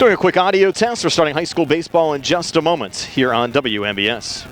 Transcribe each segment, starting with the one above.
Doing a quick audio test. We're starting high school baseball in just a moment here on WMBS.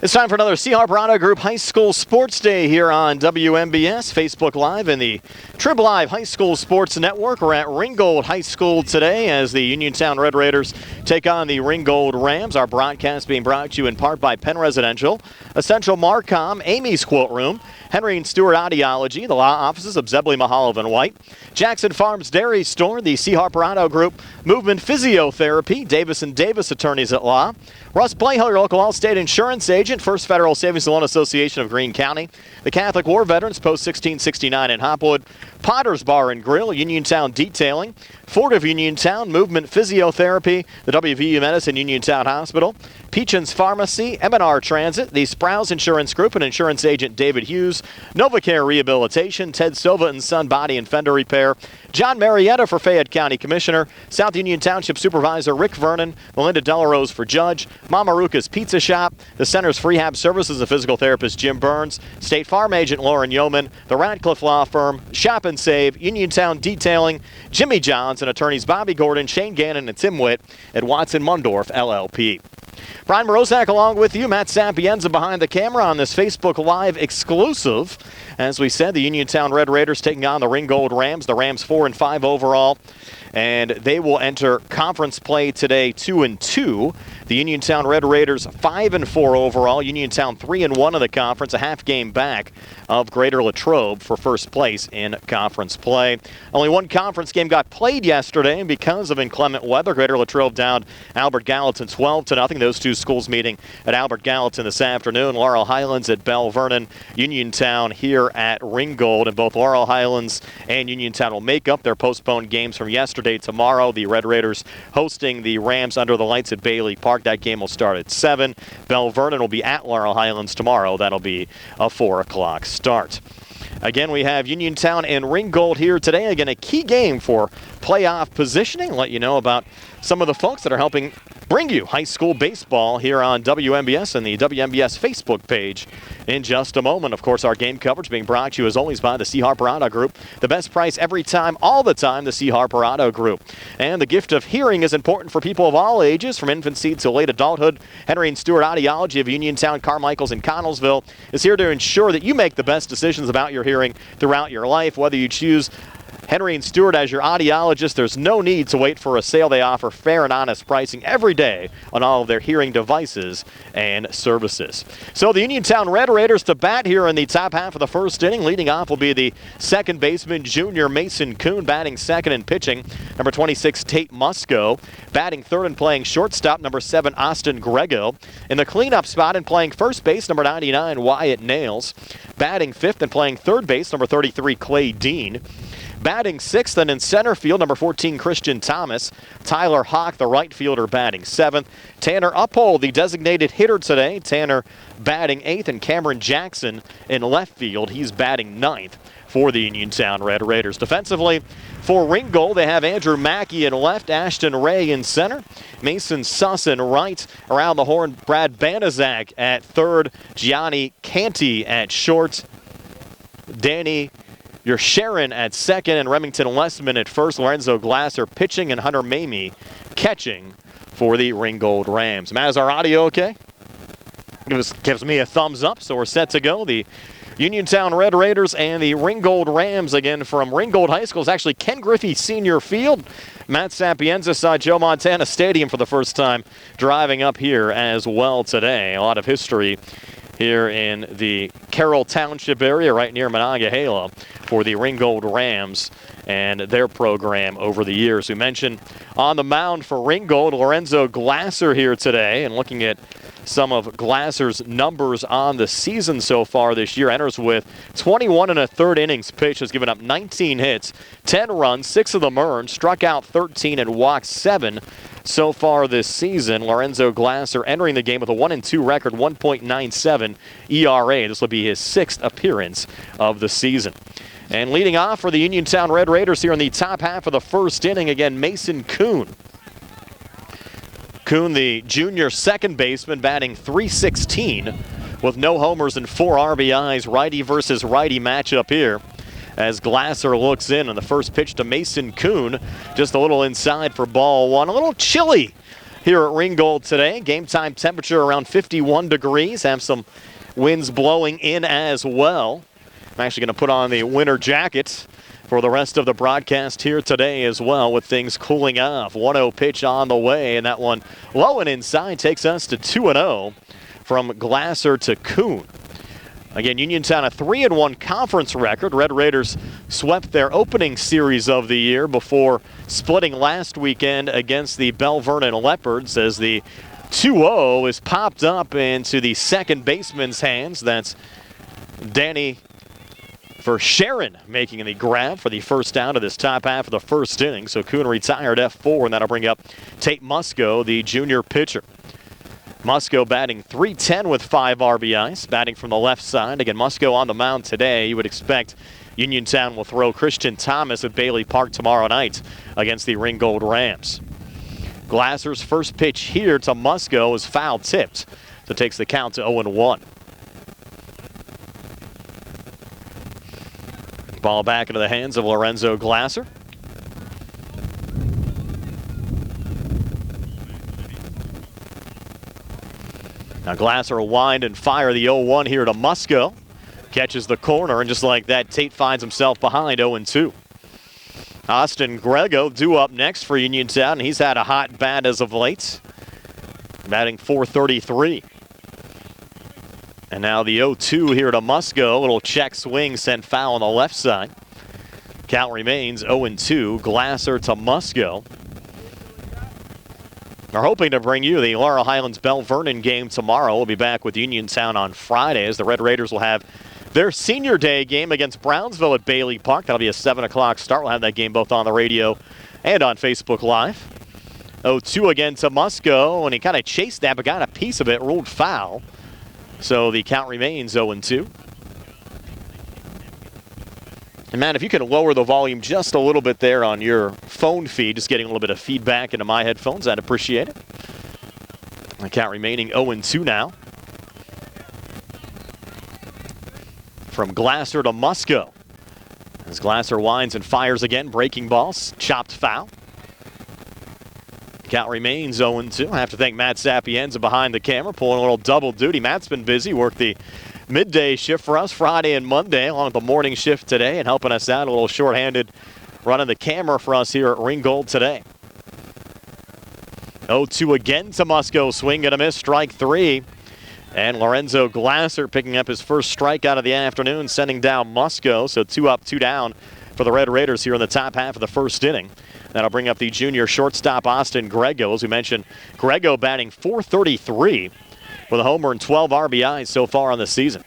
It's time for another C. Harper Auto Group High School Sports Day here on WMBS, Facebook Live, and the Trib Live High School Sports Network. We're at Ringgold High School today as the Uniontown Red Raiders take on the Ringgold Rams. Our broadcast being brought to you in part by Penn Residential, Essential Marcom, Amy's Quilt Room, Henry and Stewart Audiology, the law offices of Zebley, Mahalow, and White, Jackson Farms Dairy Store, the C. Harper Auto Group Movement Physiotherapy, Davis & Davis Attorneys at Law, Russ Playhill, your local Allstate insurance agent, First Federal Savings and Loan Association of Greene County, the Catholic War Veterans, Post 1669 in Hopwood, Potter's Bar and Grill, Uniontown Detailing, Ford of Uniontown, Movement Physiotherapy, the WVU Medicine Uniontown Hospital, Peachin's Pharmacy, M&R Transit, the Sprouse Insurance Group and insurance agent David Hughes, NovaCare Rehabilitation, Ted Silva and Son Body and Fender Repair, John Marietta for Fayette County Commissioner, South Union Township Supervisor Rick Vernon, Melinda Delarose for Judge, Mama Ruca's Pizza Shop, the Center's Rehab Services and physical therapist Jim Burns, State Farm Agent Lauren Yeoman, the Radcliffe Law Firm, Shop and Save, Uniontown Detailing, Jimmy Johns and attorneys Bobby Gordon, Shane Gannon, and Tim Witt at Watson Mundorf LLP. Brian Morozak along with you, Matt Sapienza behind the camera on this Facebook Live exclusive. As we said, the Uniontown Red Raiders taking on the Ringgold Rams. The Rams 4-5 overall, and they will enter conference play today 2-2. The Uniontown Red Raiders 5-4 overall. Uniontown 3-1 in the conference, a half game back of Greater Latrobe for first place in conference play. Only one conference game got played yesterday, and because of inclement weather, Greater Latrobe downed Albert Gallatin 12-0. Those two schools meeting at Albert Gallatin this afternoon. Laurel Highlands at Bell Vernon, Uniontown here at Ringgold, and both Laurel Highlands and Uniontown will make up their postponed games from yesterday tomorrow. The Red Raiders hosting the Rams under the lights at Bailey Park. That game will start at 7. Bell Vernon will be at Laurel Highlands tomorrow. That'll be a 4 o'clock start. Again, we have Uniontown and Ringgold here today. Again, a key game for playoff positioning. Let you know about some of the folks that are helping bring you high school baseball here on WMBS and the WMBS Facebook page in just a moment. Of course, our game coverage being brought to you as always by the C. Harper Auto Group. The best price every time, all the time, the C. Harper Auto Group. And the gift of hearing is important for people of all ages, from infancy to late adulthood. Henry and Stewart Audiology of Uniontown, Carmichaels, and Connellsville is here to ensure that you make the best decisions about your hearing throughout your life. Whether you choose Henry and Stewart as your audiologist, there's no need to wait for a sale. They offer fair and honest pricing every day on all of their hearing devices and services. So the Uniontown Red Raiders to bat here in the top half of the first inning. Leading off will be the second baseman, junior Mason Kuhn, batting second and pitching. Number 26, Tate Musco. Batting third and playing shortstop, number 7, Austin Grego. In the cleanup spot and playing first base, number 99, Wyatt Nails. Batting fifth and playing third base, number 33, Clay Dean. Batting sixth and in center field, number 14, Christian Thomas. Tyler Hawk, the right fielder, batting seventh. Tanner Uphold, the designated hitter today. Tanner batting eighth, and Cameron Jackson in left field. He's batting ninth for the Uniontown Red Raiders. Defensively, for Ringgold, they have Andrew Mackey in left, Ashton Ray in center, Mason Suss in right. Around the horn, Brad Banaszak at third, Gianni Canty at short, Danny Sharon at second, and Remington Lessman at first. Lorenzo Glasser pitching, and Hunter Mamie catching for the Ringgold Rams. Matt, is our audio okay? Gives me a thumbs up, so we're set to go. The Uniontown Red Raiders and the Ringgold Rams, again from Ringgold High School. It's actually Ken Griffey Senior Field. Matt Sapienza saw Joe Montana Stadium for the first time driving up here as well today. A lot of history here in the Carroll Township area right near Monongahela for the Ringgold Rams and their program over the years. We mentioned on the mound for Ringgold, Lorenzo Glasser here today, and looking at some of Glasser's numbers on the season so far this year. Enters with 21 1/3 innings pitched, has given up 19 hits, 10 runs, 6 of them earned, struck out 13 and walked 7 so far this season. Lorenzo Glasser entering the game with a 1-2 record, 1.97 ERA. This will be his 6th appearance of the season. And leading off for the Uniontown Red Raiders here in the top half of the first inning, again, Mason Kuhn. Kuhn, the junior second baseman, batting .316 with no homers and 4 RBIs. Righty versus righty matchup here as Glasser looks in on the first pitch to Mason Kuhn. Just a little inside for ball one. A little chilly here at Ringgold today. Game time temperature around 51 degrees. Have some winds blowing in as well. I'm actually going to put on the winter jacket for the rest of the broadcast here today as well, with things cooling off. 1-0 pitch on the way, and that one low and inside takes us to 2-0 from Glasser to Kuhn. Again, Uniontown a 3-1 conference record. Red Raiders swept their opening series of the year before splitting last weekend against the Bell Vernon Leopards, as the 2-0 is popped up into the second baseman's hands. That's Danny for Sharon making the grab for the first out of this top half of the first inning. So Kuhn retired F4, and that'll bring up Tate Musco, the junior pitcher. Musco batting .310 with 5 RBIs, batting from the left side. Again, Musco on the mound today. You would expect Uniontown will throw Christian Thomas at Bailey Park tomorrow night against the Ringgold Rams. Glasser's first pitch here to Musco is foul tipped, so it takes the count to 0-1. Ball back into the hands of Lorenzo Glasser. Now Glasser will wind and fire the 0-1 here to Musco. Catches the corner, and just like that, Tate finds himself behind 0-2. Austin Grego due up next for Uniontown. He's had a hot bat as of late, batting .433. And now the 0-2 here to Musco. Little check swing sent foul on the left side. Count remains 0-2. Glasser to Musco. We're hoping to bring you the Laurel Highlands Bell Vernon game tomorrow. We'll be back with Uniontown on Friday, as the Red Raiders will have their senior day game against Brownsville at Bailey Park. That'll be a 7 o'clock start. We'll have that game both on the radio and on Facebook Live. 0-2 again to Musco, and he kind of chased that but got a piece of it, ruled foul. So the count remains 0-2. And Matt, if you can lower the volume just a little bit there on your phone feed, just getting a little bit of feedback into my headphones, I'd appreciate it. The count remaining 0-2 now. From Glasser to Musco. As Glasser winds and fires again, breaking balls, chopped foul. Count remains 0-2. I have to thank Matt Sapienza behind the camera, pulling a little double duty. Matt's been busy, worked the midday shift for us Friday and Monday, along with the morning shift today, and helping us out a little shorthanded, running the camera for us here at Ringgold today. 0-2 again to Musco. Swing and a miss, strike 3. And Lorenzo Glasser picking up his first strikeout of the afternoon, sending down Musco. So 2 up, 2 down for the Red Raiders here in the top half of the first inning. That'll bring up the junior shortstop, Austin Grego. As we mentioned, Grego batting .433 with a homer and 12 RBIs so far on the season.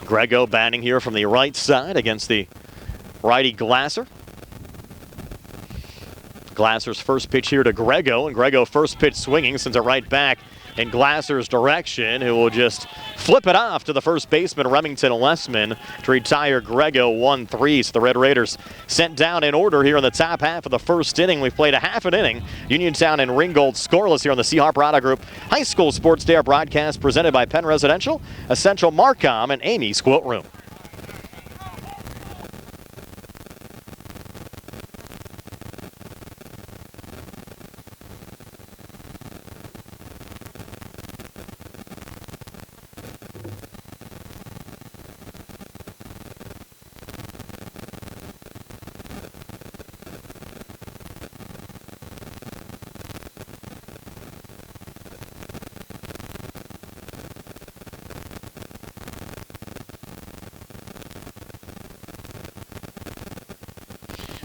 Grego batting here from the right side against the righty Glasser. Glasser's first pitch here to Grego, and Grego first pitch swinging, sends it right back in Glasser's direction, who will just flip it off to the first baseman, Remington Lessman, to retire Grego 1-3. So the Red Raiders sent down in order here in the top half of the first inning. We've played a half an inning. Uniontown and Ringgold scoreless here on the C. Harp Rada Group High School Sports Day, broadcast presented by Penn Residential, Essential Marcom, and Amy's Quilt Room.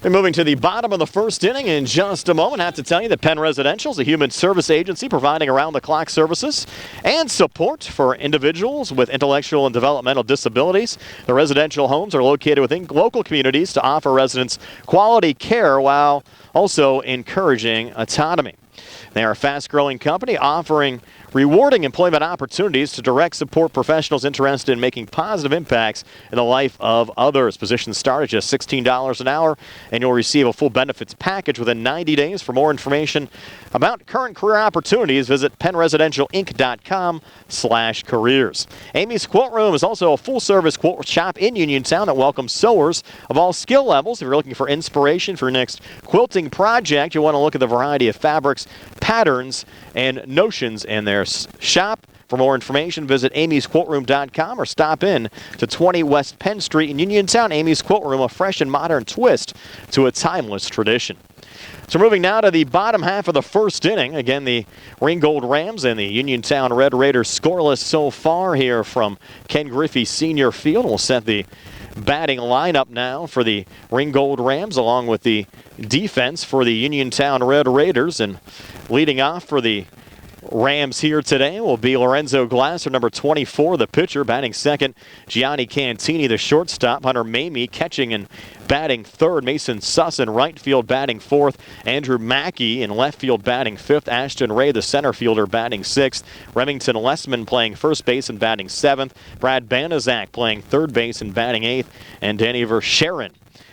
We're moving to the bottom of the first inning in just a moment. I have to tell you that Penn Residential is a human service agency providing around-the-clock services and support for individuals with intellectual and developmental disabilities. The residential homes are located within local communities to offer residents quality care while also encouraging autonomy. They are a fast-growing company offering rewarding employment opportunities to direct support professionals interested in making positive impacts in the life of others. Positions start at just $16 an hour, and you'll receive a full benefits package within 90 days. For more information about current career opportunities, visit PennResidentialInc.com/careers. Amy's Quilt Room is also a full-service quilt shop in Uniontown that welcomes sewers of all skill levels. If you're looking for inspiration for your next quilting project, you want to look at the variety of fabrics, patterns, and notions in their shop. For more information, visit amysquiltroom.com or stop in to 20 West Penn Street in Uniontown. Amy's Quilt Room, a fresh and modern twist to a timeless tradition. So moving now to the bottom half of the first inning. Again, the Ringgold Rams and the Uniontown Red Raiders scoreless so far here from Ken Griffey Senior Field. We'll set the batting lineup now for the Ringgold Rams along with the defense for the Uniontown Red Raiders. And leading off for the Rams here today will be Lorenzo Glasser, number 24, the pitcher. Batting second, Gianni Cantini, the shortstop. Hunter Mamie catching and batting third. Mason Suss in right field batting fourth. Andrew Mackey in left field batting fifth. Ashton Ray, the center fielder, batting sixth. Remington Lessman playing first base and batting seventh. Brad Banaszak playing third base and batting eighth. And Danny Verscheren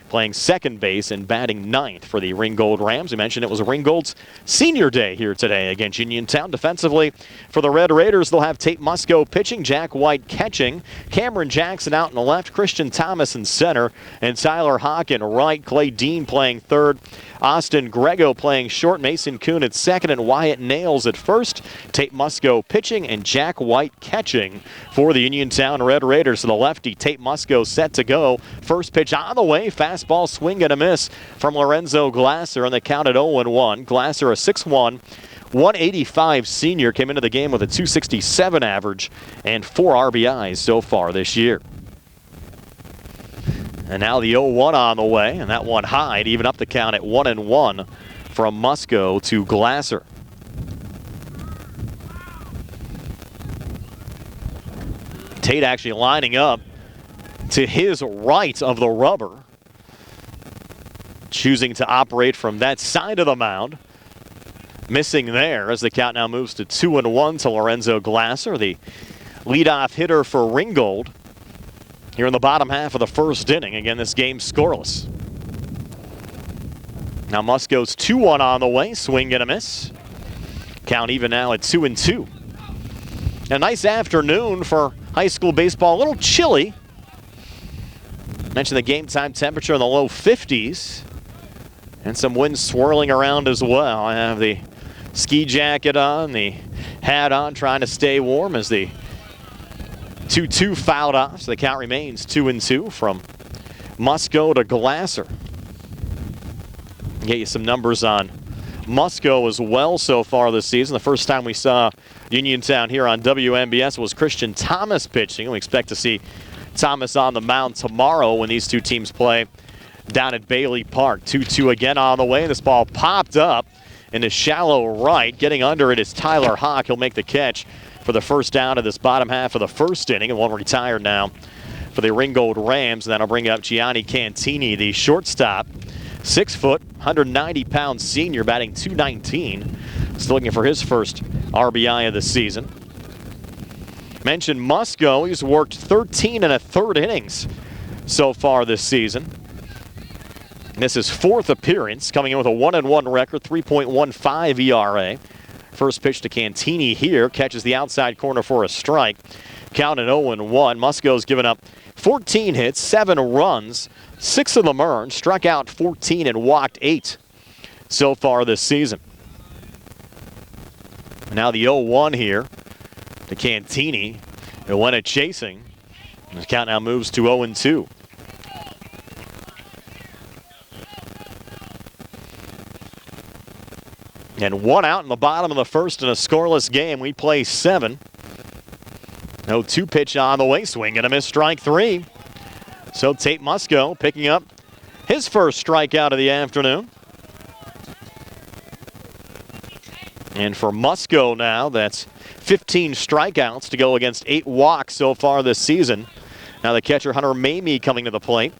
playing second base and batting ninth for the Ringgold Rams. We mentioned it was Ringgold's senior day here today against Uniontown. Defensively for the Red Raiders, they'll have Tate Musco pitching, Jack White catching, Cameron Jackson out in the left, Christian Thomas in center, and Tyler Hawk in right. Clay Dean playing third, Austin Grego playing short, Mason Kuhn at second, and Wyatt Nails at first. Tate Musco pitching and Jack White catching for the Uniontown Red Raiders. So the lefty, Tate Musco, set to go. First pitch on the way, fastball swing and a miss from Lorenzo Glasser, and the count at 0-1. Glasser, a 6'1", 185 senior, came into the game with a .267 average and 4 RBIs so far this year. And now the 0-1 on the way, and that one high to even up the count at 1-1 from Musco to Glasser. Tate actually lining up to his right of the rubber, choosing to operate from that side of the mound. Missing there as the count now moves to 2-1 to Lorenzo Glasser, the leadoff hitter for Ringgold here in the bottom half of the first inning. Again, this game scoreless. Now Musco's 2-1 on the way, swing and a miss. Count even now at 2-2. A nice afternoon for high school baseball, a little chilly. Mentioned the game time temperature in the low 50s. And some wind swirling around as well. I have the ski jacket on, the hat on, trying to stay warm as the 2-2 fouled off. So the count remains 2-2 from Musco to Glasser. Get you some numbers on Musco as well so far this season. The first time we saw Uniontown here on WMBS was Christian Thomas pitching. We expect to see Thomas on the mound tomorrow when these two teams play down at Bailey Park. 2-2 again on the way. This ball popped up into shallow right. Getting under it is Tyler Hawk. He'll make the catch for the first down of this bottom half of the first inning, and one retired now for the Ringgold Rams. And that'll bring up Gianni Cantini, the shortstop. 6 foot, 190-pound senior, batting .219. Still looking for his first RBI of the season. Mentioned Musco. He's worked 13 1/3 innings so far this season. This is 4th appearance, coming in with a 1-1 record, 3.15 ERA. First pitch to Cantini here, catches the outside corner for a strike. Count at 0-1. Musco's given up 14 hits, 7 runs, 6 of them earned, struck out 14 and walked 8 so far this season. Now the 0-1 here to Cantini. It went at chasing. The count now moves to 0-2. And 1 out in the bottom of the first in a scoreless game. We play 7. 0-2 pitch on the way. Swing and a miss, strike 3. So Tate Musco picking up his first strikeout of the afternoon. And for Musco now, that's 15 strikeouts to go against 8 walks so far this season. Now the catcher, Hunter Mamie, coming to the plate.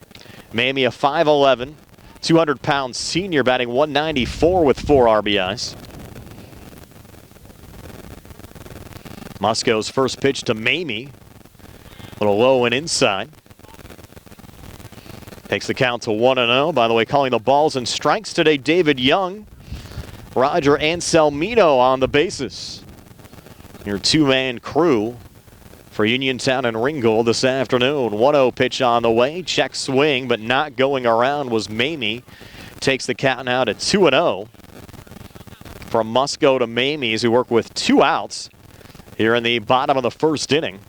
Mamie, a 5'11", 200-pound senior, batting .194 with 4 RBIs. Musco's first pitch to Mamie. A little low and inside. Takes the count to 1-0. By the way, calling the balls and strikes today, David Young. Roger Anselmino on the bases. Your two-man crew for Uniontown and Ringgold this afternoon. 1-0 pitch on the way. Check swing, but not going around was Mamie. Takes the count now to 2-0. From Musco to Mamie as we work with 2 outs here in the bottom of the first inning.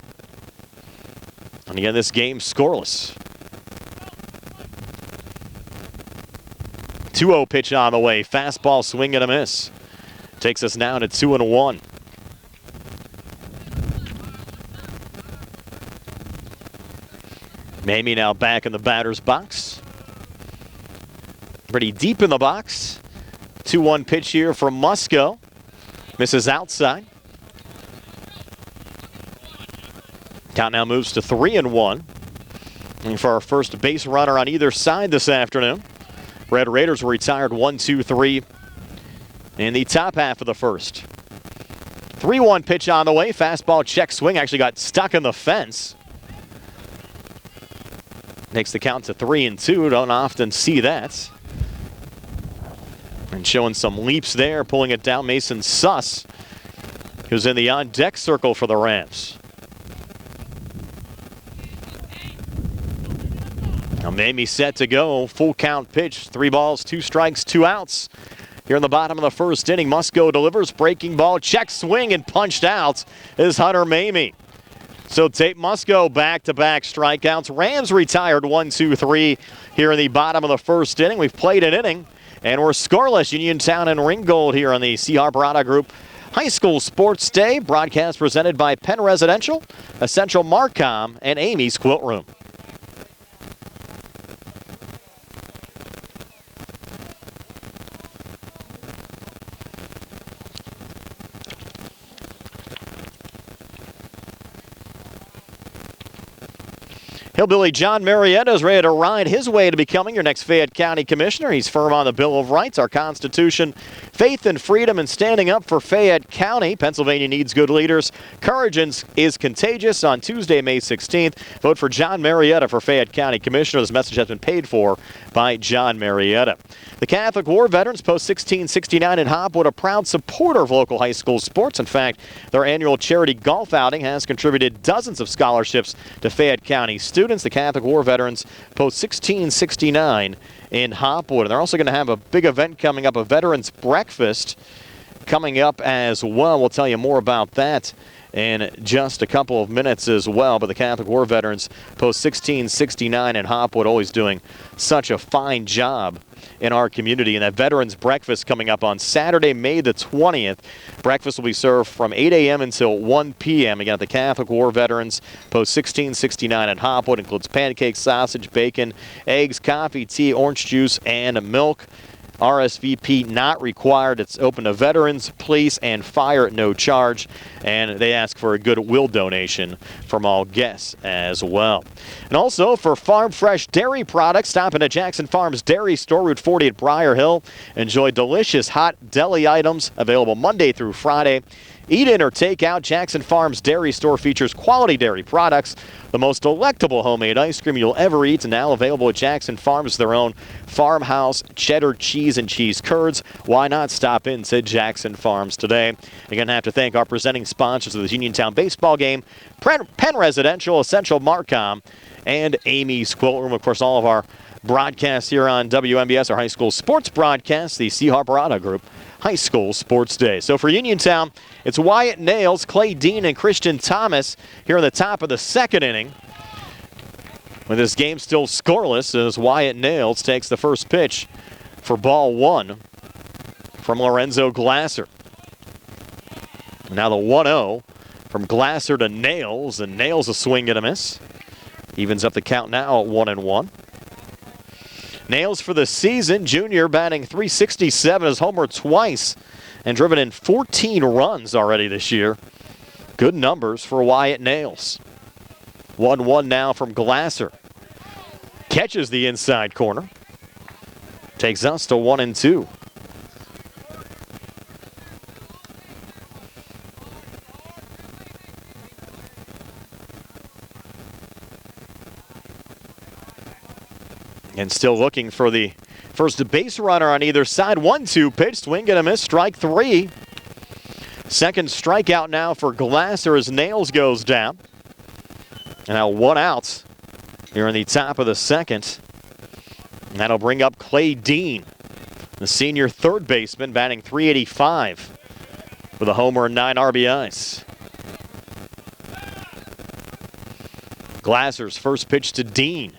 And again, this game scoreless. 2-0 pitch on the way. Fastball, swing and a miss. Takes us now to 2-1. Mamie now back in the batter's box. Pretty deep in the box. 2-1 pitch here from Musco. Misses outside. Count now moves to 3-1. And for our first base runner on either side this afternoon. Red Raiders were retired 1-2-3 in the top half of the first. 3-1 pitch on the way. Fastball, check swing. Actually got stuck in the fence. Makes the count to 3-2. Don't often see that. And showing some leaps there, pulling it down, Mason Suss, who's in the on-deck circle for the Rams. Now Mamie set to go. Full count pitch. 3 balls, 2 strikes, 2 outs. Here in the bottom of the first inning, Musco delivers. Breaking ball, check swing, and punched out is Hunter Mamie. So Tate Musco back-to-back strikeouts. Rams retired 1-2-3 here in the bottom of the first inning. We've played an inning, and we're scoreless. Uniontown and Ringgold here on the C. Harper Auto Group High School Sports Day. Broadcast presented by Penn Residential, Essential Marcom, and Amy's Quilt Room. Hillbilly John Marietta is ready to ride his way to becoming your next Fayette County Commissioner. He's firm on the Bill of Rights, our Constitution, faith and freedom, and standing up for Fayette County. Pennsylvania needs good leaders. Courage is contagious. On Tuesday, May 16th, vote for John Marietta for Fayette County Commissioner. This message has been paid for by John Marietta. The Catholic War Veterans Post 1669 in Hopwood, a proud supporter of local high school sports. In fact, their annual charity golf outing has contributed dozens of scholarships to Fayette County students. The Catholic War Veterans Post 1669 in Hopwood. And they're also going to have a big event coming up, a Veterans Breakfast coming up as well. We'll tell you more about that in just a couple of minutes as well. But the Catholic War Veterans Post 1669 in Hopwood always doing such a fine job in our community. And that Veterans Breakfast coming up on Saturday, May the 20th. Breakfast will be served from 8 a.m. until 1 p.m. Again, at the Catholic War Veterans Post 1669 in Hopwood. Includes pancakes, sausage, bacon, eggs, coffee, tea, orange juice, and milk. RSVP not required. It's open to veterans, police, and fire at no charge. And they ask for a goodwill donation from all guests as well. And also for Farm Fresh dairy products, stop in at Jackson Farms Dairy Store, Route 40 at Briar Hill. Enjoy delicious hot deli items available Monday through Friday. Eat in or take out. Jackson Farms Dairy Store features quality dairy products, the most delectable homemade ice cream you'll ever eat, and now available at Jackson Farms, their own farmhouse cheddar cheese and cheese curds. Why not stop in to Jackson Farms today? Again, I have to thank our presenting sponsors of this Uniontown baseball game, Penn Residential, Essential Marcom, and Amy's Quilt Room. Of course, all of our broadcasts here on WMBS, our high school sports broadcasts, the C. Harper Auto Group High School Sports Day. So for Uniontown, it's Wyatt Nails, Clay Dean, and Christian Thomas here in the top of the second inning. With this game still scoreless as Wyatt Nails takes the first pitch for ball 1 from Lorenzo Glasser. Now the 1-0 from Glasser to Nails, and Nails a swing and a miss. Evens up the count now at 1-1. Nails for the season. Junior batting .367, has homered twice and driven in 14 runs already this year. Good numbers for Wyatt Nails. 1-1 now from Glasser. Catches the inside corner. Takes us to 1-2. And still looking for the first base runner on either side. 1-2 pitch, swing and a miss, strike three. Second strikeout now for Glasser as Nails goes down. And now 1 out here in the top of the second. And that'll bring up Clay Dean, the senior third baseman, batting .385 with a homer and 9 RBIs. Glasser's first pitch to Dean.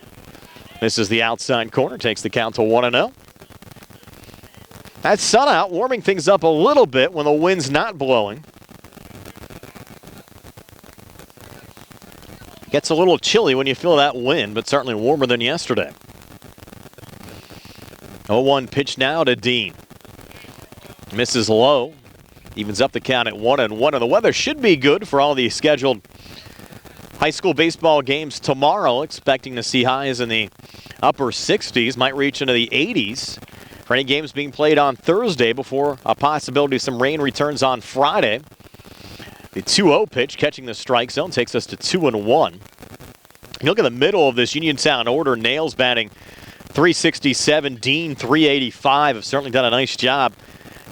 This is the outside corner, takes the count to 1-0. That sun out, warming things up a little bit when the wind's not blowing. Gets a little chilly when you feel that wind, but certainly warmer than yesterday. 0-1 pitch now to Dean. Misses low, evens up the count at 1-1, and the weather should be good for all the scheduled high school baseball games tomorrow. Expecting to see highs in the upper 60s, might reach into the 80s for any games being played on Thursday before a possibility of some rain returns on Friday. The 2-0 pitch catching the strike zone takes us to 2-1. You look at the middle of this Uniontown order, Nails batting .367, Dean .385. Have certainly done a nice job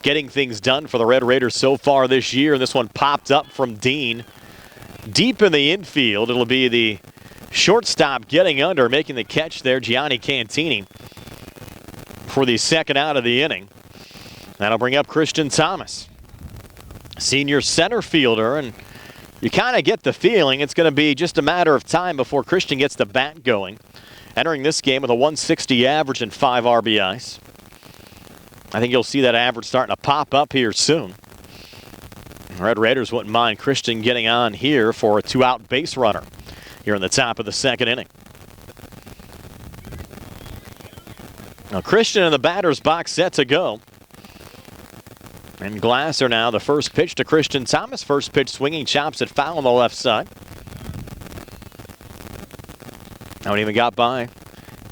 getting things done for the Red Raiders so far this year. And this one popped up from Dean. Deep in the infield, it'll be the shortstop getting under, making the catch there, Gianni Cantini, for the second out of the inning. That'll bring up Christian Thomas, senior center fielder, and you kind of get the feeling it's going to be just a matter of time before Christian gets the bat going. Entering this game with a .160 average and 5 RBIs. I think you'll see that average starting to pop up here soon. Red Raiders wouldn't mind Christian getting on here for a 2-out base runner here in the top of the second inning. Now Christian in the batter's box set to go. And Glasser now, the first pitch to Christian Thomas. First pitch swinging, chops it foul on the left side. That one even got by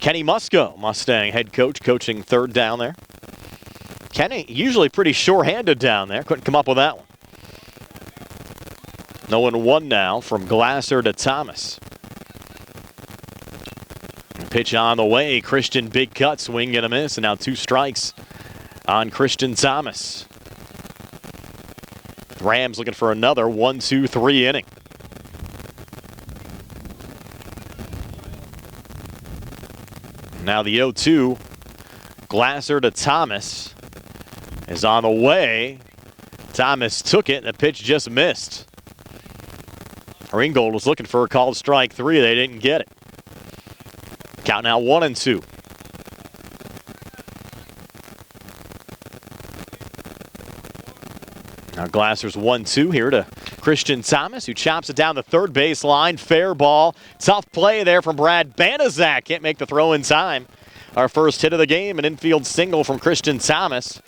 Kenny Musco, Mustang head coach, coaching third down there. Kenny usually pretty sure-handed down there. Couldn't come up with that one. 0-1 now from Glasser to Thomas. Pitch on the way. Christian, big cut, swing and a miss, and now 2 strikes on Christian Thomas. Rams looking for another 1-2-3 inning. Now the 0-2, Glasser to Thomas, is on the way. Thomas took it, and the pitch just missed. Ringgold was looking for a called strike 3. They didn't get it. Count now 1-2. Now Glasser's 1-2 here to Christian Thomas, who chops it down the third base line. Fair ball. Tough play there from Brad Banaszak. Can't make the throw in time. Our first hit of the game, an infield single from Christian Thomas.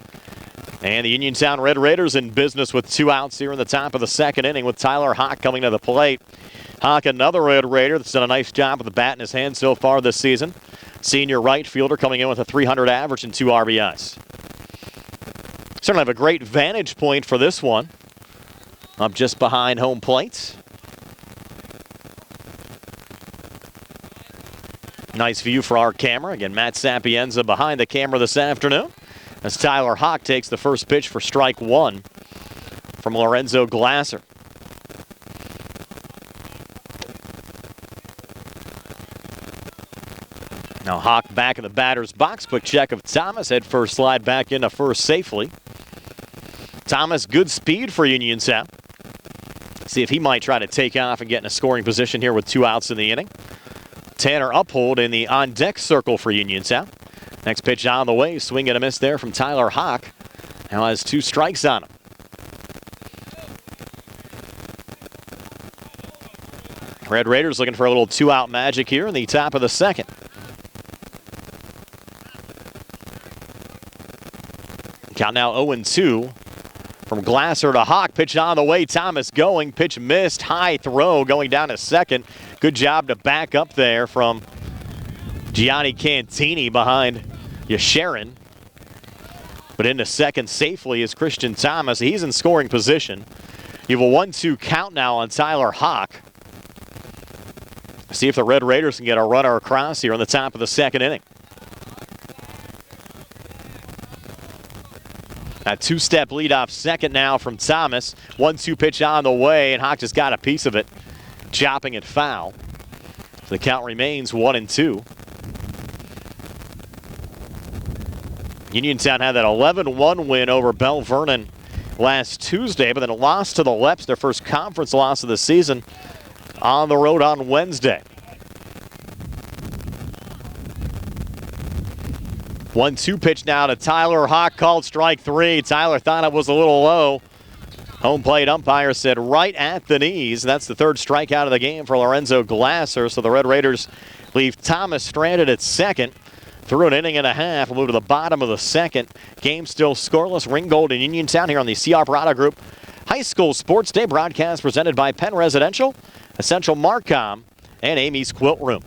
And the Uniontown Red Raiders in business with 2 outs here in the top of the second inning with Tyler Hawk coming to the plate. Hawk, another Red Raider that's done a nice job with the bat in his hand so far this season. Senior right fielder coming in with a .300 average and 2 RBIs. Certainly have a great vantage point for this one. Up just behind home plate. Nice view for our camera. Again, Matt Sapienza behind the camera this afternoon as Tyler Hawk takes the first pitch for strike 1 from Lorenzo Glasser. Now Hawk back in the batter's box. Quick check of Thomas. Head first slide back into first safely. Thomas, good speed for Uniontown. See if he might try to take off and get in a scoring position here with 2 outs in the inning. Tanner Uphold in the on-deck circle for Uniontown. Next pitch on the way. Swing and a miss there from Tyler Hawk. Now has 2 strikes on him. Red Raiders looking for a little 2-out magic here in the top of the second. Count now 0-2. From Glasser to Hawk, pitch on the way, Thomas going, pitch missed, high throw going down to second. Good job to back up there from Gianni Cantini behind Yasharin. But into second safely is Christian Thomas. He's in scoring position. You have a 1-2 count now on Tyler Hawk. See if the Red Raiders can get a runner across here on the top of the second inning. A two-step leadoff second now from Thomas. 1-2 pitch on the way, and Hawk just got a piece of it, chopping it foul. So the count remains 1-2. Uniontown had that 11-1 win over Bell Vernon last Tuesday, but then lost to the Leps, their first conference loss of the season, on the road on Wednesday. 1-2 pitch now to Tyler Hawk, called strike three. Tyler thought it was a little low. Home plate umpire said right at the knees. That's the third strikeout of the game for Lorenzo Glasser. So the Red Raiders leave Thomas stranded at second. Through an inning and a half, we'll move to the bottom of the second. Game still scoreless. Ringgold and Uniontown here on the CR Parada Group High School Sports Day broadcast presented by Penn Residential, Essential Marcom, and Amy's Quilt Room.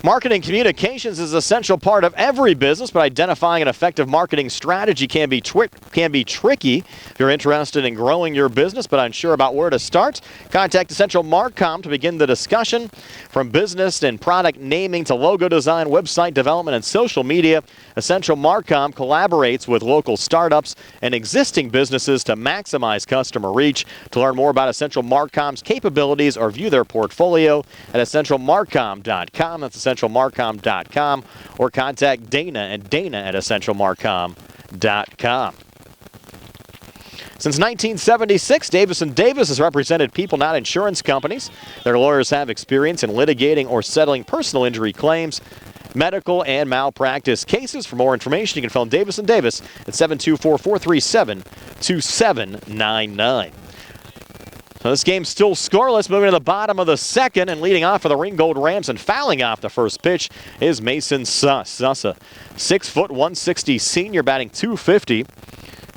Marketing communications is an essential part of every business, but identifying an effective marketing strategy can be tricky. If you're interested in growing your business but unsure about where to start, contact Essential Marcom to begin the discussion. From business and product naming to logo design, website development, and social media, Essential Marcom collaborates with local startups and existing businesses to maximize customer reach. To learn more about Essential Marcom's capabilities or view their portfolio at essentialmarcom.com. That's essentialmarcom.com, or contact Dana at essentialmarcom.com. Since 1976, Davis & Davis has represented people, not insurance companies. Their lawyers have experience in litigating or settling personal injury claims, medical and malpractice cases. For more information, you can phone Davis & Davis at 724-437-2799. So this game's still scoreless, moving to the bottom of the second, and leading off for the Ringgold Rams and fouling off the first pitch is Mason Suss. Suss, a 6', 160 senior, batting .250,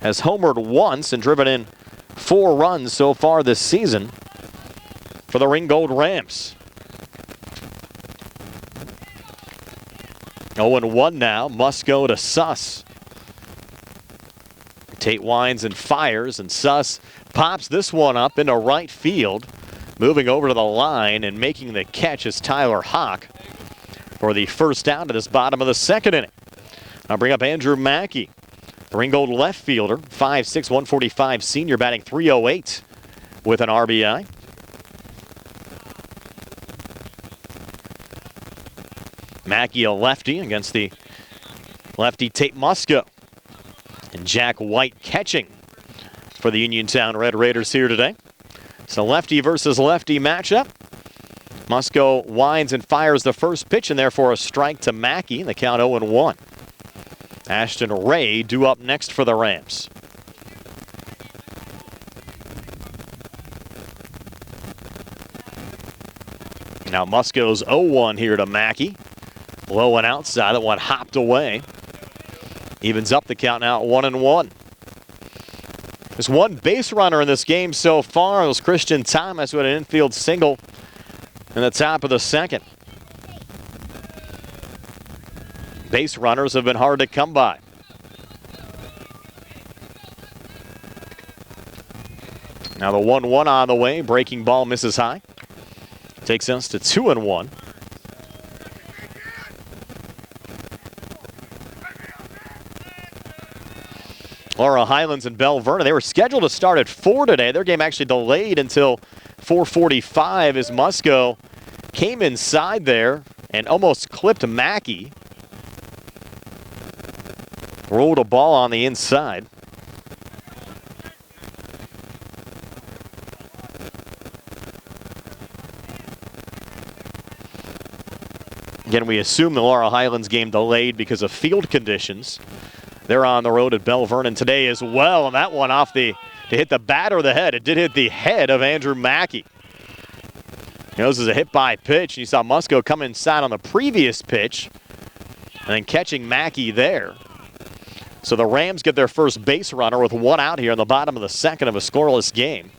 has homered once and driven in 4 runs so far this season for the Ringgold Rams. 0-1 now, must go to Suss. Tate winds and fires, and Suss pops this one up into right field. Moving over to the line and making the catch is Tyler Hawk for the first down to this bottom of the second inning. I'll bring up Andrew Mackey, the Ringgold left fielder, 5'6", 145 senior, batting .308 with an RBI. Mackey, a lefty, against the lefty Tate Musco. And Jack White catching for the Uniontown Red Raiders here today. It's a lefty versus lefty matchup. Musco winds and fires the first pitch, and therefore a strike to Mackey. The count 0-1. Ashton Ray due up next for the Rams. Now Musco's 0-1 here to Mackey. Low and outside, that one hopped away. Evens up the count now at 1-1. There's one base runner in this game so far. It was Christian Thomas, who had an infield single in the top of the second. Base runners have been hard to come by. Now the 1-1 on the way. Breaking ball misses high. Takes us to 2-1. Laurel Highlands and Bell Vernon. They were scheduled to start at 4 today. Their game actually delayed until 4:45 as Musco came inside there and almost clipped Mackey. Rolled a ball on the inside. Again, we assume the Laurel Highlands game delayed because of field conditions. They're on the road at Bell Vernon today as well, and that one off to hit the bat or the head. It did hit the head of Andrew Mackey. This is a hit-by pitch. You saw Musco come inside on the previous pitch and then catching Mackey there. So the Rams get their first base runner with one out here in the bottom of the second of a scoreless game.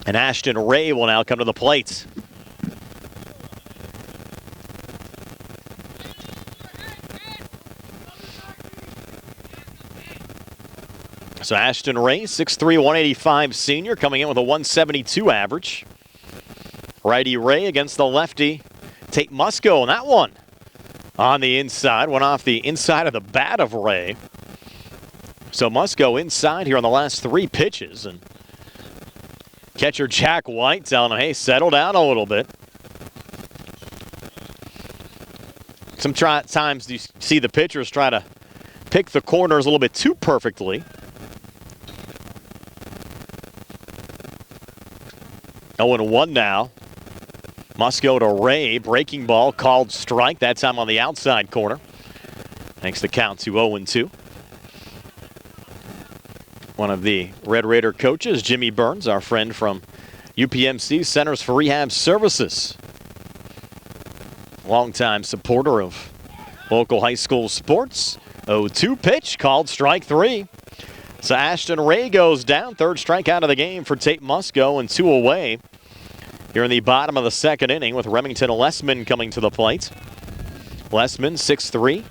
And Ashton Ray will now come to the plate. So Ashton Ray, 6'3", 185 senior, coming in with a 172 average. Righty Ray against the lefty Tate Musco, and that one on the inside, went off the inside of the bat of Ray. So Musco inside here on the last 3 pitches, and catcher Jack White telling him, hey, settle down a little bit. Sometimes you see the pitchers try to pick the corners a little bit too perfectly. 0-1 now. Musco to Ray, breaking ball, called strike, that time on the outside corner. Makes the count to 0-2. One of the Red Raider coaches, Jimmy Burns, our friend from UPMC Centers for Rehab Services. Longtime supporter of local high school sports. 0-2 pitch, called strike 3. So Ashton Ray goes down, third strikeout of the game for Tate Musco, and 2 away. Here in the bottom of the second inning with Remington Lessman coming to the plate. Lessman, 6'3",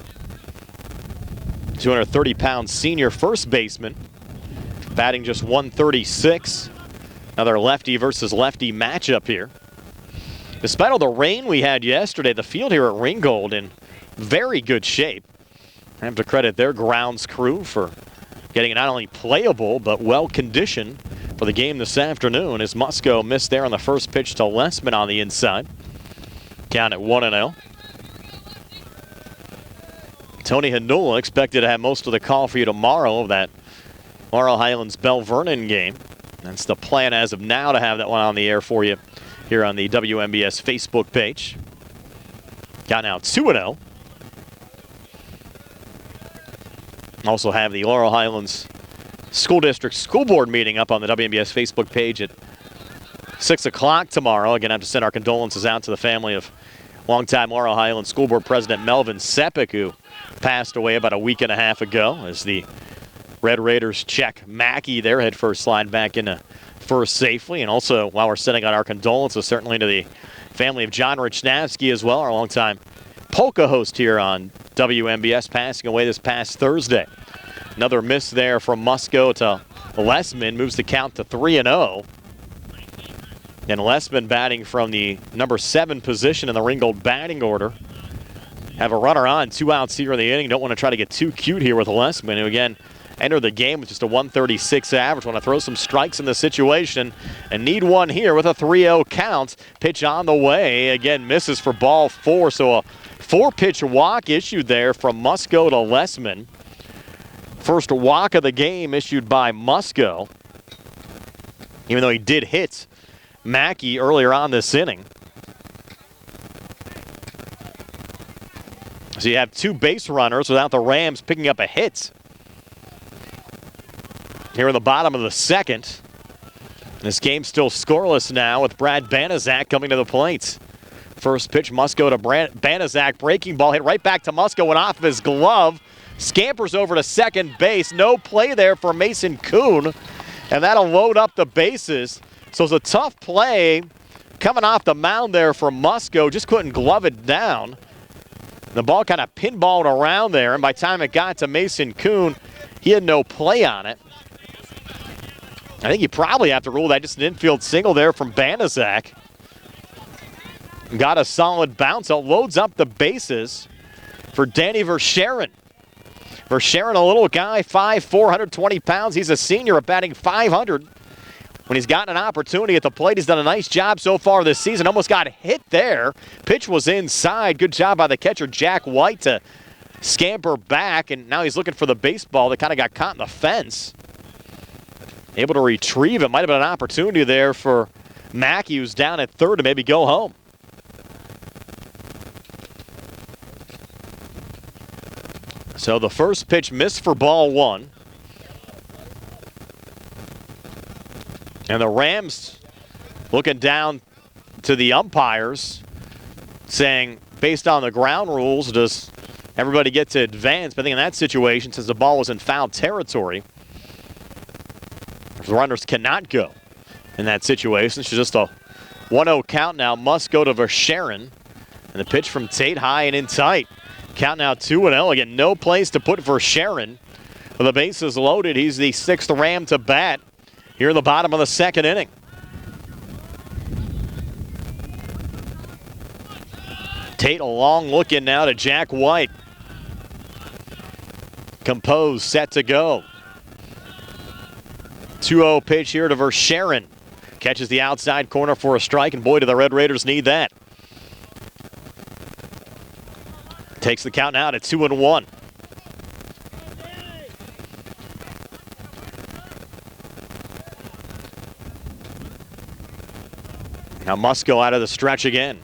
230-pound senior first baseman, batting just 136. Another lefty versus lefty matchup here. Despite all the rain we had yesterday, the field here at Ringgold in very good shape. I have to credit their grounds crew for getting it not only playable but well conditioned for the game this afternoon, as Musco missed there on the first pitch to Lessman on the inside. Count at 1-0. Tony Hanula expected to have most of the call for you tomorrow of that Laurel Highlands Bell Vernon game. That's the plan as of now, to have that one on the air for you here on the WMBS Facebook page. Count now 2-0. Also have the Laurel Highlands School District School Board meeting up on the WMBS Facebook page at 6 o'clock tomorrow. Again, I have to send our condolences out to the family of longtime Laurel Highlands School Board President Melvin Sepik, who passed away about a week and a half ago, as the Red Raiders check Mackey there, head first slide back into first safely. And also, while we're sending out our condolences, certainly to the family of John Richnavsky as well, our longtime polka host here on WMBS, passing away this past Thursday. Another miss there from Musco to Lessman, moves the count to 3-0. And Lessman batting from the number 7 position in the Ringgold batting order. Have a runner on, 2 outs here in the inning. Don't want to try to get too cute here with Lessman, who again entered the game with just a 136 average. Want to throw some strikes in the situation and need one here with a 3-0 count. Pitch on the way, again misses for ball 4, so a 4-pitch walk issued there from Musco to Lessman. First walk of the game issued by Musco, even though he did hit Mackey earlier on this inning. So you have 2 base runners without the Rams picking up a hit here in the bottom of the second. This game's still scoreless now with Brad Banaszak coming to the plate. First pitch, Musco to Banaszak, breaking ball hit right back to Musco, went off of his glove. Scampers over to second base. No play there for Mason Kuhn, and that'll load up the bases. So it's a tough play coming off the mound there from Musco. Just couldn't glove it down. The ball kind of pinballed around there, and by the time it got to Mason Kuhn, he had no play on it. I think you probably have to rule that just an infield single there from Banaszak. Got a solid bounce. It loads up the bases. for Danny Verscheren. Verscheren, a little guy, 5'4", 420 pounds. He's a senior at batting .500. When he's gotten an opportunity at the plate, he's done a nice job so far this season. Almost got hit there. Pitch was inside. Good job by the catcher, Jack White, to scamper back, and now he's looking for the baseball that kind of got caught in the fence. Able to retrieve it. Might have been an opportunity there for Mackey, who's down at third, to maybe go home. So the first pitch missed for ball one. And the Rams looking down to the umpires, saying, based on the ground rules, does everybody get to advance? But I think in that situation, since the ball was in foul territory, the runners cannot go in that situation. It's just a 1-0 count now. Must go to Verscheren. And the pitch from Tate, high and in tight. Count now 2-0. Again, no place to put Verscheren. With the bases loaded, he's the sixth Ram to bat here in the bottom of the second inning. Tate a long look in now to Jack White. Composed, set to go. 2-0 pitch here to Verscheren. Catches the outside corner for a strike, and boy, do the Red Raiders need that. Takes the count now to 2-1. Now must go out of the stretch again.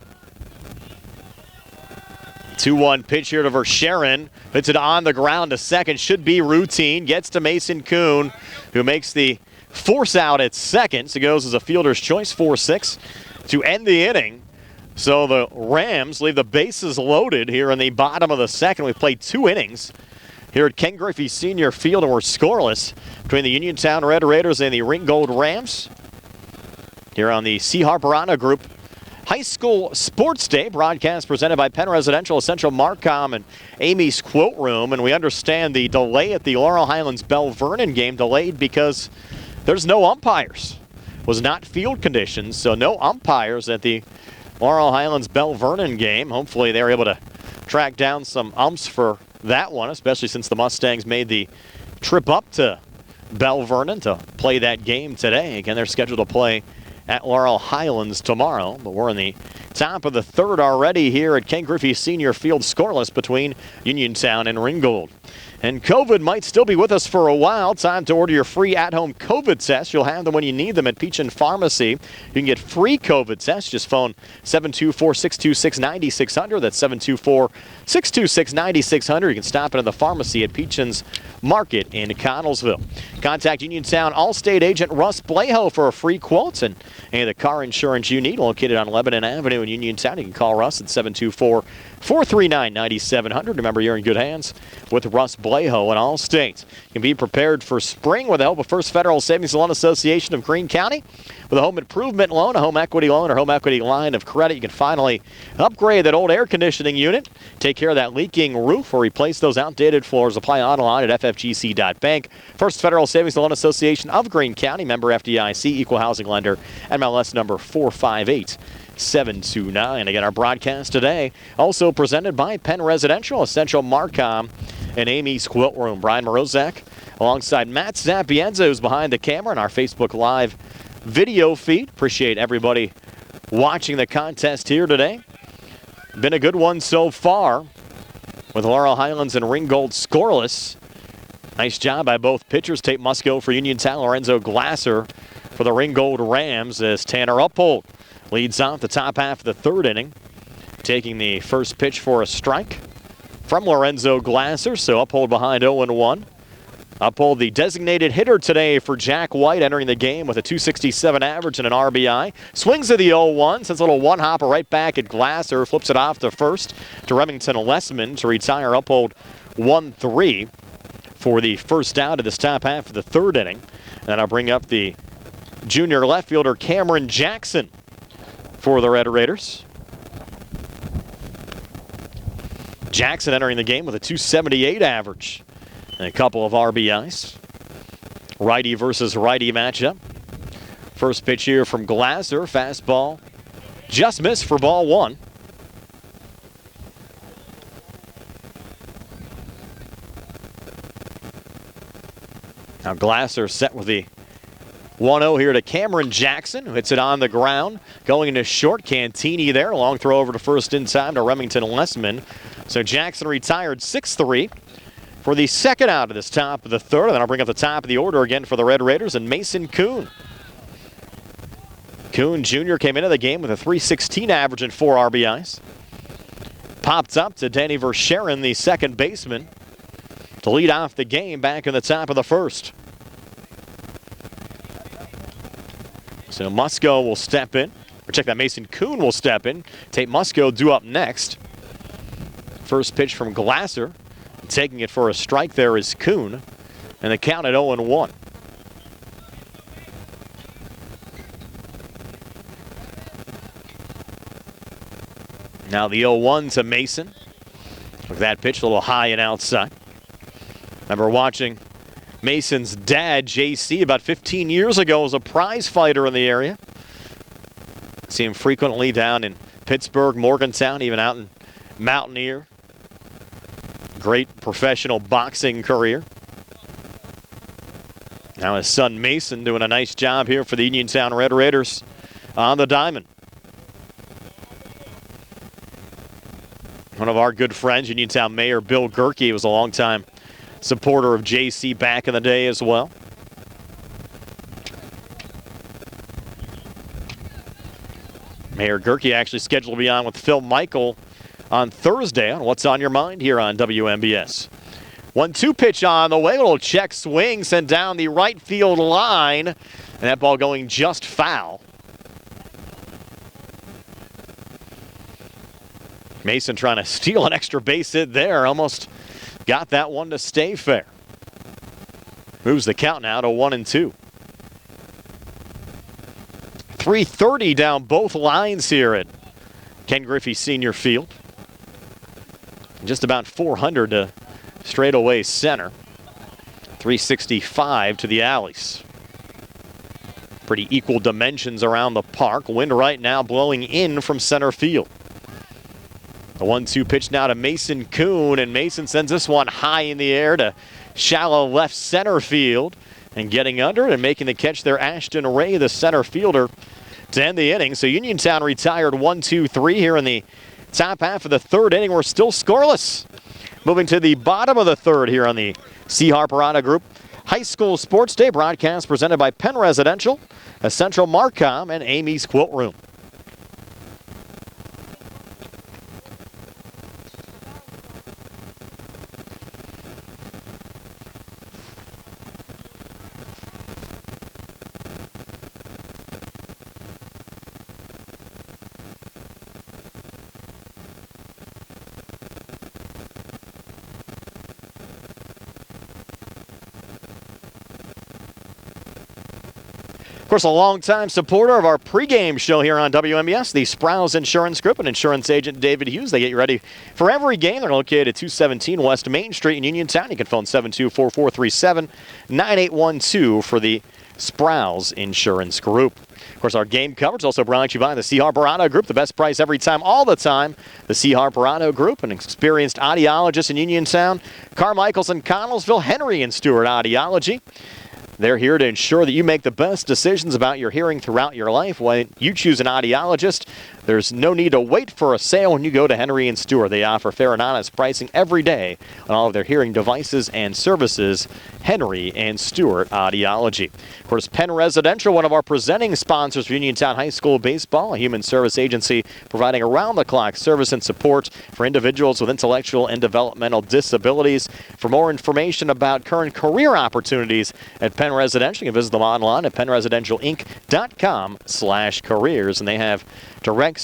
2-1 pitch here to Verscheren. Puts it on the ground to second. Should be routine. Gets to Mason Kuhn, who makes the force out at second. So goes as a fielder's choice, 4-6 to end the inning. So the Rams leave the bases loaded here in the bottom of the second. We've played 2 innings here at Ken Griffey Senior Field, and we're scoreless between the Uniontown Red Raiders and the Ringgold Rams. Here on the C. Harper Group High School Sports Day, broadcast presented by Penn Residential, Essential Marcom, and Amy's Quilt Room. And we understand the delay at the Laurel Highlands Bell Vernon game, delayed because there's no umpires. Was not field conditions, so no umpires at the Laurel Highlands Bell Vernon game. Hopefully they're able to track down some umps for that one, especially since the Mustangs made the trip up to Bell Vernon to play that game today. Again, they're scheduled to play at Laurel Highlands tomorrow, but we're in the top of the third already here at Ken Griffey Senior Field, scoreless between Uniontown and Ringgold. And COVID might still be with us for a while. Time to order your free at-home COVID test. You'll have them when you need them at Peach & Pharmacy. You can get free COVID tests. Just phone 724-626-9600. That's 724-626-9600. You can stop in at the pharmacy at Peachin's Market in Connellsville. Contact Uniontown Allstate agent Russ Bleho for a free quote and any of the car insurance you need. Located on Lebanon Avenue in Uniontown. You can call Russ at 724-439-9700. Remember, you're in good hands with Russ Bleho and Allstate. You can be prepared for spring with the help of First Federal Savings Loan Association of Greene County. With a home improvement loan, a home equity loan, or home equity line of credit, you can finally upgrade that old air conditioning unit, take care of that leaking roof, or replace those outdated floors. Apply online at ffgc.bank. First Federal Savings Loan Association of Greene County, member FDIC, equal housing lender, MLS number 458-729. Again, our broadcast today also presented by Penn Residential, Essential Marcom, and Amy's Quilt Room. Brian Morozak alongside Matt Zapienza, who's behind the camera in our Facebook Live video feed. Appreciate everybody watching the contest here today. Been a good one so far with Laurel Highlands and Ringgold scoreless. Nice job by both pitchers. Tate Musco for Uniontown, Lorenzo Glasser for the Ringgold Rams, as Tanner Upholt leads off the top half of the third inning, taking the first pitch for a strike from Lorenzo Glasser. So Upholt behind 0-1. Uphold the designated hitter today for Jack White, entering the game with a .267 average and an RBI. Swings at the 0-1, sends a little one-hopper right back at Glasser, flips it off to first to Remington Lessman to retire. Uphold 1-3 for the first out of this top half of the third inning. And I'll bring up the junior left fielder Cameron Jackson for the Red Raiders. Jackson entering the game with a .278 average and a couple of RBIs. Righty versus righty matchup. First pitch here from Glasser. Fastball just missed for ball one. Now Glasser set with the 1-0 here to Cameron Jackson, who hits it on the ground. Going into short, Cantini there. Long throw over to first in time to Remington Lessman. So Jackson retired 6-3 for the second out of this top of the third. And then I'll bring up the top of the order again for the Red Raiders and Mason Kuhn. Kuhn Jr. came into the game with a .316 average and 4 RBIs. Popped up to Danny Verscheren, the second baseman, to lead off the game back in the top of the first. So Musco will step in. Or check that, Mason Kuhn will step in. Tate Musco due up next. First pitch from Glasser. Taking it for a strike there is Kuhn. And the count at 0-1. Now the 0-1 to Mason. With that pitch a little high and outside. Remember watching Mason's dad, JC, about 15 years ago was a prize fighter in the area. See him frequently down in Pittsburgh, Morgantown, even out in Mountaineer. Great professional boxing career. Now his son Mason doing a nice job here for the Uniontown Red Raiders on the diamond. One of our good friends, Uniontown Mayor Bill Gerke, was a longtime supporter of JC back in the day as well. Mayor Gerke actually scheduled to be on with Phil Michael on Thursday on What's on Your Mind here on WMBS. 1-2 pitch on the way, a little check swing sent down the right field line, and that ball going just foul. Mason trying to steal an extra base hit there, almost got that one to stay fair. Moves the count now to 1-2. 3:30 down both lines here at Ken Griffey Senior Field. Just about 400 to straightaway center. 365 to the alleys. Pretty equal dimensions around the park. Wind right now blowing in from center field. The 1-2 pitch now to Mason Kuhn, and Mason sends this one high in the air to shallow left center field. And getting under it and making the catch there, Ashton Ray, the center fielder, to end the inning. So Uniontown retired 1-2-3 here in the top half of the third inning. We're still scoreless. Moving to the bottom of the third here on the C. Harper Auto Group High School Sports Day broadcast presented by Penn Residential, Essential Marcom, and Amy's Quilt Room. Of course, a longtime supporter of our pregame show here on WMBS, the Sprouse Insurance Group and insurance agent David Hughes. They get you ready for every game. They're located at 217 West Main Street in Uniontown. You can phone 724-437-9812 for the Sprouse Insurance Group. Of course, our game coverage is also brought to you by the C. Harper Auto Group. The best price every time, all the time. The C. Harper Auto Group, an experienced audiologist in Uniontown. Carmichaels and Connellsville, Henry and Stewart Audiology. They're here to ensure that you make the best decisions about your hearing throughout your life. When you choose an audiologist, there's no need to wait for a sale when you go to Henry & Stewart. They offer fair and honest pricing every day on all of their hearing devices and services. Henry & Stewart Audiology. Of course, Penn Residential, one of our presenting sponsors for Uniontown High School Baseball, a human service agency providing around-the-clock service and support for individuals with intellectual and developmental disabilities. For more information about current career opportunities at Penn Residential, you can visit them online at PennResidentialInc.com/careers, and they have direct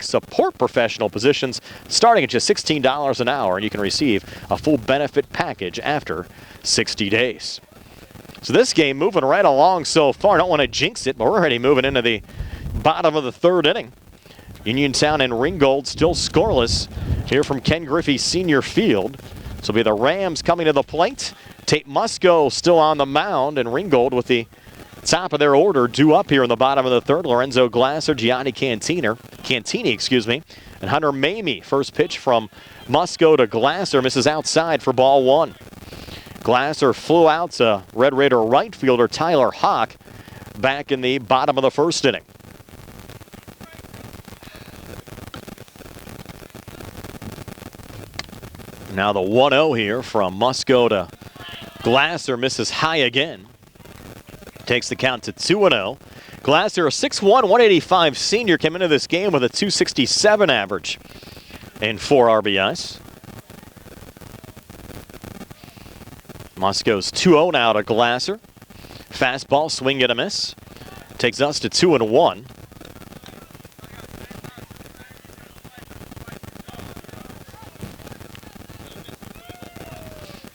support professional positions starting at just $16 an hour, and you can receive a full benefit package after 60 days. So this game moving right along so far. I don't want to jinx it, but we're already moving into the bottom of the third inning. Uniontown and Ringgold still scoreless here from Ken Griffey Senior Field. This will be the Rams coming to the plate. Tate Musco still on the mound, and Ringgold with the top of their order due up here in the bottom of the third. Lorenzo Glasser, Gianni Cantini, and Hunter Mamie. First pitch from Musco to Glasser misses outside for ball one. Glasser flew out to Red Raider right fielder Tyler Hawk back in the bottom of the first inning. Now the 1-0 here from Musco to Glasser, misses high again. Takes the count to 2-0. Glasser, a 6'1", 185 senior, came into this game with a 267 average and 4 RBIs. Musco's 2-0 now to Glasser. Fastball, swing and a miss. Takes us to 2-1.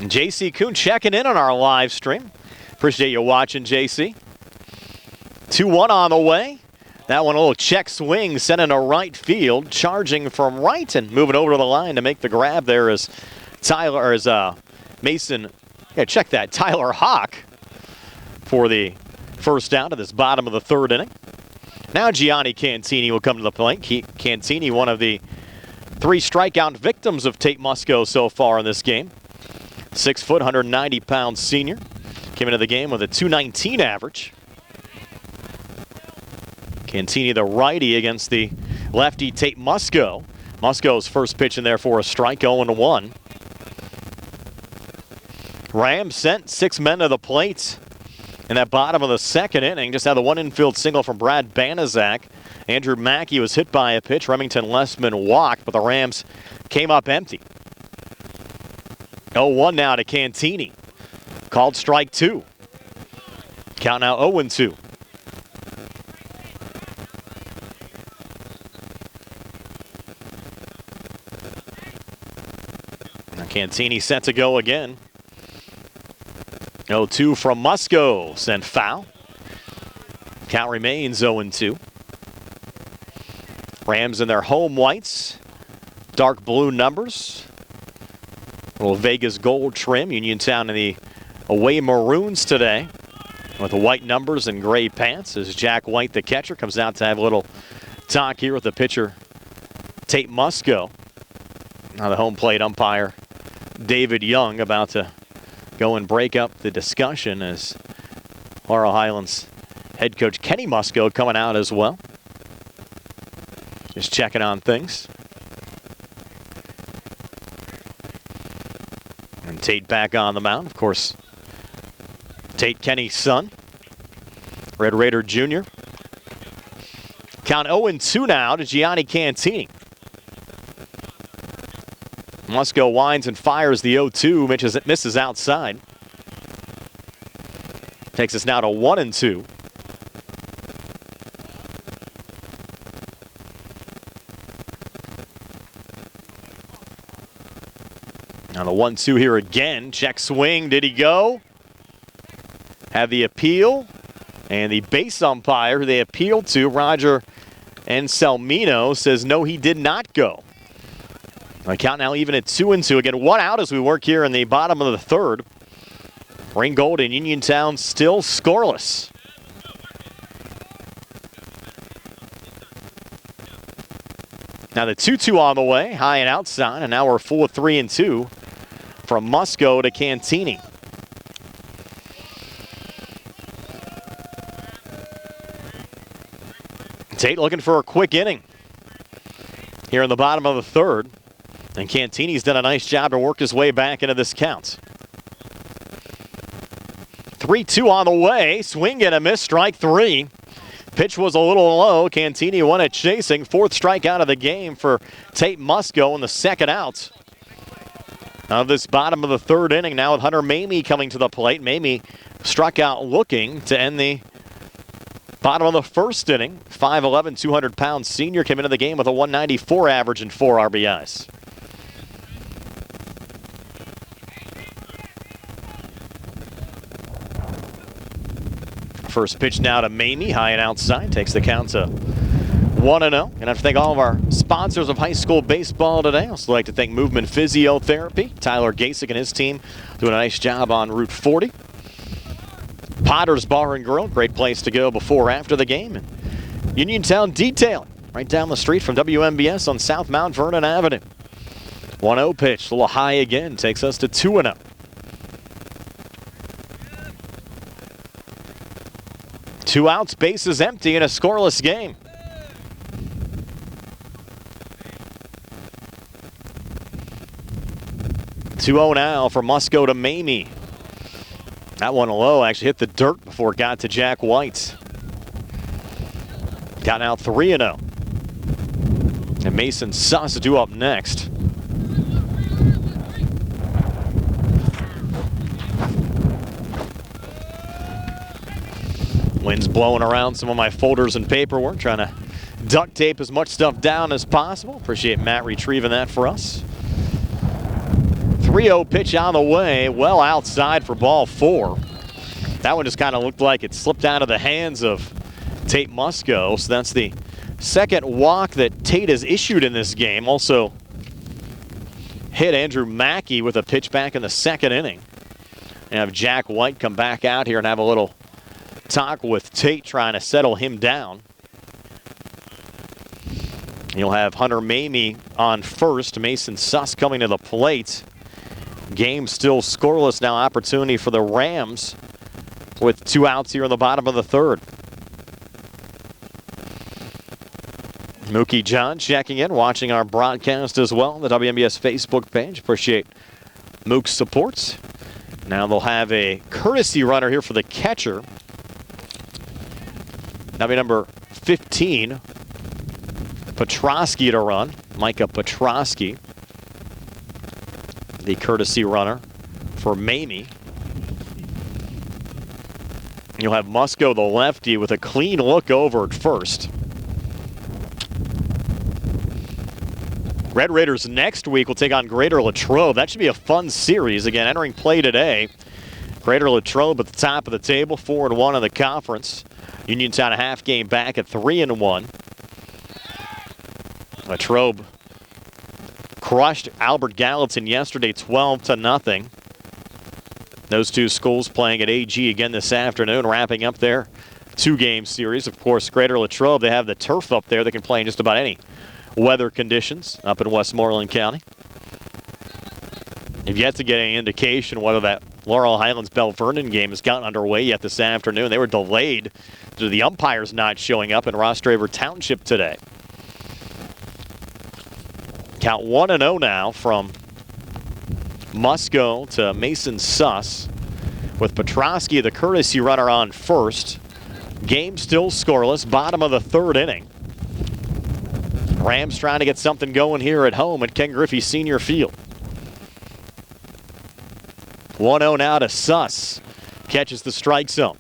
JC Kuhn checking in on our live stream. Appreciate you watching, JC. 2-1 on the way. That one a little check swing, sent into right field, charging from right and moving over to the line to make the grab there is Mason. Yeah, check that. Tyler Hawk for the first out of this bottom of the third inning. Now Gianni Cantini will come to the plate. Cantini, one of the 3 strikeout victims of Tate Musco so far in this game. 6 foot, 190-pound senior. Came into the game with a 219 average. Cantini, the righty, against the lefty Tate Musco. Musco's first pitch in there for a strike, 0-1. Rams sent 6 men to the plate in that bottom of the second inning. Just had the 1 infield single from Brad Banaszak. Andrew Mackey was hit by a pitch. Remington Lessman walked, but the Rams came up empty. 0-1 now to Cantini. Called strike 2. Count now 0-2. Now Cantini set to go again. 0-2 from Musco. Sent foul. Count remains 0-2. Rams in their home whites. Dark blue numbers. Little Vegas gold trim. Uniontown in the away maroons today with the white numbers and gray pants as Jack White, the catcher, comes out to have a little talk here with the pitcher, Tate Musco. Now the home plate umpire, David Young, about to go and break up the discussion as Laurel Highlands head coach Kenny Musco coming out as well. Just checking on things. And Tate back on the mound. Of course, Tate Kenny's son, Red Raider Jr. Count 0-2 now to Gianni Cantini. Musco winds and fires the 0-2, misses outside. Takes us now to 1-2. Now the 1-2 here again. Check swing. Did he go? Have the appeal. And the base umpire who they appealed to, Roger Anselmino, says no, he did not go. The count now even at 2-2. Again, 1 out as we work here in the bottom of the third. Ringgold and Uniontown still scoreless. Now the 2-2 on the way, high and outside, and now we're full of 3-2 from Musco to Cantini. Tate looking for a quick inning here in the bottom of the third. And Cantini's done a nice job to work his way back into this count. 3-2 on the way. Swing and a miss, strike 3. Pitch was a little low. Cantini won it chasing. 4th strikeout of the game for Tate Musco in the second out of this bottom of the third inning. Now with Hunter Mamie coming to the plate. Mamie struck out looking to end the bottom of the first inning. 5'11", 200-pound senior came into the game with a 194 average and 4 RBIs. First pitch now to Mamie, high and outside, takes the count to 1-0. And I have to thank all of our sponsors of high school baseball today. I also like to thank Movement Physiotherapy. Tyler Gasick and his team doing a nice job on Route 40. Potter's Bar and Grill, great place to go before or after the game. And Uniontown Detailing, right down the street from WMBS on South Mount Vernon Avenue. 1-0 pitch, a little high again, takes us to 2-0. 2 outs, bases empty in a scoreless game. (2-0) now for Musco to Mamie. That one low actually hit the dirt before it got to Jack White. Got out 3-0. And Mason Suss due up next. Wind's blowing around some of my folders and paperwork, trying to duct tape as much stuff down as possible. Appreciate Matt retrieving that for us. 3-0 pitch on the way, well outside for ball 4. That one just kind of looked like it slipped out of the hands of Tate Musco. So that's the second walk that Tate has issued in this game. Also hit Andrew Mackey with a pitch back in the 2nd inning. And have Jack White come back out here and have a little talk with Tate, trying to settle him down. You'll have Hunter Mamie on first. Mason Suss coming to the plate. Game still scoreless now. Opportunity for the Rams with 2 outs here in the bottom of the 3rd. Mookie John checking in, watching our broadcast as well on the WMBS Facebook page. Appreciate Mook's supports. Now they'll have a courtesy runner here for the catcher. That'll be number 15, Petrosky to run. Micah Petrosky, the courtesy runner for Mamie. You'll have Musco, the lefty, with a clean look over at first. Red Raiders next week will take on Greater Latrobe. That should be a fun series. Again, entering play today. Greater Latrobe at the top of the table, 4-1 in the conference. Uniontown a half game back at 3-1. Latrobe crushed Albert Gallatin yesterday 12-0. Those two schools playing at AG again this afternoon, wrapping up their 2-game series. Of course, Greater Latrobe, they have the turf up there. They can play in just about any weather conditions up in Westmoreland County. You've yet to get any indication whether that Laurel Highlands-Bell Vernon game has gotten underway yet this afternoon. They were delayed due to the umpires not showing up in Ross Draver Township today. Count 1-0 now from Musco to Mason Suss, with Petrosky, the courtesy runner, on first. Game still scoreless, bottom of the 3rd inning. Rams trying to get something going here at home at Ken Griffey Senior Field. 1-0 now to Suss. Catches the strike zone.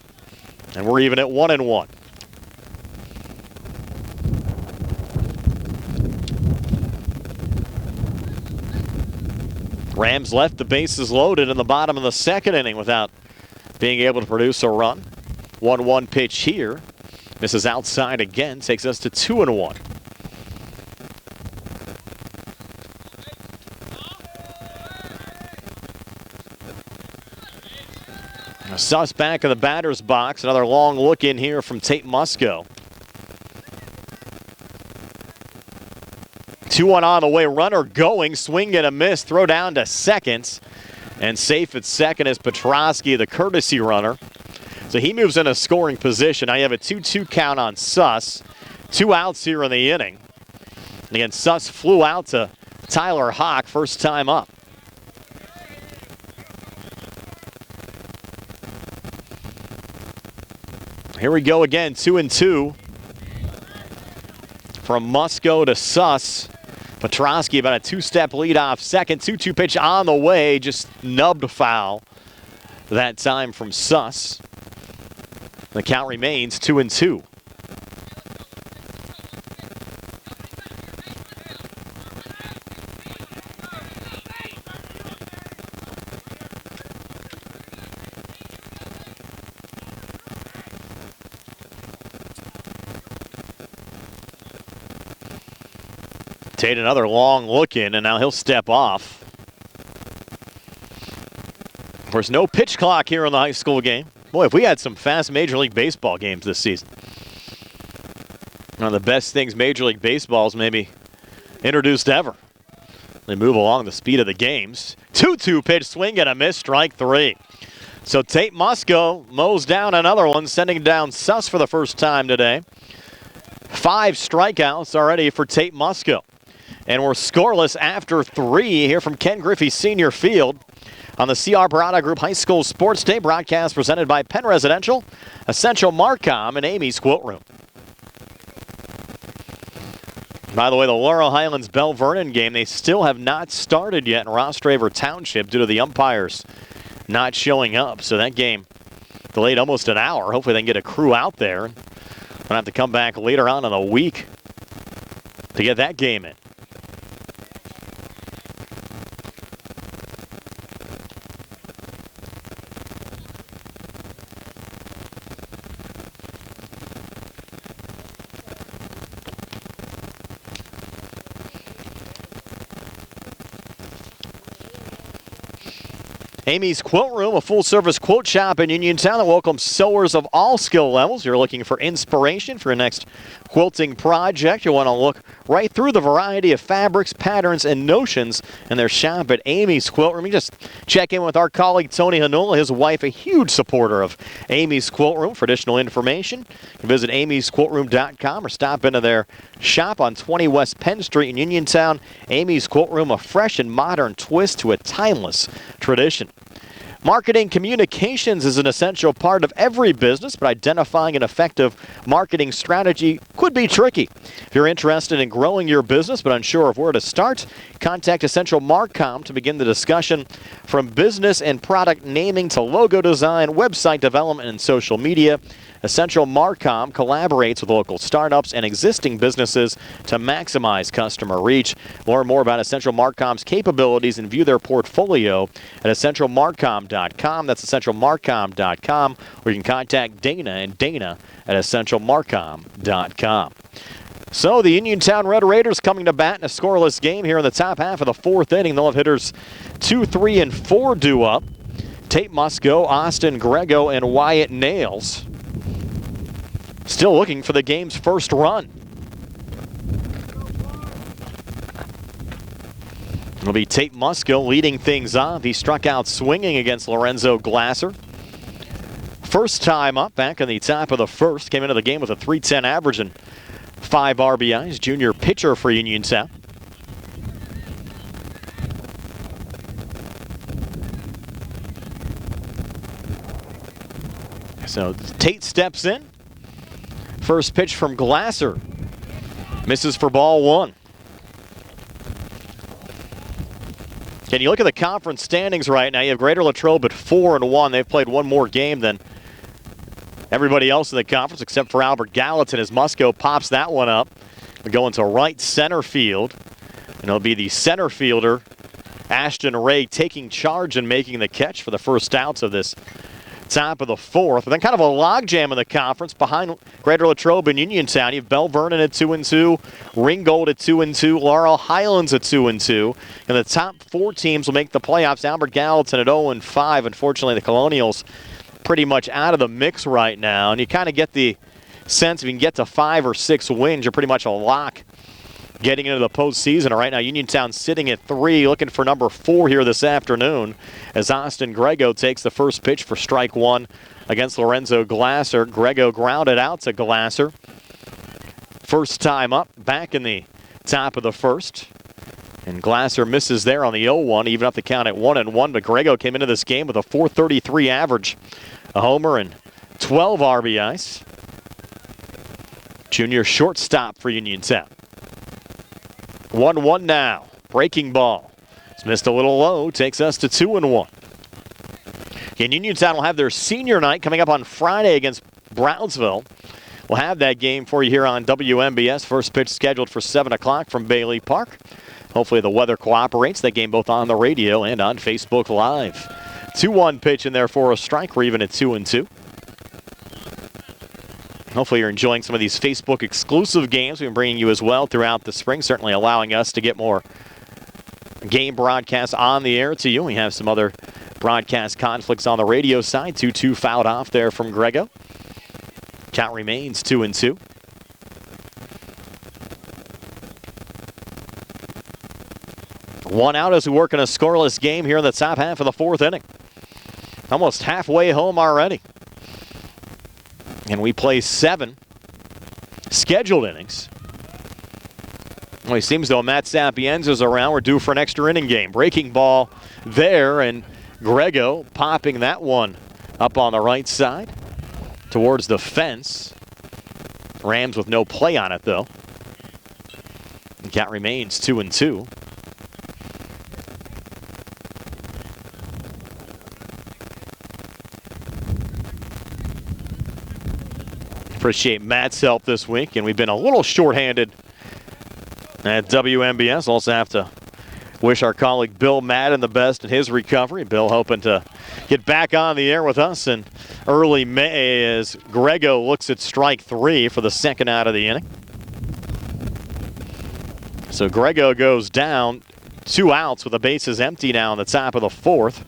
And we're even at 1-1. Rams left the bases loaded in the bottom of the 2nd inning without being able to produce a run. 1-1 pitch here. Misses outside again. Takes us to 2-1. Suss back in the batter's box. Another long look in here from Tate Musco. 2-1 on the way. Runner going. Swing and a miss. Throw down to second. And safe at second is Petrosky, the courtesy runner. So he moves in a scoring position. Now you have a 2-2 count on Suss. 2 outs here in the inning. And again, Suss flew out to Tyler Hawk first time up. Here we go again, 2-2. From Musco to Suss. Petrosky about a 2-step lead off second. 2-2 pitch on the way, just nubbed foul that time from Suss. The count remains 2-2. Tate another long look in, and now he'll step off. There's no pitch clock here in the high school game. Boy, if we had some fast Major League Baseball games this season. One of the best things Major League Baseball's maybe introduced ever. They move along the speed of the games. 2-2 pitch, swing and a miss, strike 3. So Tate Musco mows down another one, sending down Suss for the first time today. 5 strikeouts already for Tate Musco. And we're scoreless after 3 here from Ken Griffey Senior Field on the C.R. Barada Group High School Sports Day broadcast presented by Penn Residential, Essential Marcom, and Amy's Quilt Room. By the way, the Laurel Highlands Bell Vernon game, they still have not started yet in Rostraver Township due to the umpires not showing up. So that game delayed almost an hour. Hopefully they can get a crew out there. They'll have to come back later on in the week to get that game in. Amy's Quilt Room, a full-service quilt shop in Uniontown that welcomes sewers of all skill levels. You're looking for inspiration for your next quilting project. You want to look right through the variety of fabrics, patterns, and notions in their shop at Amy's Quilt Room. You just check in with our colleague Tony Hanola, his wife, a huge supporter of Amy's Quilt Room. For additional information, you can visit amysquiltroom.com or stop into their shop on 20 West Penn Street in Uniontown. Amy's Quilt Room, a fresh and modern twist to a timeless tradition. Marketing communications is an essential part of every business, but identifying an effective marketing strategy could be tricky. If you're interested in growing your business but unsure of where to start, contact Essential Marcom to begin the discussion. From business and product naming to logo design, website development, and social media, Essential Marcom collaborates with local startups and existing businesses to maximize customer reach. Learn more about Essential Marcom's capabilities and view their portfolio at essentialmarcom.com. That's essentialmarcom.com, or you can contact Dana and Dana at essentialmarcom.com. So the Uniontown Red Raiders coming to bat in a scoreless game here in the top half of the 4th inning. They'll have hitters 2, 3, and 4 due up. Tate Musco, Austin Grego, and Wyatt Nails still looking for the game's first run. It'll be Tate Musco leading things off. He struck out swinging against Lorenzo Glasser. First time up back in the top of the 1st. Came into the game with a .310 average and 5 RBIs. Junior pitcher for Uniontown. So Tate steps in. First pitch from Glasser. Misses for ball 1. Can you look at the conference standings right now? You have Greater Latrobe at 4-1. They've played one more game than everybody else in the conference except for Albert Gallatin as Musco pops that one up. We go into right center field. And it'll be the center fielder, Ashton Ray, taking charge and making the catch for the first outs of this top of the 4th. And then kind of a logjam in the conference behind Greater Latrobe and Uniontown. You have Bell Vernon at 2-2, Ringgold at 2-2, Laurel Highlands at 2-2. And the top 4 teams will make the playoffs. Albert Gallatin at 0-5. Unfortunately, the Colonials pretty much out of the mix right now. And you kind of get the sense if you can get to 5 or 6 wins, you're pretty much a lock getting into the postseason. Right now, Uniontown sitting at 3, looking for number 4 here this afternoon as Austin Grego takes the first pitch for strike 1 against Lorenzo Glasser. Grego grounded out to Glasser. First time up, back in the top of the 1st. And Glasser misses there on the 0-1, even up the count at 1-1. But Grego came into this game with a .433 average, a homer and 12 RBIs. Junior shortstop for Uniontown. 1-1 now. Breaking ball. It's missed a little low. Takes us to 2-1. And Uniontown will have their senior night coming up on Friday against Brownsville. We'll have that game for you here on WMBS. First pitch scheduled for 7 o'clock from Bailey Park. Hopefully the weather cooperates. That game both on the radio and on Facebook Live. 2-1 pitch in there for a strike. We're even at 2-2. Hopefully you're enjoying some of these Facebook exclusive games we've been bringing you as well throughout the spring, certainly allowing us to get more game broadcasts on the air to you. We have some other broadcast conflicts on the radio side. 2-2 fouled off there from Grego. Count remains 2-2. One out as we work in a scoreless game here in the top half of the 4th inning. almost halfway home already. And we play 7 scheduled innings. Well, it seems though Matt Sapienza's around. We're due for an extra inning game. Breaking ball there, and Grego popping that one up on the right side towards the fence. Rams with no play on it though. The count remains 2-2. Appreciate Matt's help this week, and we've been a little shorthanded at WMBS. Also have to wish our colleague Bill Madden the best in his recovery. Bill hoping to get back on the air with us in early May as Grego looks at strike 3 for the second out of the inning. So Grego goes down, 2 outs with the bases empty now in the top of the 4th.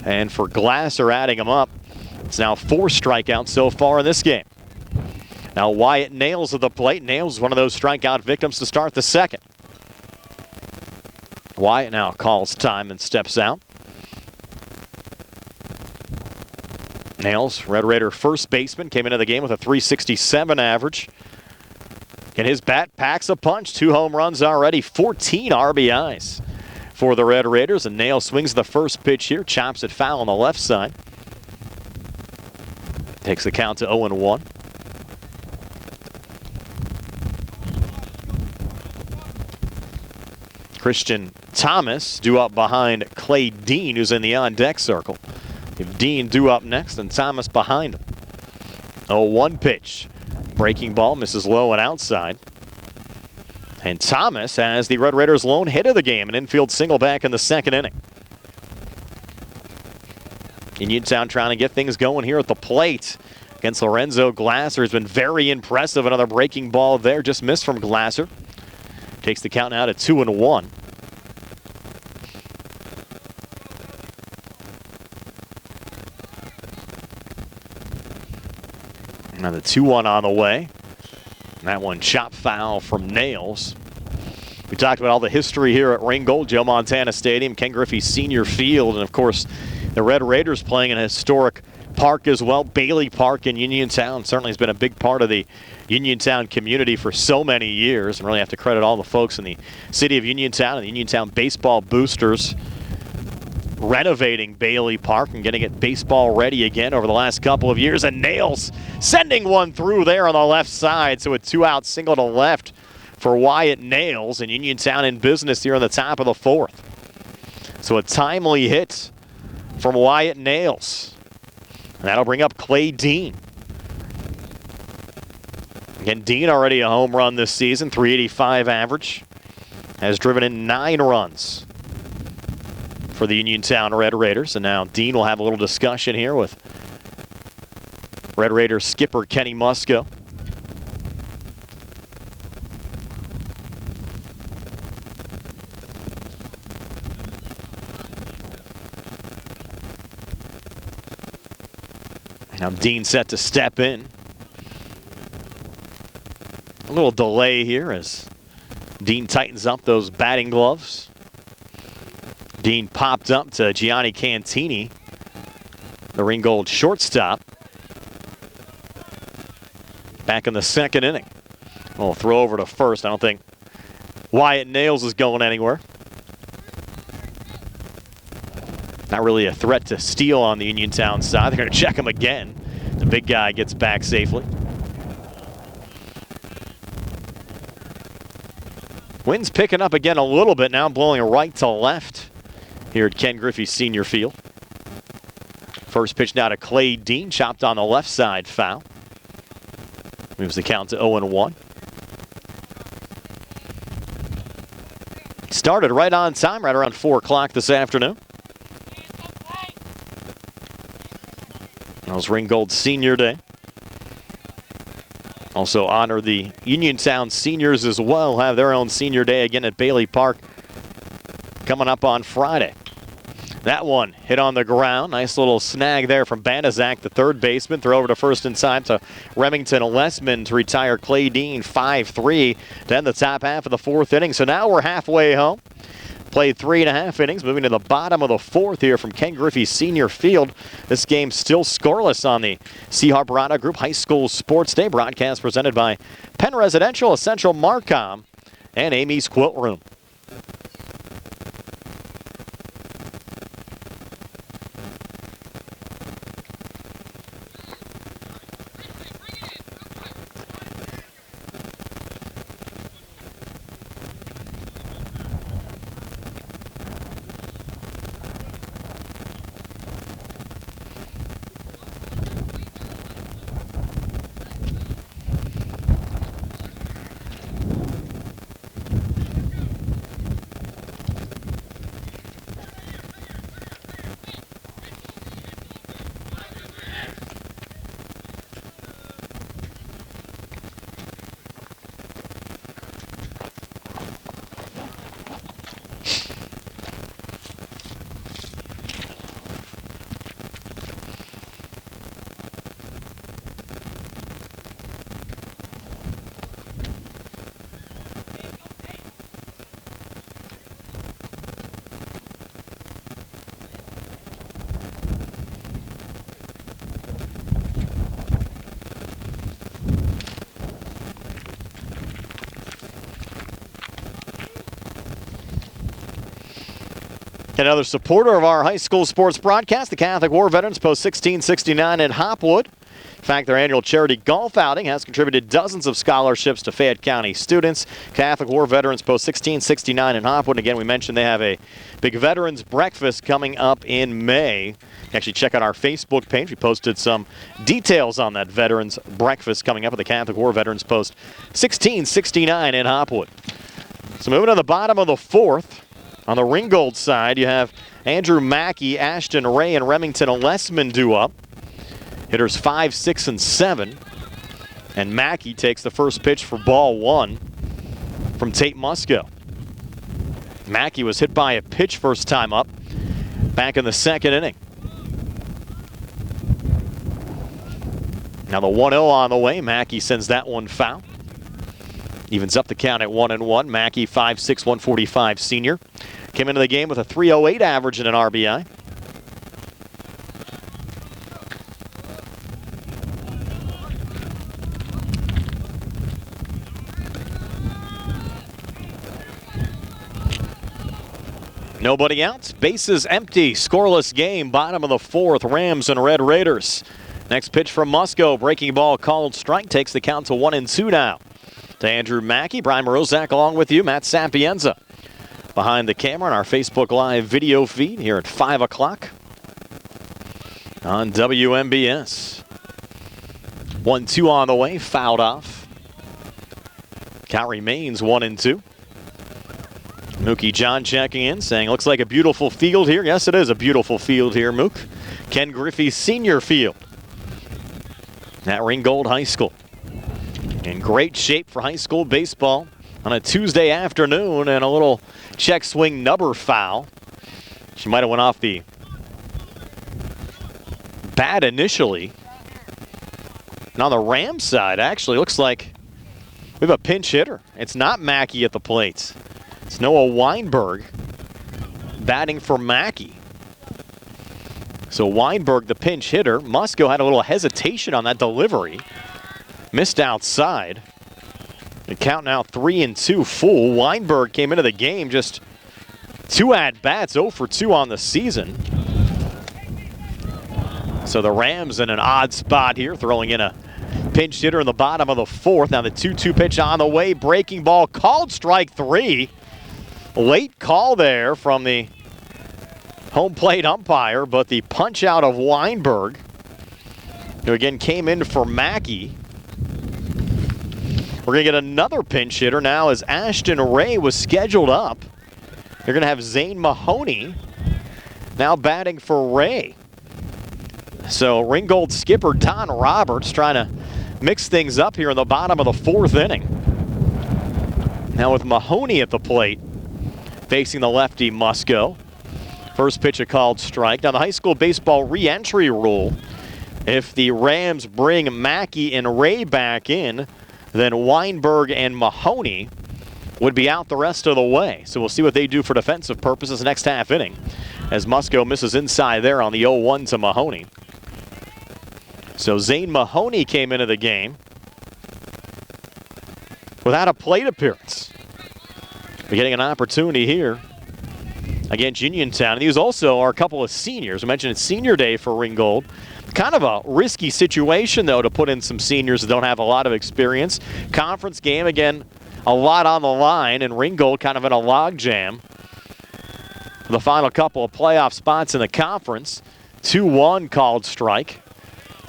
And for Glasser adding him up, it's now 4 strikeouts so far in this game. Now Wyatt Nails at the plate. Nails is one of those strikeout victims to start the second. Wyatt now calls time and steps out. Nails, Red Raider first baseman, came into the game with a .367 average. And his bat packs a punch. 2 home runs already, 14 RBIs for the Red Raiders. And Nails swings the first pitch here, chops it foul on the left side. Takes the count to 0-1. Christian Thomas due up behind Clay Dean, who's in the on-deck circle. If Dean due up next, and Thomas behind him. 0-1 pitch. Breaking ball misses low and outside. And Thomas has the Red Raiders' lone hit of the game, an infield single back in the second inning. Uniontown trying to get things going here at the plate against Lorenzo Glasser. Has been very impressive. Another breaking ball there, just missed from Glasser. Takes the count now to 2-1. Now the 2-1 on the way. And that one chop foul from Nails. We talked about all the history here at Ringgold, Joe Montana Stadium, Ken Griffey Senior Field, and of course the Red Raiders playing in a historic park as well. Bailey Park in Uniontown certainly has been a big part of the Uniontown community for so many years, and really have to credit all the folks in the city of Uniontown and the Uniontown baseball boosters renovating Bailey Park and getting it baseball ready again over the last couple of years. And Nails sending one through there on the left side, so a 2-out single to left for Wyatt Nails, and Uniontown in business here on the top of the 4th. So a timely hit from Wyatt Nails. And that'll bring up Clay Dean. Again, Dean already a home run this season, .385 average. Has driven in 9 runs for the Uniontown Red Raiders. And now Dean will have a little discussion here with Red Raiders skipper Kenny Musco. Now Dean set to step in. A little delay here as Dean tightens up those batting gloves. Dean popped up to Gianni Cantini, the Ringgold shortstop. Back in the second inning. We'll throw over to first. I don't think Wyatt Nails is going anywhere. Not really a threat to steal on the Uniontown side. They're going to check him again. The big guy gets back safely. Wind's picking up again a little bit now, blowing right to left here at Ken Griffey Senior Field. First pitch now to Clay Dean, chopped on the left side, foul. Moves the count to 0-1. Started right on time, right around 4 o'clock this afternoon. That was Ringgold Senior Day. Also honor the Uniontown seniors as well. Have their own senior day again at Bailey Park coming up on Friday. That one hit on the ground. Nice little snag there from Banaszak, the third baseman. Throw over to first in time to Remington Lessman to retire Clay Dean 5-3 to end the top half of the 4th inning. So now we're halfway home. played 3.5 innings, moving to the bottom of the fourth here from Ken Griffey Senior Field. This game still scoreless on the C. Harper Group High School Sports Day. Broadcast presented by Penn Residential, Essential Marcom, and Amy's Quilt Room. Another supporter of our high school sports broadcast, the Catholic War Veterans Post 1669 in Hopwood. In fact, their annual charity golf outing has contributed dozens of scholarships to Fayette County students. Catholic War Veterans Post 1669 in Hopwood. Again, we mentioned they have a big veterans breakfast coming up in May. Actually, check out our Facebook page. We posted some details on that veterans breakfast coming up at the Catholic War Veterans Post 1669 in Hopwood. So moving to the bottom of the fourth. On the Ringgold side, you have Andrew Mackey, Ashton Ray, and Remington Lessman due up. Hitters 5, 6, and 7. And Mackey takes the first pitch for ball one from Tate Musco. Mackey was hit by a pitch first time up back in the second inning. Now the 1-0 on the way. Mackey sends that one foul. Evens up the count at 1-1. Mackey, 5'6", 145 senior. Came into the game with a .308 average and an RBI. Nobody out. Bases empty. Scoreless game. Bottom of the fourth. Rams and Red Raiders. Next pitch from Musco. Breaking ball called strike. Takes the count to 1-2 now. To Andrew Mackey. Brian Morozak along with you. Matt Sapienza behind the camera on our Facebook Live video feed here at 5 o'clock on WMBS. 1-2 on the way. Fouled off. Count remains 1-2. Mookie John checking in, saying, looks like a beautiful field here. Yes, it is a beautiful field here, Mook. Ken Griffey Senior Field at Ringgold High School. In great shape for high school baseball on a Tuesday afternoon, and a little check swing number foul. She might have went off the bat initially. And on the Rams side, actually, looks like we have a pinch hitter. It's not Mackey at the plate. It's Noah Weinberg batting for Mackey. So Weinberg, the pinch hitter. Musco had a little hesitation on that delivery. Missed outside. The count now 3-2 full. Weinberg came into the game just 2 at-bats, 0 for 2 on the season. So the Rams in an odd spot here, throwing in a pinch hitter in the bottom of the fourth. Now the 2-2 pitch on the way. Breaking ball called strike 3. Late call there from the home plate umpire, but the punch out of Weinberg, who again came in for Mackey. We're going to get another pinch hitter now as Ashton Ray was scheduled up. You're going to have Zane Mahoney now batting for Ray. So Ringgold skipper Don Roberts trying to mix things up here in the bottom of the fourth inning. Now with Mahoney at the plate, facing the lefty Musco. First pitch a called strike. Now the high school baseball re-entry rule, if the Rams bring Mackey and Ray back in, then Weinberg and Mahoney would be out the rest of the way. So we'll see what they do for defensive purposes next half inning as Musco misses inside there on the 0-1 to Mahoney. So Zane Mahoney came into the game without a plate appearance. We're getting an opportunity here against Uniontown. And these also are a couple of seniors. I mentioned it's senior day for Ringgold. Kind of a risky situation, though, to put in some seniors that don't have a lot of experience. Conference game, again, a lot on the line, and Ringgold kind of in a logjam. The final couple of playoff spots in the conference. 2-1 called strike.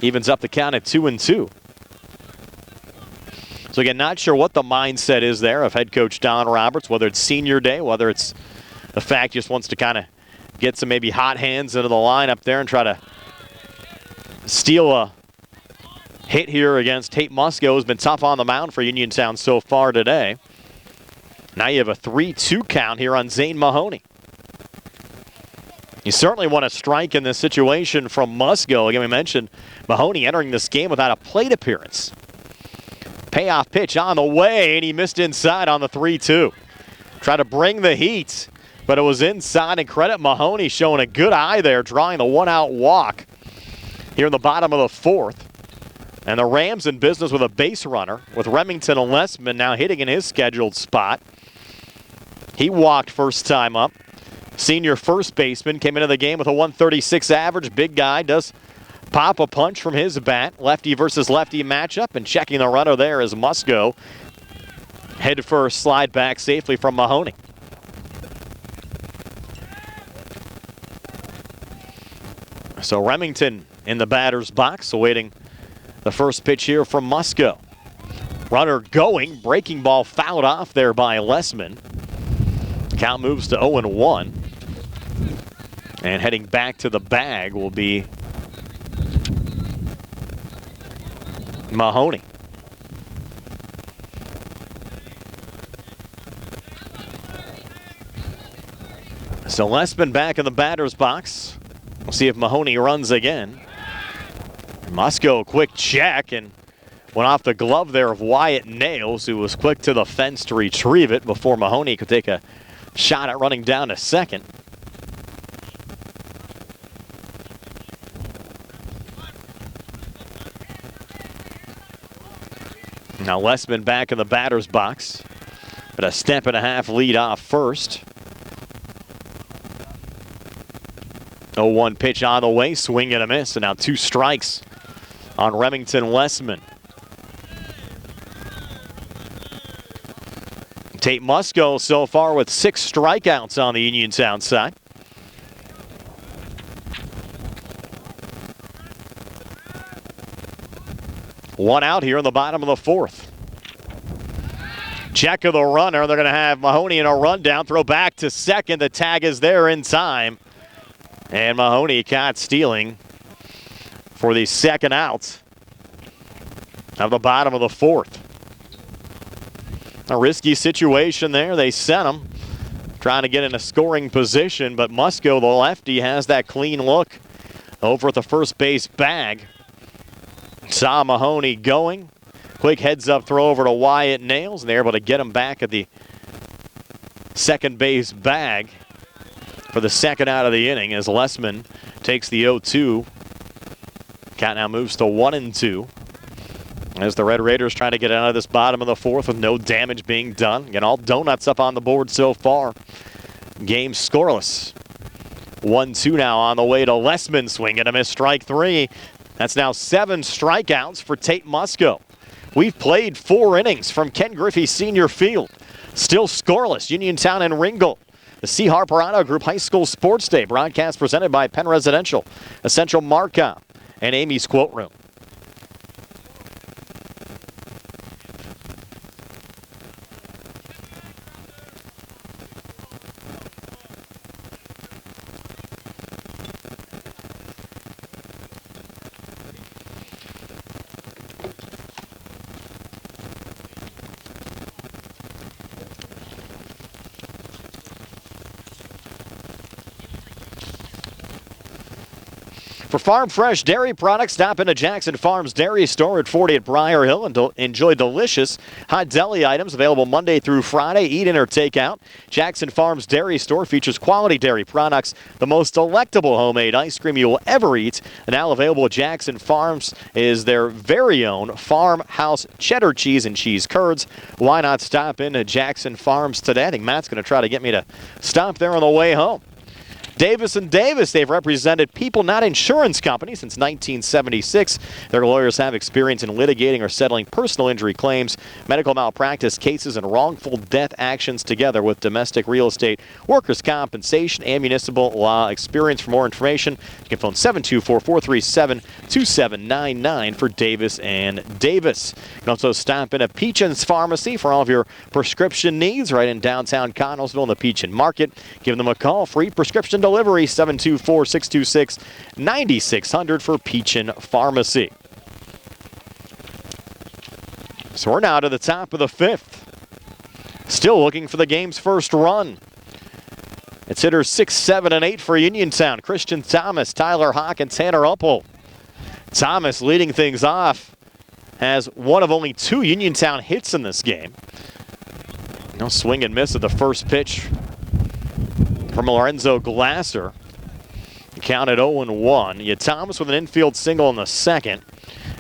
Evens up the count at 2-2. So again, not sure what the mindset is there of head coach Don Roberts, whether it's senior day, whether it's the fact he just wants to kind of get some maybe hot hands into the lineup there and try to steal a hit here against Tate Musco. Has been tough on the mound for Uniontown so far today. Now you have a 3-2 count here on Zane Mahoney. You certainly want to strike in this situation from Musco. Again, we mentioned Mahoney entering this game without a plate appearance. Payoff pitch on the way, and he missed inside on the 3-2. Tried to bring the heat, but it was inside, and credit Mahoney showing a good eye there, drawing the one-out walk here in the bottom of the fourth. And the Rams in business with a base runner, with Remington and Lessman now hitting in his scheduled spot. He walked first time up. Senior first baseman came into the game with a 136 average. Big guy does pop a punch from his bat. Lefty versus lefty matchup, and checking the runner there is Musco. Head first, slide back safely from Mahoney. So Remington in the batter's box, awaiting the first pitch here from Musco. Runner going, breaking ball fouled off there by Lessman. Count moves to 0-1. And heading back to the bag will be Mahoney. So Lessman back in the batter's box. We'll see if Mahoney runs again. Musco, quick check, and went off the glove there of Wyatt Nails, who was quick to the fence to retrieve it before Mahoney could take a shot at running down to second. Now Lessman back in the batter's box, but a step and a half lead off first. 0-1 pitch on the way, swing and a miss, and now 2 strikes on Remington Lessman. Tate Musco so far with 6 strikeouts on the Uniontown side. One out here in the bottom of the fourth. Check of the runner. They're going to have Mahoney in a rundown. Throw back to second. The tag is there in time. And Mahoney caught stealing for the second out of the bottom of the fourth. A risky situation there. They sent him trying to get in a scoring position, but Musco, the lefty, has that clean look over at the first base bag. Saw Mahoney going. Quick heads-up throw over to Wyatt Nails, and they're able to get him back at the second base bag for the second out of the inning as Lessman takes the 0-2. Count now moves to 1-2 as the Red Raiders try to get out of this bottom of the fourth with no damage being done. Again, all donuts up on the board so far. Game scoreless. 1-2 now on the way to Lessman. Swing and a miss, strike 3. That's now 7 strikeouts for Tate Musco. We've played 4 innings from Ken Griffey Senior Field. Still scoreless, Uniontown and Ringgold. The C. Harper Auto Group High School Sports Day broadcast presented by Penn Residential, Essential Marcom, and Amy's Quilt Room. For farm fresh dairy products, stop into Jackson Farms Dairy Store at 40 at Briar Hill and enjoy delicious hot deli items available Monday through Friday. Eat in or take out. Jackson Farms Dairy Store features quality dairy products, the most delectable homemade ice cream you will ever eat. And now available at Jackson Farms is their very own farmhouse cheddar cheese and cheese curds. Why not stop into Jackson Farms today? I think Matt's going to try to get me to stop there on the way home. Davis & Davis, they've represented people, not insurance companies, since 1976. Their lawyers have experience in litigating or settling personal injury claims, medical malpractice cases, and wrongful death actions together with domestic real estate, workers' compensation, and municipal law experience. For more information, you can phone 724-437-2799 for Davis & Davis. You can also stop in at Peachin's Pharmacy for all of your prescription needs right in downtown Connellsville in the Peachin Market. Give them a call. Free prescription delivery, 724-626-9600 for Peachin Pharmacy. So we're now to the top of the fifth. Still looking for the game's first run. It's hitters 6, 7, and 8 for Uniontown. Christian Thomas, Tyler Hawk, and Tanner Uphold. Thomas leading things off has one of only 2 Uniontown hits in this game. No swing and miss at the first pitch from Lorenzo Glasser. Counted 0-1. You had Thomas with an infield single in the second.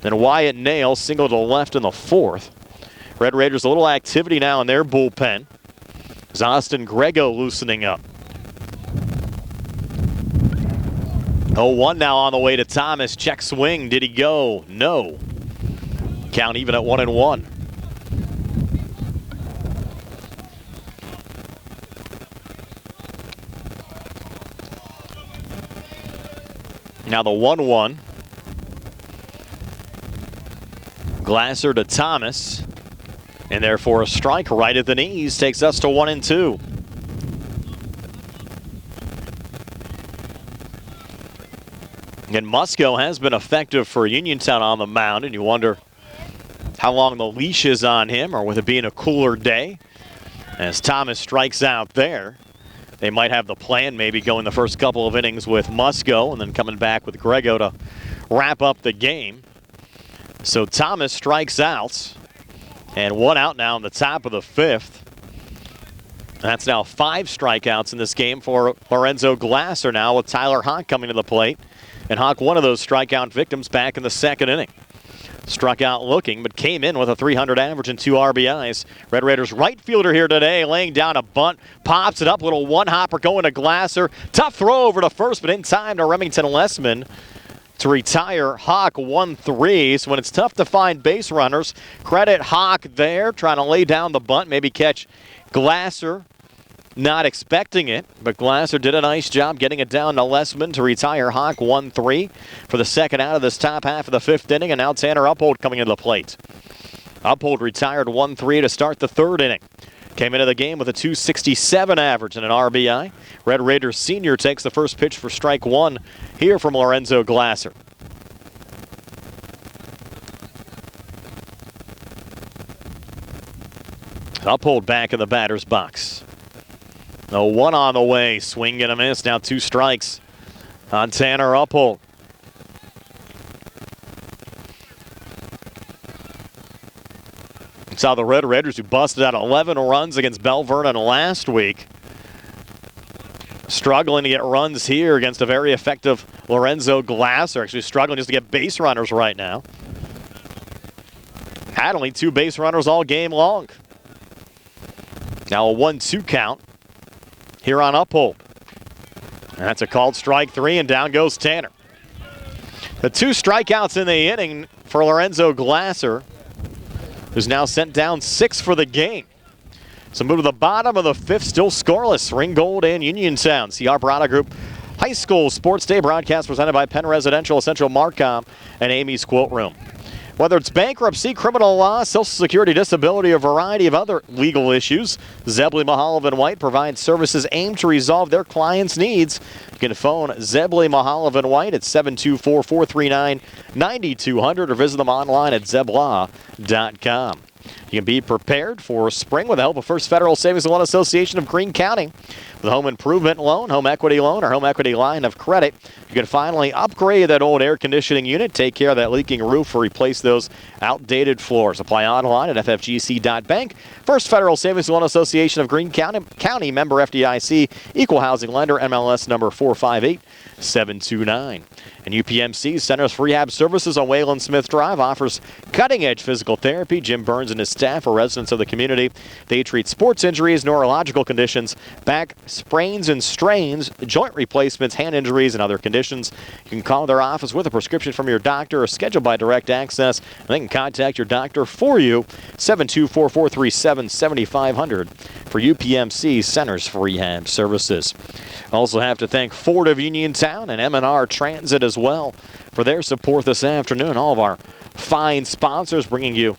Then Wyatt Nail singled to the left in the fourth. Red Raiders a little activity now in their bullpen. As Austin Grego loosening up. 0-1 now on the way to Thomas. Check swing. Did he go? No. Count even at 1-1. Now the 1-1. Glasser to Thomas. And therefore a strike right at the knees takes us to 1-2. And Musco has been effective for Uniontown on the mound, and you wonder how long the leash is on him, or with it being a cooler day. As Thomas strikes out there, they might have the plan maybe going the first couple of innings with Musco and then coming back with Grego to wrap up the game. So Thomas strikes out, and 1 out now in the top of the fifth. That's now 5 strikeouts in this game for Lorenzo Glasser now, with Tyler Hawk coming to the plate. And Hawk, one of those strikeout victims, back in the second inning. Struck out looking, but came in with a .300 average and 2 RBIs. Red Raiders right fielder here today, laying down a bunt, pops it up, little one-hopper going to Glasser. Tough throw over to first, but in time to Remington Lessman to retire Hawk 1-3. So when it's tough to find base runners, credit Hawk there, trying to lay down the bunt, maybe catch Glasser. Not expecting it, but Glasser did a nice job getting it down to Lessman to retire Hawk 1-3 for the second out of this top half of the fifth inning. And now Tanner Uphold coming into the plate. Uphold retired 1-3 to start the third inning. Came into the game with a .267 average and an RBI. Red Raiders senior takes the first pitch for strike one here from Lorenzo Glasser. Uphold back in the batter's box. No 1 on the way, swing and a miss. Now 2 strikes on Tanner Uphold. Saw the Red Raiders, who busted out 11 runs against Bell Vernon last week, struggling to get runs here against a very effective Lorenzo Glasser. Actually struggling just to get base runners right now. Had only 2 base runners all game long. Now a 1-2 count here on Uphold. And that's a called strike 3, and down goes Tanner. The 2 strikeouts in the inning for Lorenzo Glasser, who's now sent down 6 for the game. So move to the bottom of the fifth, still scoreless. Ringgold and Uniontown. See our Brada Group High School Sports Day broadcast presented by Penn Residential, Central Marcom, and Amy's Quilt Room. Whether it's bankruptcy, criminal law, Social Security, disability, or a variety of other legal issues, Zebley, Mahalovan White provides services aimed to resolve their clients' needs. You can phone Zebley, Mahalovan White at 724-439-9200 or visit them online at zeblaw.com. You can be prepared for spring with the help of First Federal Savings and Loan Association of Greene County. With a home improvement loan, home equity loan, or home equity line of credit, you can finally upgrade that old air conditioning unit, take care of that leaking roof, or replace those outdated floors. Apply online at ffgc.bank. First Federal Savings and Loan Association of Greene County, member FDIC, equal housing lender, MLS number 458729. And UPMC's Centers for Rehab Services on Wayland Smith Drive offers cutting-edge physical therapy. Jim Burns and his staff are residents of the community. They treat sports injuries, neurological conditions, back sprains and strains, joint replacements, hand injuries, and other conditions. You can call their office with a prescription from your doctor or schedule by direct access, and they can contact your doctor for you, 724-437-7500 for UPMC Centers for Rehab Services. Also have to thank Ford of Uniontown and M&R Transit as well for their support this afternoon. All of our fine sponsors bringing you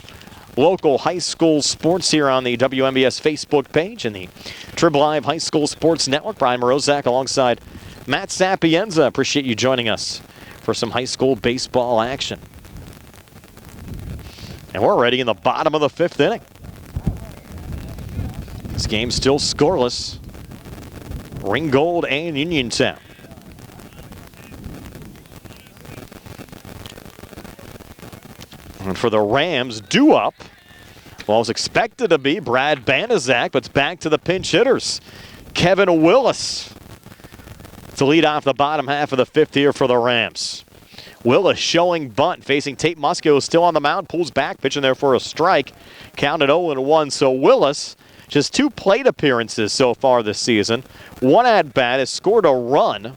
local high school sports here on the WMBS Facebook page and the Trib Live High School Sports Network. Brian Morozak alongside Matt Sapienza. Appreciate you joining us for some high school baseball action. And we're already in the bottom of the 5th inning. This game's still scoreless. Ringgold and Uniontown. And for the Rams, due up, well, it was expected to be Brad Banaszak, but it's back to the pinch hitters. Kevin Willis to lead off the bottom half of the 5th here for the Rams. Willis showing bunt, facing Tate Musco, still on the mound, pulls back, pitching there for a strike. Counted 0-1, so Willis, just 2 plate appearances so far this season. 1 at-bat, has scored a run,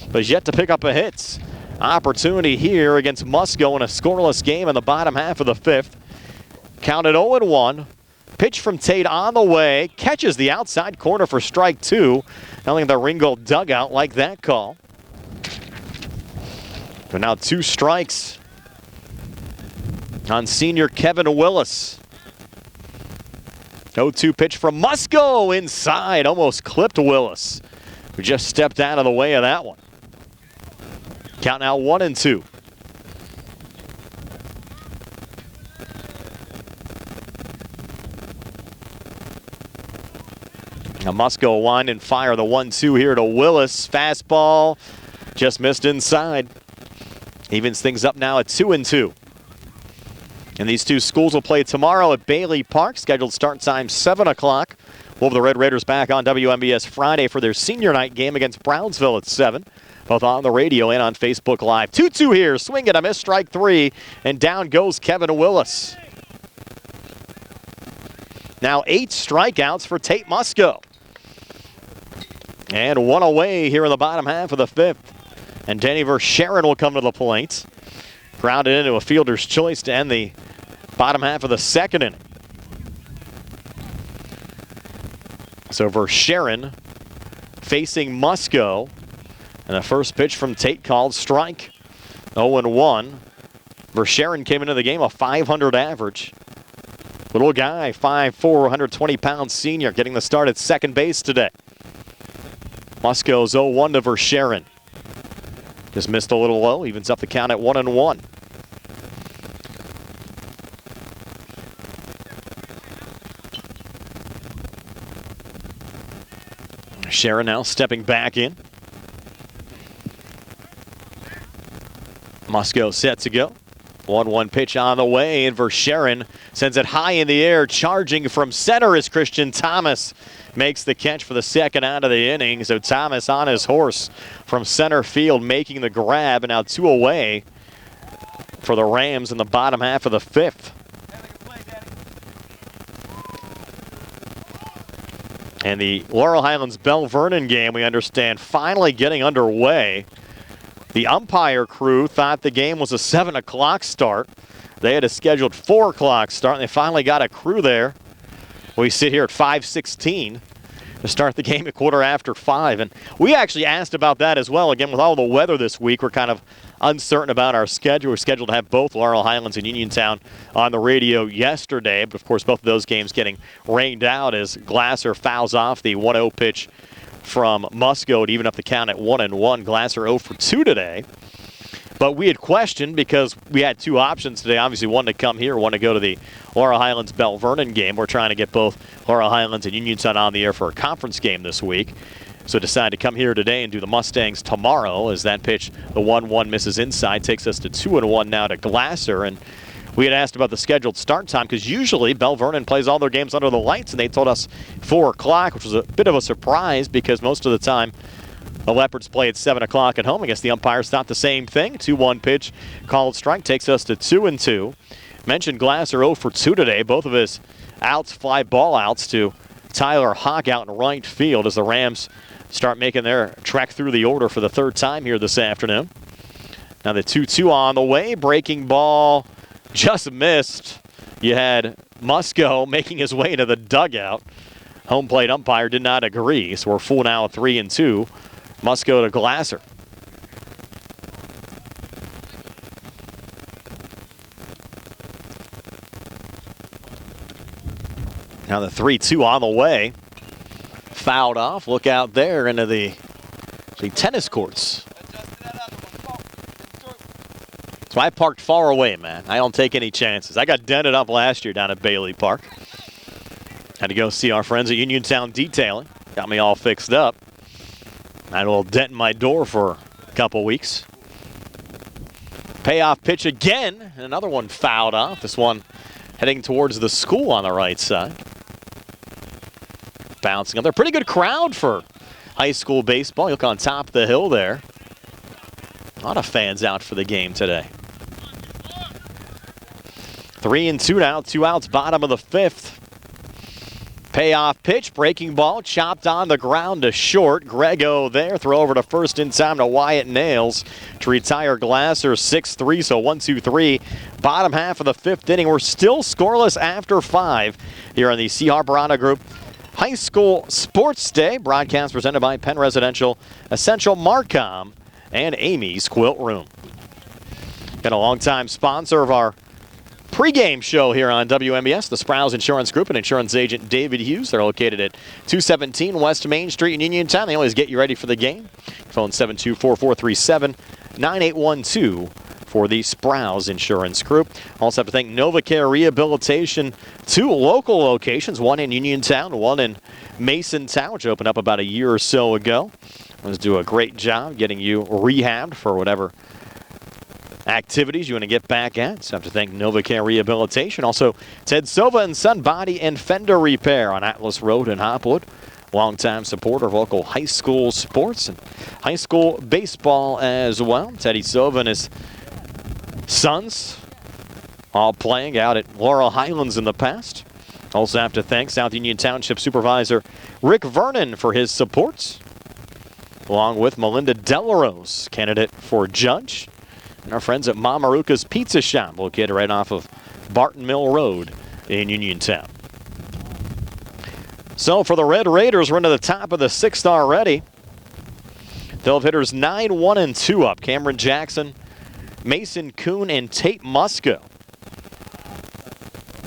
but has yet to pick up a hit. Opportunity here against Musco in a scoreless game in the bottom half of the 5th. Counted 0-1. Pitch from Tate on the way. Catches the outside corner for strike 2. I don't think the Ringgold dugout like that call. But now 2 strikes on senior Kevin Willis. 0-2 pitch from Musco inside. Almost clipped Willis, who just stepped out of the way of that one. Count now 1-2. Now Musco wind and fire the 1-2 here to Willis. Fastball just missed inside. Evens things up now at 2-2. And these 2 schools will play tomorrow at Bailey Park. Scheduled start time 7 o'clock. We'll have the Red Raiders back on WMBS Friday for their senior night game against Brownsville at 7. Both on the radio and on Facebook Live. 2-2 here. Swing and a miss, strike 3. And down goes Kevin Willis. Now 8 strikeouts for Tate Musco. And 1 away here in the bottom half of the 5th. And Denny Verschaeren will come to the plate. Grounded into a fielder's choice to end the bottom half of the 2nd inning. So Verschaeren facing Musco. And the first pitch from Tate called strike. 0-1. Verschaeren came into the game a .500 average. Little guy, 5'4", 120-pound senior, getting the start at second base today. Musco's 0-1 to Verschaeren. Just missed a little low, evens up the count at 1-1. Verschaeren now stepping back in. Musco set to go. 1-1 pitch on the way, and Verschaeren sends it high in the air. Charging from center is Christian Thomas. Makes the catch for the 2nd out of the inning. So Thomas on his horse from center field, making the grab, and now 2 away for the Rams in the bottom half of the 5th. And the Laurel Highlands Bell Vernon game, we understand, finally getting underway. The umpire crew thought the game was a 7 o'clock start. They had a scheduled 4 o'clock start, and they finally got a crew there. We sit here at 5:16 to start the game at 5:15. And we actually asked about that as well. Again, with all the weather this week, we're kind of uncertain about our schedule. We're scheduled to have both Laurel Highlands and Uniontown on the radio yesterday. But, of course, both of those games getting rained out as Glasser fouls off the 1-0 pitch from Musco to even up the count at 1-1. Glasser 0 for 2 today. But we had questioned because we had two options today. Obviously, one to come here, one to go to the Laurel Highlands Bell Vernon game. We're trying to get both Laurel Highlands and Uniontown on the air for a conference game this week. So decided to come here today and do the Mustangs tomorrow as that pitch, the 1-1 misses inside, takes us to 2-1 now to Glasser. And we had asked about the scheduled start time because usually Bell Vernon plays all their games under the lights, and they told us 4 o'clock, which was a bit of a surprise because most of the time the Leopards play at 7 o'clock at home. I guess the umpires thought the same thing. 2-1 pitch, called strike, takes us to 2-2. Mentioned Glasser 0 for 2 today. Both of his outs, fly ball outs to Tyler Hawk out in right field as the Rams start making their trek through the order for the third time here this afternoon. Now the 2-2 on the way. Breaking ball just missed. You had Musco making his way to the dugout. Home plate umpire did not agree, so we're full now 3-2. Musco to Glasser. Now the 3-2 on the way. Fouled off. Look out there into the tennis courts. So I parked far away, man. I don't take any chances. I got dented up last year down at Bailey Park. Had to go see our friends at Uniontown Detailing. Got me all fixed up. I had a little dent in my door for a couple weeks. Payoff pitch again. And another one fouled off. This one heading towards the school on the right side. Bouncing up there. Pretty good crowd for high school baseball. You look on top of the hill there. A lot of fans out for the game today. 3-2 now. 2 outs, bottom of the 5th. Payoff pitch, breaking ball, chopped on the ground to short. Grego there, throw over to first in time to Wyatt Nails to retire Glasser 6-3, so 1-2-3. Bottom half of the 5th inning. We're still scoreless after 5 here on the C. Harper Group High School Sports Day. Broadcast presented by Penn Residential, Essential Marcom, and Amy's Quilt Room. Got a longtime sponsor of our pregame show here on WMBS, the Sprouse Insurance Group and insurance agent David Hughes. They're located at 217 West Main Street in Uniontown. They always get you ready for the game. Phone 724-437-9812 for the Sprouse Insurance Group. Also have to thank NovaCare Rehabilitation. 2 local locations, one in Uniontown, one in Masontown, which opened up about a year or so ago. Let's do a great job getting you rehabbed for whatever activities you want to get back at. So I have to thank NovaCare Rehabilitation. Also, Ted Sova and Son Body and Fender Repair on Atlas Road in Hopwood. Longtime supporter of local high school sports and high school baseball as well. Teddy Sova and his sons all playing out at Laurel Highlands in the past. Also have to thank South Union Township Supervisor Rick Vernon for his support, along with Melinda Delarose, candidate for judge. And our friends at Mamaruka's Pizza Shop, located right off of Barton Mill Road in Uniontown. So for the Red Raiders, we're into the top of the 6th already. They'll have hitters 9-1-2 up. Cameron Jackson, Mason Kuhn, and Tate Musco.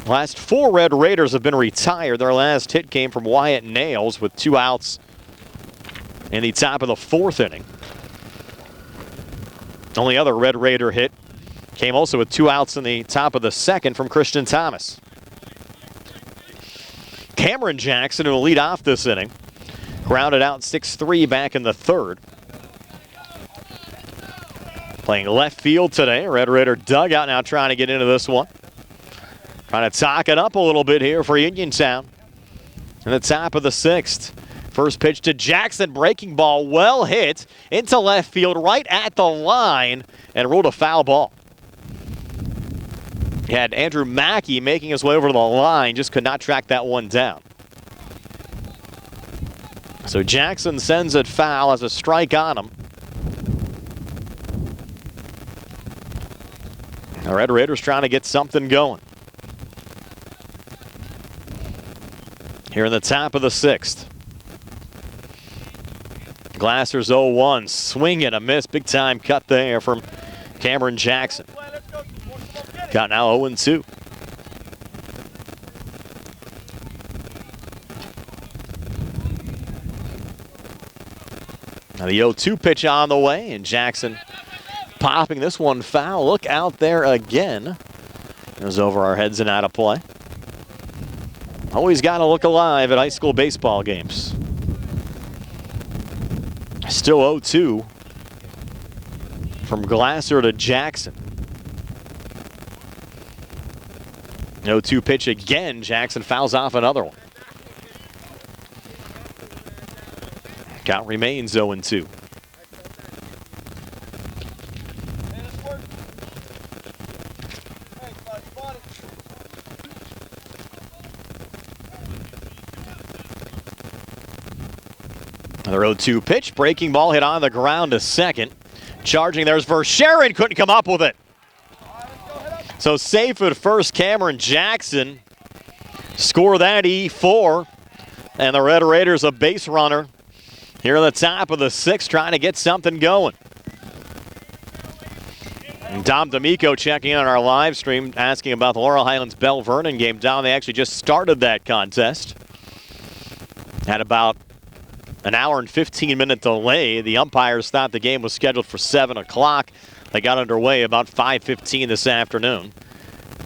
Last 4 Red Raiders have been retired. Their last hit came from Wyatt Nails with 2 outs in the top of the 4th inning. Only other Red Raider hit came also with 2 outs in the top of the 2nd from Christian Thomas. Cameron Jackson, who will lead off this inning, grounded out 6-3 back in the 3rd. Playing left field today. Red Raider dugout now trying to get into this one. Trying to talk it up a little bit here for Uniontown. In the top of the 6th. First pitch to Jackson, breaking ball, well hit into left field, right at the line, and ruled a foul ball. You had Andrew Mackey making his way over to the line, just could not track that one down. So Jackson sends it foul as a strike on him. The Red Raiders trying to get something going. Here in the top of the 6th. Glasser's 0-1, swing and a miss. Big time cut there from Cameron Jackson. Got now 0-2. Now the 0-2 pitch on the way, and Jackson popping this one foul. Look out there again. It was over our heads and out of play. Always got to look alive at high school baseball games. Still 0-2 from Glasser to Jackson. 0-2 pitch again. Jackson fouls off another one. Count remains 0-2. Another 0-2 pitch. Breaking ball hit on the ground to second. Charging, there's Verscheren. Couldn't come up with it. So safe at first, Cameron Jackson. Score that E4. And the Red Raiders a base runner here at the top of the sixth, trying to get something going. And Dom D'Amico checking in on our live stream, asking about the Laurel Highlands Bell Vernon game. Dom, they actually just started that contest. Had about an hour and 15-minute delay. The umpires thought the game was scheduled for 7 o'clock. They got underway about 5:15 this afternoon.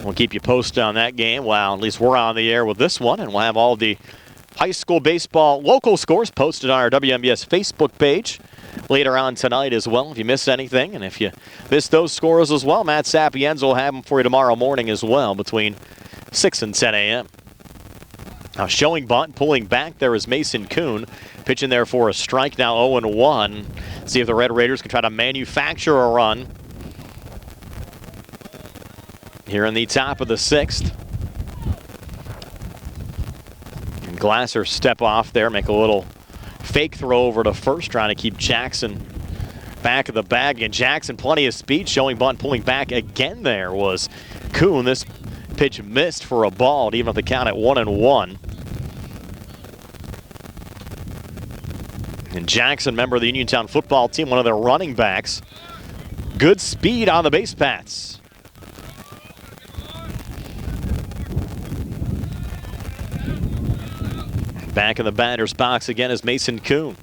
We'll keep you posted on that game. Well, at least we're on the air with this one, and we'll have all the high school baseball local scores posted on our WMBS Facebook page later on tonight as well if you miss anything. And if you miss those scores as well, Matt Sapienza will have them for you tomorrow morning as well between 6 and 10 a.m. Now showing bunt, pulling back there is Mason Kuhn. Pitching there for a strike, now 0-1. See if the Red Raiders can try to manufacture a run here in the top of the sixth. And Glasser step off there, make a little fake throw over to first, trying to keep Jackson back of the bag. And Jackson, plenty of speed, showing bunt, pulling back again there was Kuhn. This pitch missed for a ball to even up the count at 1-1. And Jackson, member of the Uniontown football team, one of their running backs. Good speed on the base paths. Back in the batter's box again is Mason Kuhn.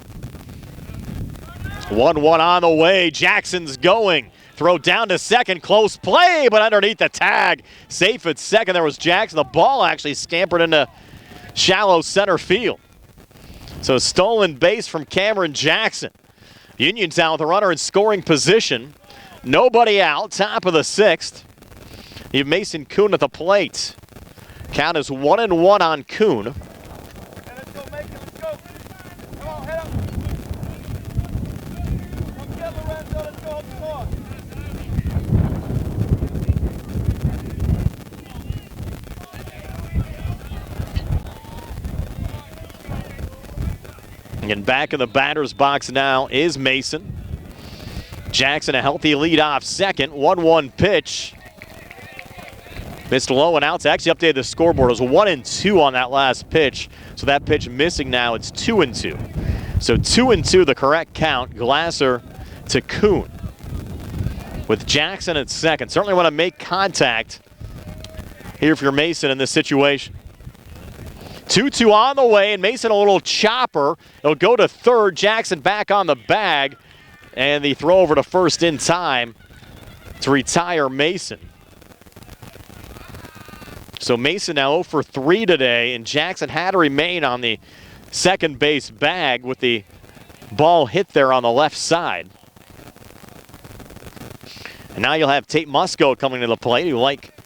1-1 on the way. Jackson's going. Throw down to second. Close play, but underneath the tag. Safe at second. There was Jackson. The ball actually scampered into shallow center field. So stolen base from Cameron Jackson. Uniontown with a runner in scoring position. Nobody out, top of the sixth. You have Mason Kuhn at the plate. Count is 1-1 on Kuhn. And back in the batter's box now is Mason. Jackson a healthy lead off second. 1-1 pitch. Missed low and out. To actually update the scoreboard. It was 1-2 on that last pitch. So that pitch missing now. It's 2-2. So 2-2 the correct count. Glasser to Kuhn. With Jackson at second. Certainly want to make contact here for Mason in this situation. 2-2 on the way, and Mason a little chopper. It'll go to third. Jackson back on the bag, and the throw over to first in time to retire Mason. So Mason now 0 for 3 today, and Jackson had to remain on the second base bag with the ball hit there on the left side. And now you'll have Tate Musco coming to the plate, who, like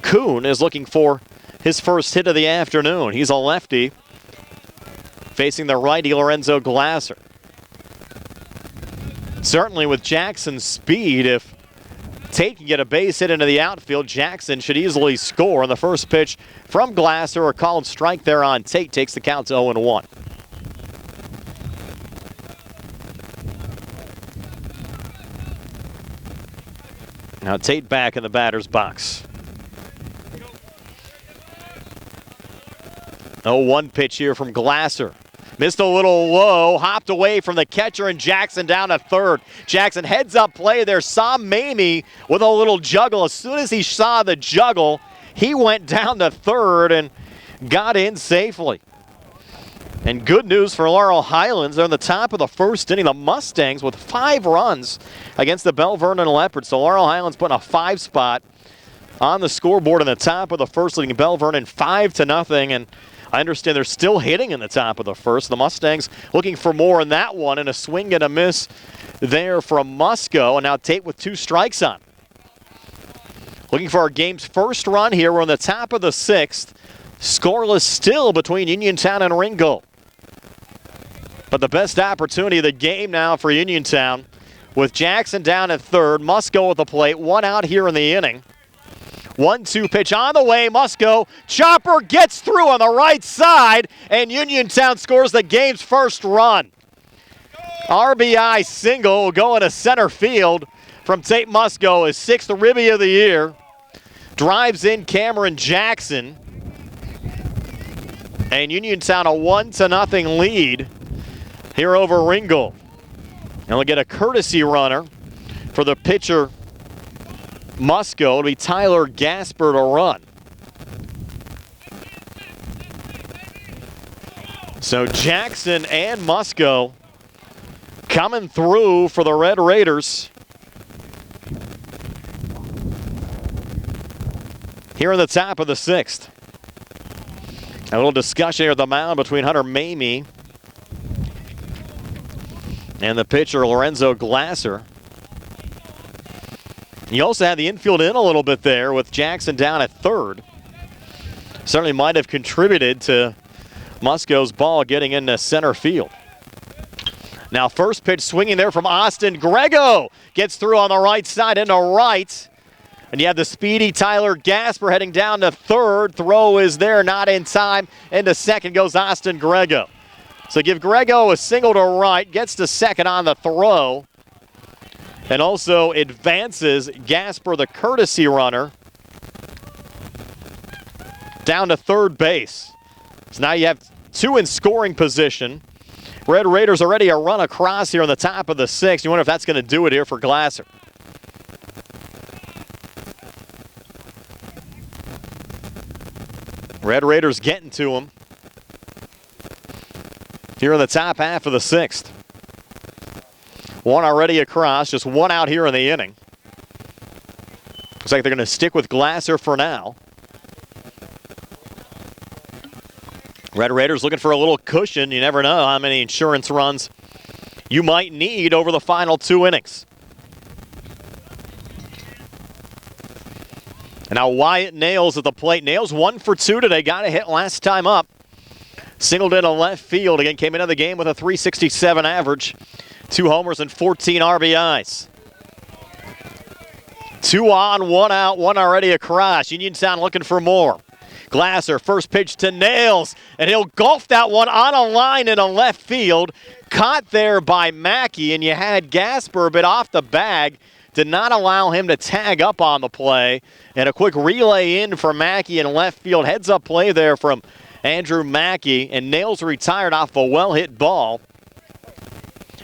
Kuhn, is looking for his first hit of the afternoon. He's a lefty facing the righty Lorenzo Glasser. Certainly with Jackson's speed, if Tate can get a base hit into the outfield, Jackson should easily score. On the first pitch from Glasser, a called strike there on Tate, takes the count to 0-1. Now Tate back in the batter's box. 0-1 pitch here from Glasser. Missed a little low, hopped away from the catcher, and Jackson down to third. Jackson heads up play there, saw Mamie with a little juggle. As soon as he saw the juggle, he went down to third and got in safely. And good news for Laurel Highlands. They're in the top of the first inning. The Mustangs with 5 runs against the Bell Vernon Leopards. So Laurel Highlands putting a 5 spot on the scoreboard in the top of the first, leading Bell Vernon 5-0. And I understand they're still hitting in the top of the first. The Mustangs looking for more in that one, and a swing and a miss there from Musco. And now Tate with 2 strikes on. Looking for our game's first run here. We're in the top of the 6th. Scoreless still between Uniontown and Ringgold. But the best opportunity of the game now for Uniontown, with Jackson down at third. Musco at the plate. 1 out here in the inning. 1-2 pitch on the way. Musco. Chopper gets through on the right side, and Uniontown scores the game's first run. RBI single will go into center field from Tate Musco, his 6th ribby of the year. Drives in Cameron Jackson. And Uniontown a 1-0 lead here over Ringgold. And we'll get a courtesy runner for the pitcher Musco. It'll be Tyler Gasper to run. So Jackson and Musco coming through for the Red Raiders here in the top of the 6th. A little discussion here at the mound between Hunter Mamie and the pitcher Lorenzo Glasser. You also had the infield in a little bit there with Jackson down at third. Certainly might have contributed to Musco's ball getting into center field. Now first pitch swinging there from Austin Grego. Gets through on the right side into right. And you have the speedy Tyler Gasper heading down to third. Throw is there, not in time. Into second goes Austin Grego. So give Grego a single to right, gets to second on the throw. And also advances Gasper, the courtesy runner, down to third base. So now you have 2 in scoring position. Red Raiders already a run across here on the top of the 6th. You wonder if that's going to do it here for Glasser. Red Raiders getting to him here in the top half of the 6th. 1 already across, just 1 out here in the inning. Looks like they're going to stick with Glasser for now. Red Raiders looking for a little cushion. You never know how many insurance runs you might need over the final 2 innings. And now Wyatt Nails at the plate. Nails 1 for 2 today. Got a hit last time up. Singled into left field. Again, came into the game with a .367 average. 2 homers and 14 RBIs. 2 on, 1 out, 1 already across. Uniontown looking for more. Glasser, first pitch to Nails, and he'll golf that one on a line in a left field. Caught there by Mackey, and you had Gasper a bit off the bag. Did not allow him to tag up on the play. And a quick relay in for Mackey in left field. Heads up play there from Andrew Mackey. And Nails retired off a well-hit ball.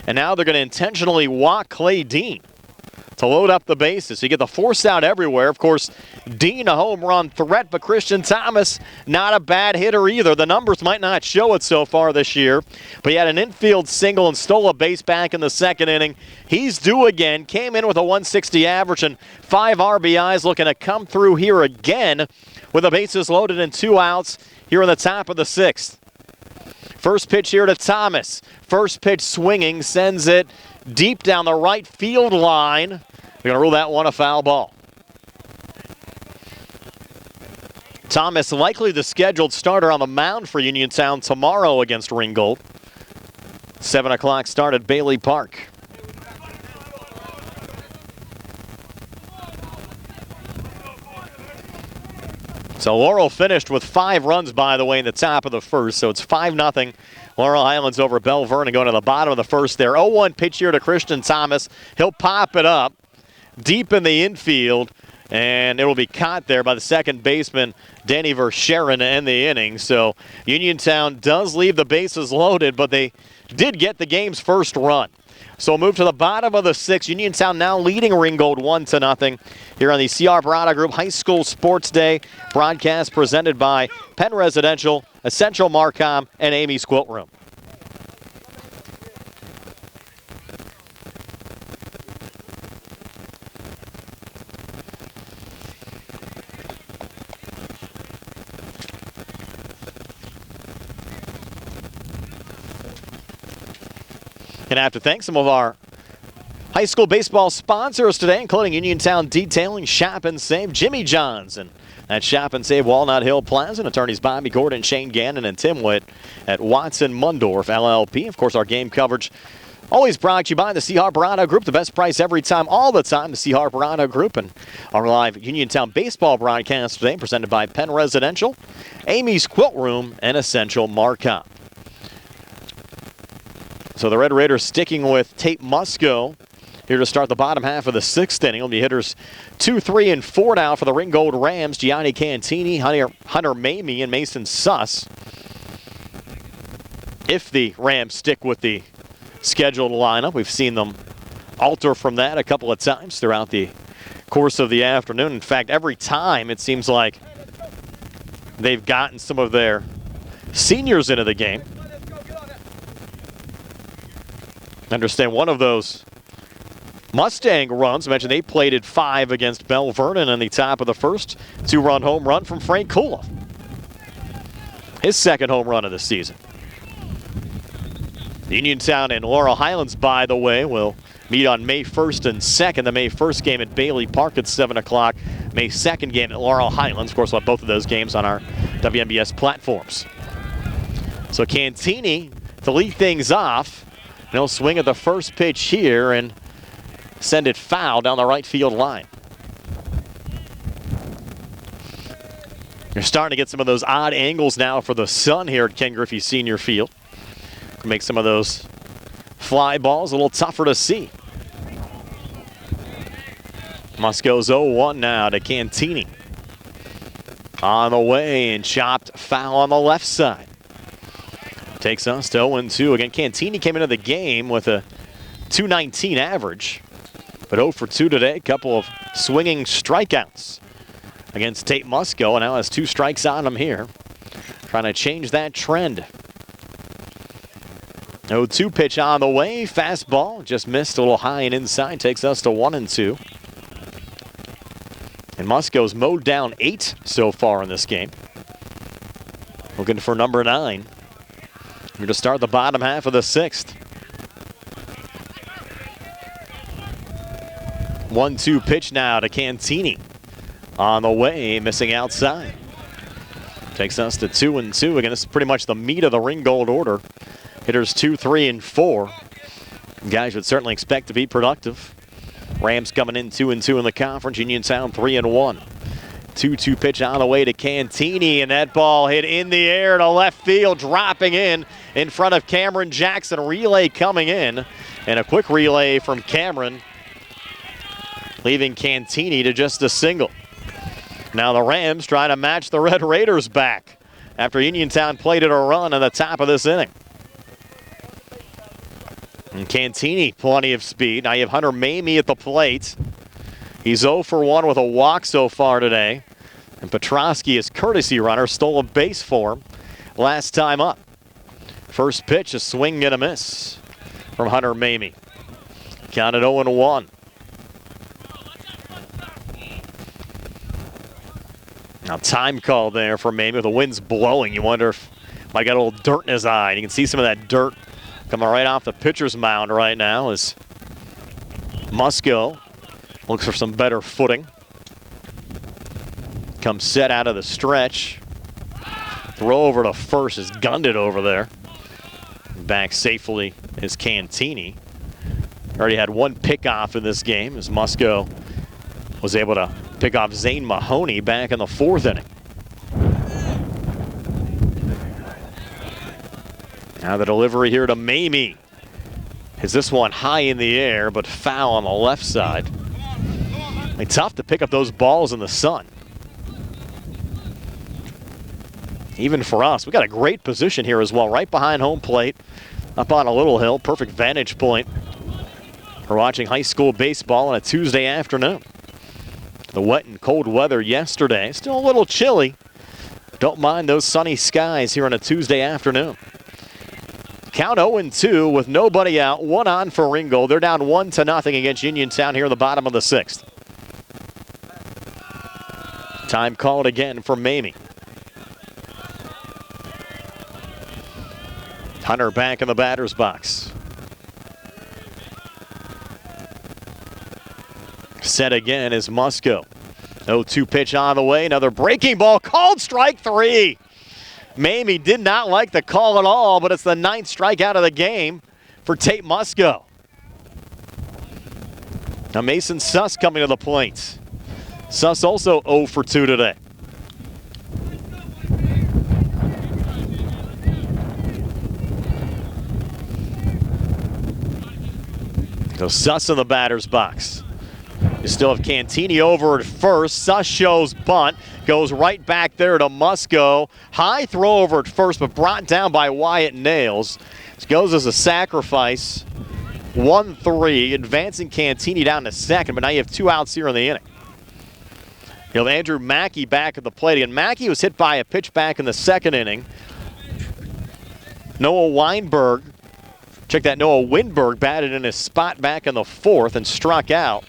And now they're going to intentionally walk Clay Dean to load up the bases. So you get the force out everywhere. Of course, Dean a home run threat, but Christian Thomas not a bad hitter either. The numbers might not show it so far this year, but he had an infield single and stole a base back in the 2nd inning. He's due again. Came in with a .160 average and 5 RBIs, looking to come through here again with the bases loaded and 2 outs here in the top of the 6th. First pitch here to Thomas. First pitch swinging, sends it deep down the right field line. We're going to rule that one a foul ball. Thomas likely the scheduled starter on the mound for Uniontown tomorrow against Ringgold. 7 o'clock start at Bailey Park. So Laurel finished with 5 runs, by the way, in the top of the first. So it's 5-0. Laurel Highlands over Bell Vernon going to the bottom of the first there. 0-1 pitch here to Christian Thomas. He'll pop it up deep in the infield, and it will be caught there by the second baseman, Danny Verscheren, to end the inning. So Uniontown does leave the bases loaded, but they did get the game's first run. So we'll move to the bottom of the 6th. Uniontown now leading Ringgold 1-0 here on the C.R. Barada Group High School Sports Day broadcast presented by Penn Residential, Essential Marcom, and Amy's Quilt Room. Gonna have to thank some of our high school baseball sponsors today, including Uniontown Detailing, Shop and Save, Jimmy John's, and at Shop and Save Walnut Hill Plaza, and attorneys Bobby Gordon, Shane Gannon, and Tim Witt at Watson Mundorf LLP. Of course, our game coverage always brought to you by the C. Barada Group, the best price every time, all the time, the C. Barada Group, and our live Uniontown baseball broadcast today presented by Penn Residential, Amy's Quilt Room, and Essential Marcom. So the Red Raiders sticking with Tate Musco here to start the bottom half of the 6th inning. It'll be hitters 2, 3, and 4 now for the Ringgold Rams. Gianni Cantini, Hunter Mamie, and Mason Suss. If the Rams stick with the scheduled lineup, we've seen them alter from that a couple of times throughout the course of the afternoon. In fact, every time it seems like they've gotten some of their seniors into the game. Understand one of those Mustang runs, I mentioned they plated 5 against Bell Vernon in the top of the first. 2-run home run from Frank Kula. His 2nd home run of the season. Uniontown and Laurel Highlands, by the way, will meet on May 1st and 2nd. The May 1st game at Bailey Park at 7 o'clock. May 2nd game at Laurel Highlands. Of course, we'll have both of those games on our WMBS platforms. So Cantini to lead things off. And he'll swing at the first pitch here and send it foul down the right field line. You're starting to get some of those odd angles now for the sun here at Ken Griffey Senior Field. Make some of those fly balls a little tougher to see. Musco's 0-1 now to Cantini. On the way and chopped foul on the left side. Takes us to 0-2. Again, Cantini came into the game with a .219 average, but 0 for 2 today. A couple of swinging strikeouts against Tate Musco, and now has 2 strikes on him here. Trying to change that trend. 0-2 pitch on the way. Fastball just missed a little high and inside. Takes us to 1-2. And Musco's mowed down 8 so far in this game. Looking for number 9. We're to start the bottom half of the 6th. 1-2 pitch now to Cantini. On the way, missing outside. Takes us to 2-2. Again, this is pretty much the meat of the Ringgold order. Hitters 2, 3, and 4. Guys would certainly expect to be productive. Rams coming in 2-2 in the conference. Uniontown 3-1. 2-2 pitch on the way to Cantini, and that ball hit in the air to left field, dropping in front of Cameron Jackson. Relay coming in, and a quick relay from Cameron, leaving Cantini to just a single. Now the Rams trying to match the Red Raiders back after Uniontown plated a run in the top of this inning. And Cantini, plenty of speed. Now you have Hunter Mamie at the plate. He's 0 for 1 with a walk so far today. And Petrosky, his courtesy runner, stole a base for him last time up. First pitch, a swing and a miss from Hunter Mamie. Counted 0-1. Now time call there for Mamie with the winds blowing. You wonder if might got a little dirt in his eye. You can see some of that dirt coming right off the pitcher's mound right now as Musco looks for some better footing. Comes set out of the stretch. Throw over to first is gunned it over there. Back safely is Cantini. Already had 1 pickoff in this game as Musco was able to pick off Zane Mahoney back in the 4th inning. Now the delivery here to Mamie. Is this one high in the air, but foul on the left side. It's tough to pick up those balls in the sun. Even for us, we got a great position here as well, right behind home plate, up on a little hill, perfect vantage point We're watching high school baseball on a Tuesday afternoon. The wet and cold weather yesterday, still a little chilly. Don't mind those sunny skies here on a Tuesday afternoon. Count 0-2 with nobody out, one on for Ringgold. They're down 1-0 against Uniontown here in the bottom of the 6th. Time called again for Mamie. Hunter back in the batter's box. Set again is Musco. 0-2 pitch on the way. Another breaking ball called, strike 3. Mamie did not like the call at all, but it's the 9th strikeout of the game for Tate Musco. Now Mason Suss coming to the plate. Suss also 0 for 2 today. So Suss in the batter's box. You still have Cantini over at first. Suss shows bunt. Goes right back there to Musco. High throw over at first, but brought down by Wyatt Nails. This goes as a sacrifice. 1-3, advancing Cantini down to second, but now you have 2 outs here in the inning. You have Andrew Mackey back at the plate again. Mackey was hit by a pitch back in the 2nd inning. Noah Weinberg, check that, Noah Windberg batted in his spot back in the 4th and struck out.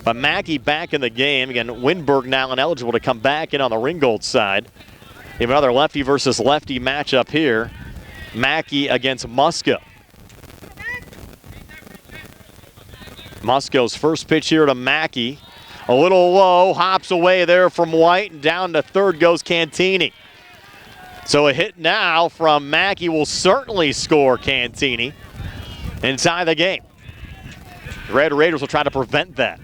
But Mackey back in the game. Again, Windberg now ineligible to come back in on the Ringgold side. You have another lefty versus lefty matchup here. Mackey against Musco. Musco's first pitch here to Mackey. A little low, hops away there from White, and down to third goes Cantini. So a hit now from Mackey will certainly score Cantini inside the game. The Red Raiders will try to prevent that.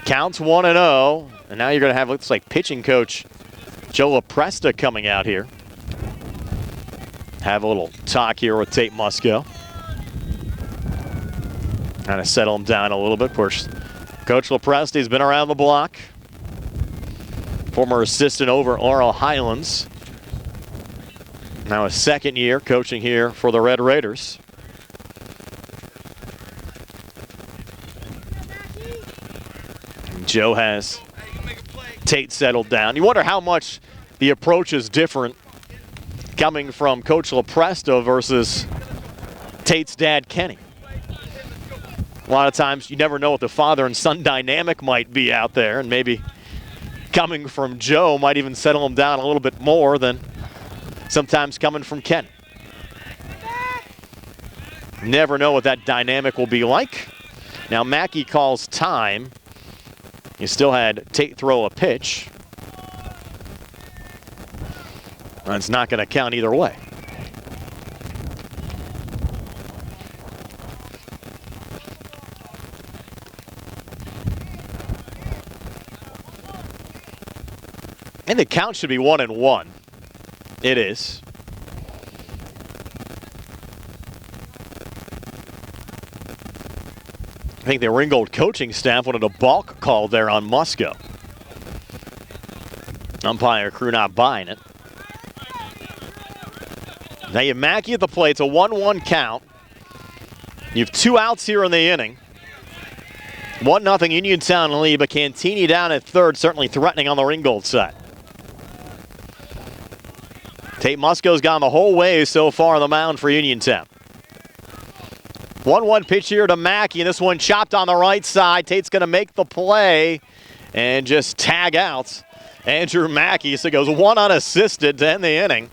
Counts 1-0, and now you're going to have, looks like, pitching coach Joe LaPresta coming out here. Have a little talk here with Tate Musco. Kind of settle him down a little bit. Of course, Coach LaPresta has been around the block. Former assistant over at Laurel Highlands. Now a 2nd year coaching here for the Red Raiders. Joe has Tate settled down. You wonder how much the approach is different coming from Coach LaPresta versus Tate's dad, Kenny. A lot of times you never know what the father and son dynamic might be out there, and maybe coming from Joe might even settle him down a little bit more than sometimes coming from Ken. Never know what that dynamic will be like. Now Mackey calls time. You still had Tate throw a pitch. That's not going to count either way. And the count should be 1-1. It is. I think the Ringgold coaching staff wanted a balk call there on Musco. Umpire crew not buying it. Now you have Mackey at the plate. It's a 1-1 count. You have 2 outs here in the inning. 1-0 Uniontown lead, but Cantini down at third, certainly threatening on the Ringgold side. Tate Musco's gone the whole way so far on the mound for Uniontown. 1-1 pitch here to Mackey, and this one chopped on the right side. Tate's going to make the play and just tag out Andrew Mackey. So it goes 1 unassisted to end the inning.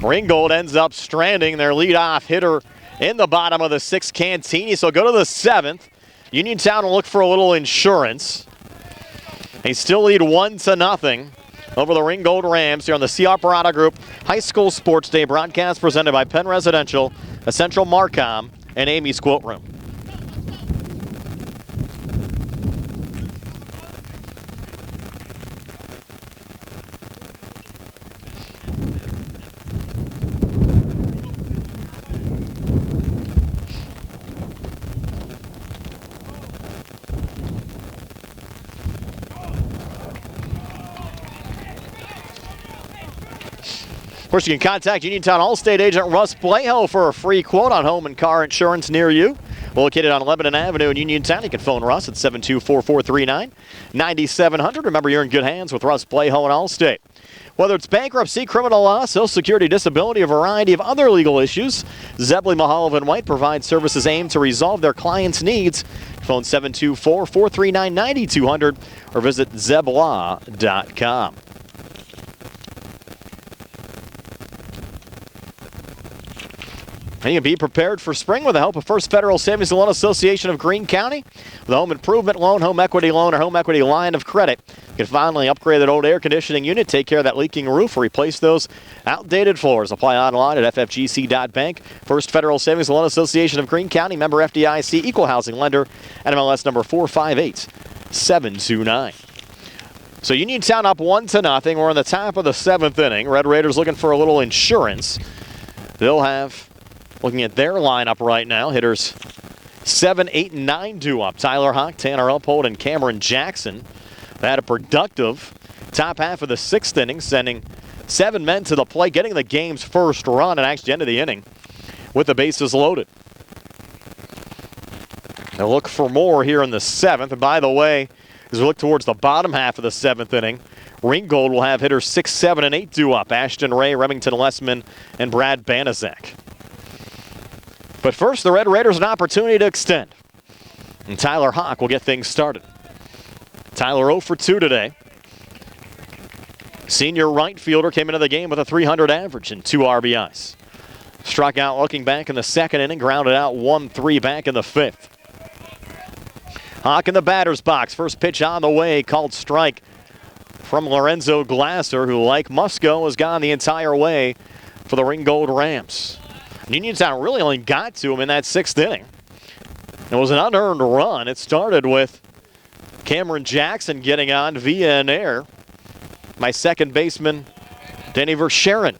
Ringgold ends up stranding their leadoff hitter in the bottom of the 6th, Cantini. So go to the 7th. Uniontown will look for a little insurance. They still lead 1-0 over the Ringgold Rams here on the CR Parada Group High School Sports Day broadcast presented by Penn Residential, Essential Marcom, and Amy's Quilt Room. course, you can contact Uniontown Allstate agent Russ Blejo for a free quote on home and car insurance near you. Located on Lebanon Avenue in Uniontown, you can phone Russ at 724-439-9700. Remember, you're in good hands with Russ Blejo and Allstate. Whether it's bankruptcy, criminal law, Social Security, disability, a variety of other legal issues, Zebley, Mahalovan White provides services aimed to resolve their clients' needs. Phone 724-439-9200 or visit zeblaw.com. And you can be prepared for spring with the help of First Federal Savings and Loan Association of Greene County. With a home improvement loan, home equity loan, or home equity line of credit, you can finally upgrade that old air conditioning unit, take care of that leaking roof, or replace those outdated floors. Apply online at ffgc.bank. First Federal Savings and Loan Association of Greene County, member FDIC, equal housing lender, NMLS number 458729. So Uniontown up 1-0. We're in the top of the 7th inning. Red Raiders looking for a little insurance. They'll have, looking at their lineup right now, hitters 7, 8, and 9 due up. Tyler Hawk, Tanner Uphold, and Cameron Jackson. They had a productive top half of the 6th inning, sending 7 men to the plate, getting the game's first run, and actually ended the inning with the bases loaded. They'll look for more here in the 7th. And by the way, as we look towards the bottom half of the 7th inning, Ringgold will have hitters 6, 7, and 8 due up. Ashton Ray, Remington Lessman, and Brad Banaszak. But first, the Red Raiders an opportunity to extend. And Tyler Hawk will get things started. Tyler 0 for 2 today. Senior right fielder came into the game with a .300 average and 2 RBIs. Struck out looking back in the 2nd inning, grounded out 1-3 back in the 5th. Hawk in the batter's box. First pitch on the way, called strike from Lorenzo Glasser, who, like Musco, has gone the entire way for the Ringgold Rams. Uniontown really only got to him in that 6th inning. It was an unearned run. It started with Cameron Jackson getting on via an error by second baseman Danny Verscheren.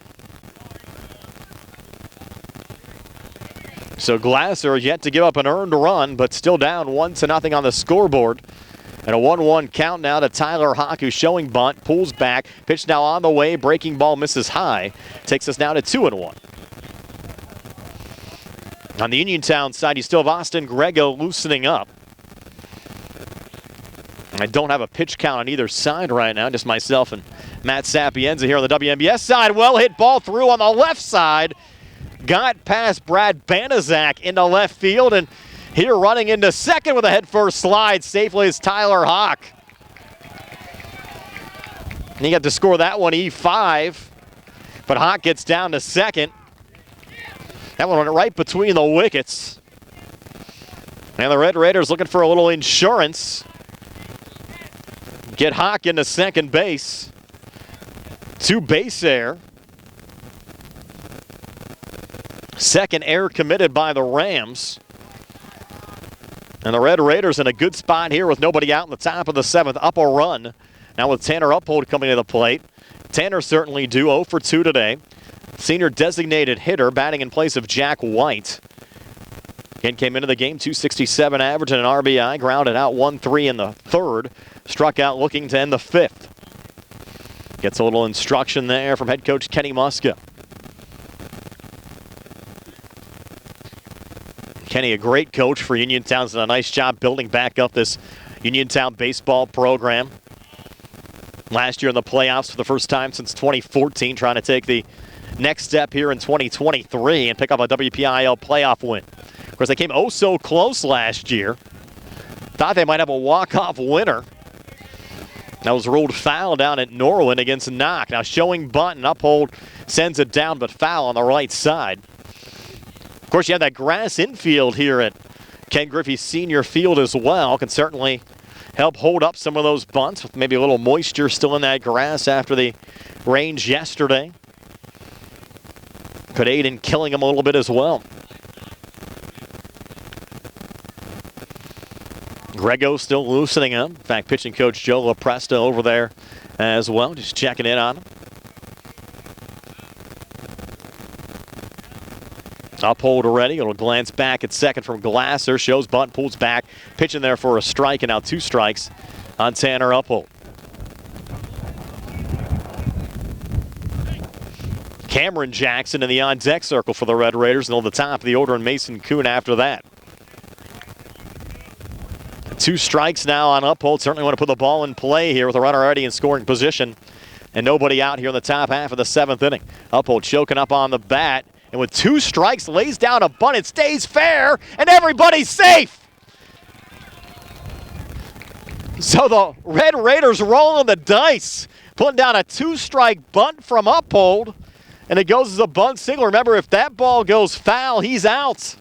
So Glasser yet to give up an earned run, but still down 1-0 on the scoreboard. And a 1-1 count now to Tyler Hawk, who's showing bunt, pulls back, pitch now on the way, breaking ball misses high. Takes us now to 2-1. On the Uniontown side, you still have Austin Grego loosening up. I don't have a pitch count on either side right now, just myself and Matt Sapienza here on the WMBS side. Well hit ball through on the left side. Got past Brad Banaszak into left field, and here running into second with a head-first slide safely is Tyler Hawk. And he got to score that one E5, but Hawk gets down to second. That one went right between the wickets. And the Red Raiders looking for a little insurance. Get Hawk into second base. 2 base error. Second error committed by the Rams. And the Red Raiders in a good spot here with nobody out in the top of the 7th. Up a run. Now with Tanner Uphold coming to the plate. Tanner certainly due 0 for 2 today. Senior designated hitter batting in place of Jack White. Again, came into the game, .267 average and an RBI. Grounded out 1-3 in the 3rd. Struck out looking to end the 5th. Gets a little instruction there from head coach Kenny Muska. Kenny, a great coach for Uniontown, done a nice job building back up this Uniontown baseball program. Last year in the playoffs for the first time since 2014, trying to take the next step here in 2023 and pick up a WPIAL playoff win. Of course, they came oh so close last year. Thought they might have a walk-off winner. That was ruled foul down at Norwin against Knock. Now showing bunt and Uphold sends it down, but foul on the right side. Of course, you have that grass infield here at Ken Griffey Senior Field as well. Can certainly help hold up some of those bunts with maybe a little moisture still in that grass after the rains yesterday. Could aid in killing them a little bit as well. Grego still loosening up. In fact, pitching coach Joe LaPresta over there as well, just checking in on him. Uphold already. It'll glance back at second from Glasser. Shows bunt, pulls back. Pitching there for a strike, and now 2 strikes on Tanner Uphold. Cameron Jackson in the on-deck circle for the Red Raiders. And on the top of the order, and Mason Kuhn after that. 2 strikes now on Uphold. Certainly want to put the ball in play here with a runner already in scoring position. And nobody out here in the top half of the 7th inning. Uphold choking up on the bat. And with 2 strikes, lays down a bunt. It stays fair, and everybody's safe. So the Red Raiders rolling the dice, putting down a 2-strike bunt from Uphold, and it goes as a bunt single. Remember, if that ball goes foul, he's out.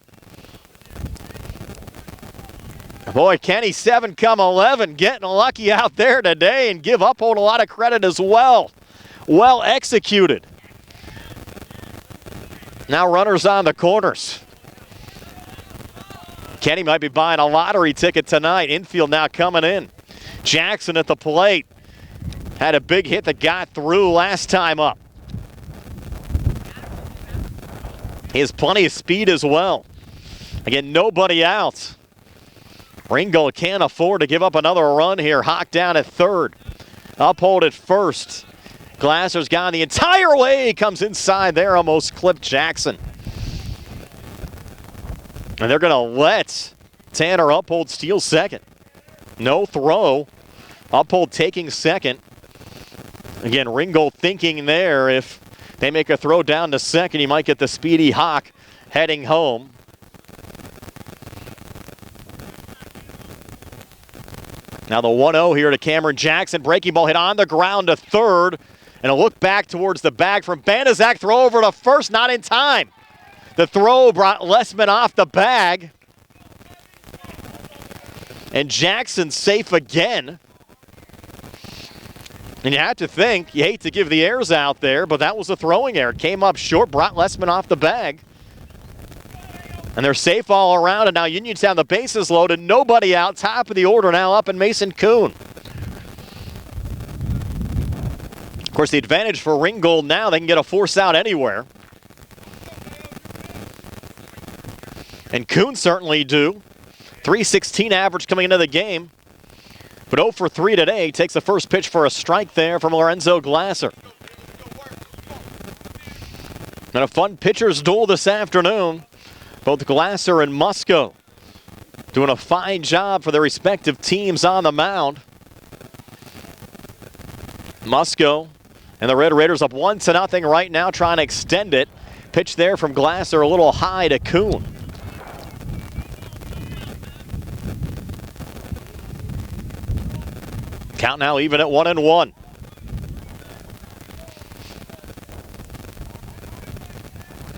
Boy, Kenny 7-11, getting lucky out there today, and give Uphold a lot of credit as well. Well executed. Now runners on the corners. Kenny might be buying a lottery ticket tonight. Infield now coming in. Jackson at the plate. Had a big hit that got through last time up. He has plenty of speed as well. Again, nobody out. Ringgold can't afford to give up another run here. Hawk down at third. Uphold at first. Glasser's gone the entire way. Comes inside there, almost clipped Jackson. And they're going to let Tanner Uphold steal second. No throw. Uphold taking second. Again, Ringgold thinking there if they make a throw down to second, he might get the speedy Hawk heading home. Now the 1-0 here to Cameron Jackson. Breaking ball hit on the ground to third. And a look back towards the bag from Banaszak. Throw over to first, not in time. The throw brought Lessman off the bag. And Jackson safe again. And you have to think, you hate to give the errors out there, but that was a throwing error. Came up short, brought Lessman off the bag. And they're safe all around, and now Uniontown, the bases loaded, nobody out. Top of the order now up in Mason Kuhn. Of course, the advantage for Ringgold now, they can get a force out anywhere. And Kuhn certainly do. .316 average coming into the game. But 0 for 3 today. Takes the first pitch for a strike there from Lorenzo Glasser. And a fun pitcher's duel this afternoon. Both Glasser and Musco doing a fine job for their respective teams on the mound. Musco and the Red Raiders up 1-0 right now, trying to extend it. Pitch there from Glasser, a little high to Kuhn. Count now even at 1-1.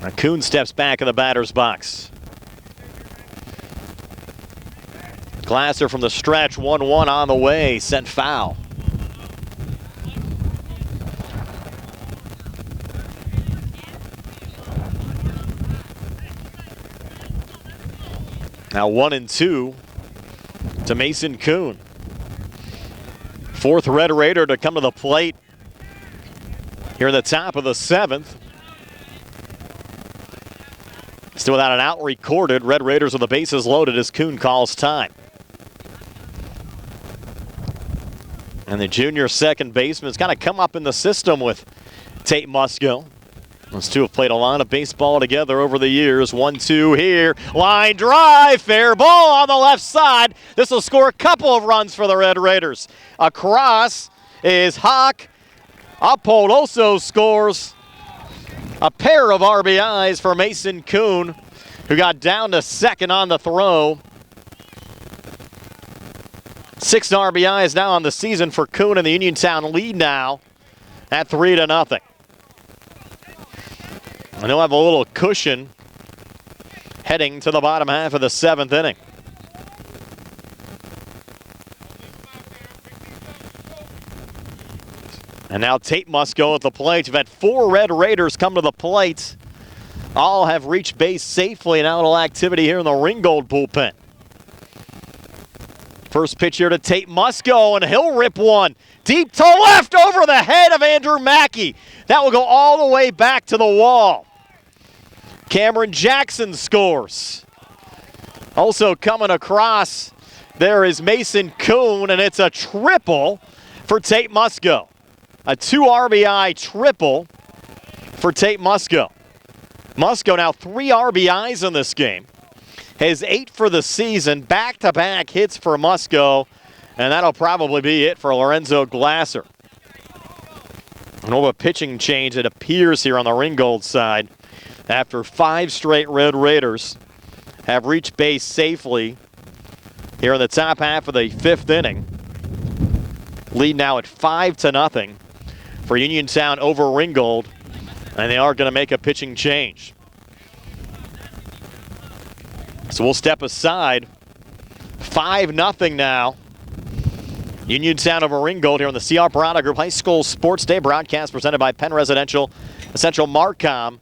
Now Kuhn steps back in the batter's box. Glasser from the stretch, 1-1 on the way, sent foul. Now 1-2 to Mason Kuhn. 4th Red Raider to come to the plate here in the top of the 7th. Still without an out recorded. Red Raiders with the bases loaded as Kuhn calls time. And the junior second baseman's kind of come up in the system with Tate Musco. Those two have played a lot of baseball together over the years. 1-2 here. Line drive. Fair ball on the left side. This will score a couple of runs for the Red Raiders. Across is Hawk. Uphold also scores a pair of RBIs for Mason Kuhn, who got down to second on the throw. 6 RBIs now on the season for Kuhn, and the Uniontown lead now at 3-0. And he'll have a little cushion heading to the bottom half of the 7th inning. And now Tate Musco at the plate. You've had 4 Red Raiders come to the plate. All have reached base safely, and now a little activity here in the Ringgold bullpen. First pitch here to Tate Musco, and he'll rip one deep to left over the head of Andrew Mackey. That will go all the way back to the wall. Cameron Jackson scores. Also coming across, there is Mason Kuhn, and it's a triple for Tate Musco. A 2 RBI triple for Tate Musco. Musco now 3 RBIs in this game. Has 8 for the season, back-to-back hits for Musco, and that'll probably be it for Lorenzo Glasser. An over pitching change, it appears, here on the Ringgold side. After 5 straight Red Raiders have reached base safely here in the top half of the 5th inning. Lead now at 5-0 for Uniontown over Ringgold, and they are going to make a pitching change. So we'll step aside. 5-0 now. Uniontown over Ringgold here on the C.R. Parada Group High School Sports Day broadcast presented by Penn Residential, Essential Marcom,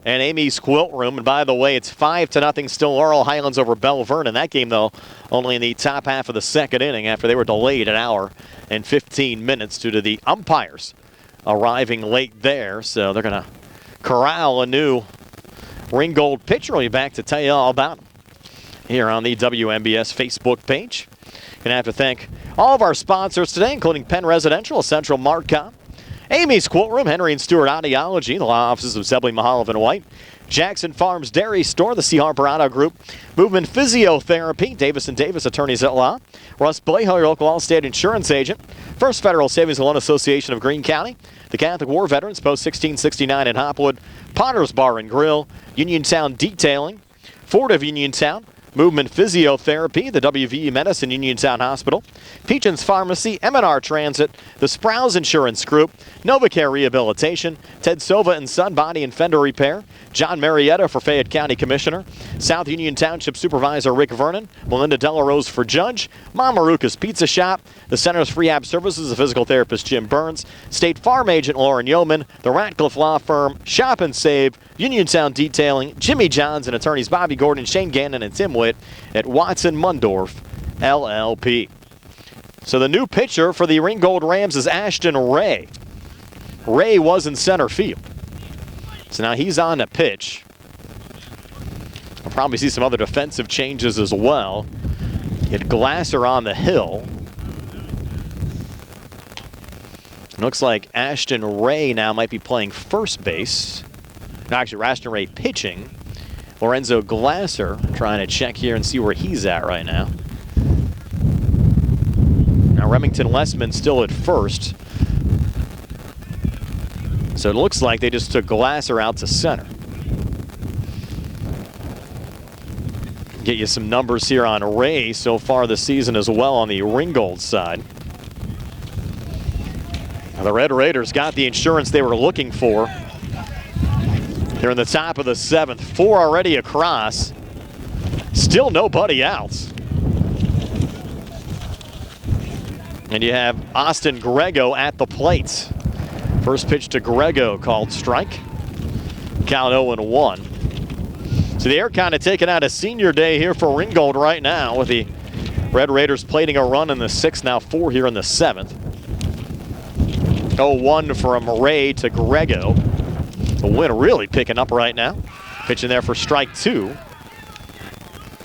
and Amy's Quilt Room. And by the way, it's 5-0 still Laurel Highlands over Belle Vernon. That game, though, only in the top half of the 2nd inning after they were delayed an hour and 15 minutes due to the umpires arriving late there. So they're going to corral a new Ringgold pitcher. We'll be back to tell you all about him here on the WMBS Facebook page. Going to have to thank all of our sponsors today, including Penn Residential, Essential Marcom, Amy's Quilt Room, Henry and Stewart Audiology, the law offices of Zebley, Mahaloff, and White, Jackson Farms Dairy Store, the C. Harper Auto Group, Movement Physiotherapy, Davis & Davis Attorneys at Law, Russ Bleho, your local Allstate Insurance Agent, First Federal Savings and Loan Association of Greene County, the Catholic War Veterans, Post 1669 in Hopwood, Potter's Bar and Grill, Uniontown Detailing, Ford of Uniontown, Movement Physiotherapy, the WVE Medicine Uniontown Hospital, Peachin's Pharmacy, M&R Transit, the Sprouse Insurance Group, NovaCare Rehabilitation, Ted Sova and Son Body and Fender Repair, John Marietta for Fayette County Commissioner, South Union Township Supervisor Rick Vernon, Melinda Delarose for Judge, Mama Maruca's Pizza Shop, the Center's for Rehab Services, the physical therapist Jim Burns, State Farm Agent Lauren Yeoman, the Ratcliffe Law Firm, Shop and Save, Uniontown Detailing, Jimmy Johns and attorneys Bobby Gordon, Shane Gannon, and Tim Witt at Watson Mundorf LLP. So the new pitcher for the Ringgold Rams is Ashton Ray. Ray was in center field. So now he's on to pitch. We'll probably see some other defensive changes as well. Get Glasser on the hill. Looks like Ashton Ray now might be playing first base. No, actually, Ashton Ray pitching. Lorenzo Glasser trying to check here and see where he's at right now. Now Remington Lessman still at first. So it looks like they just took Glasser out to center. Get you some numbers here on Ray so far this season as well on the Ringgold side. Now the Red Raiders got the insurance they were looking for. They're in the top of the 7th, 4 already across. Still nobody else. And you have Austin Grego at the plate. First pitch to Grego called strike. Count 0-1. So they're kind of taking out a senior day here for Ringgold right now with the Red Raiders plating a run in the 6th, now 4 here in the 7th. 0-1 from Ray to Grego. The wind really picking up right now. Pitching there for strike 2.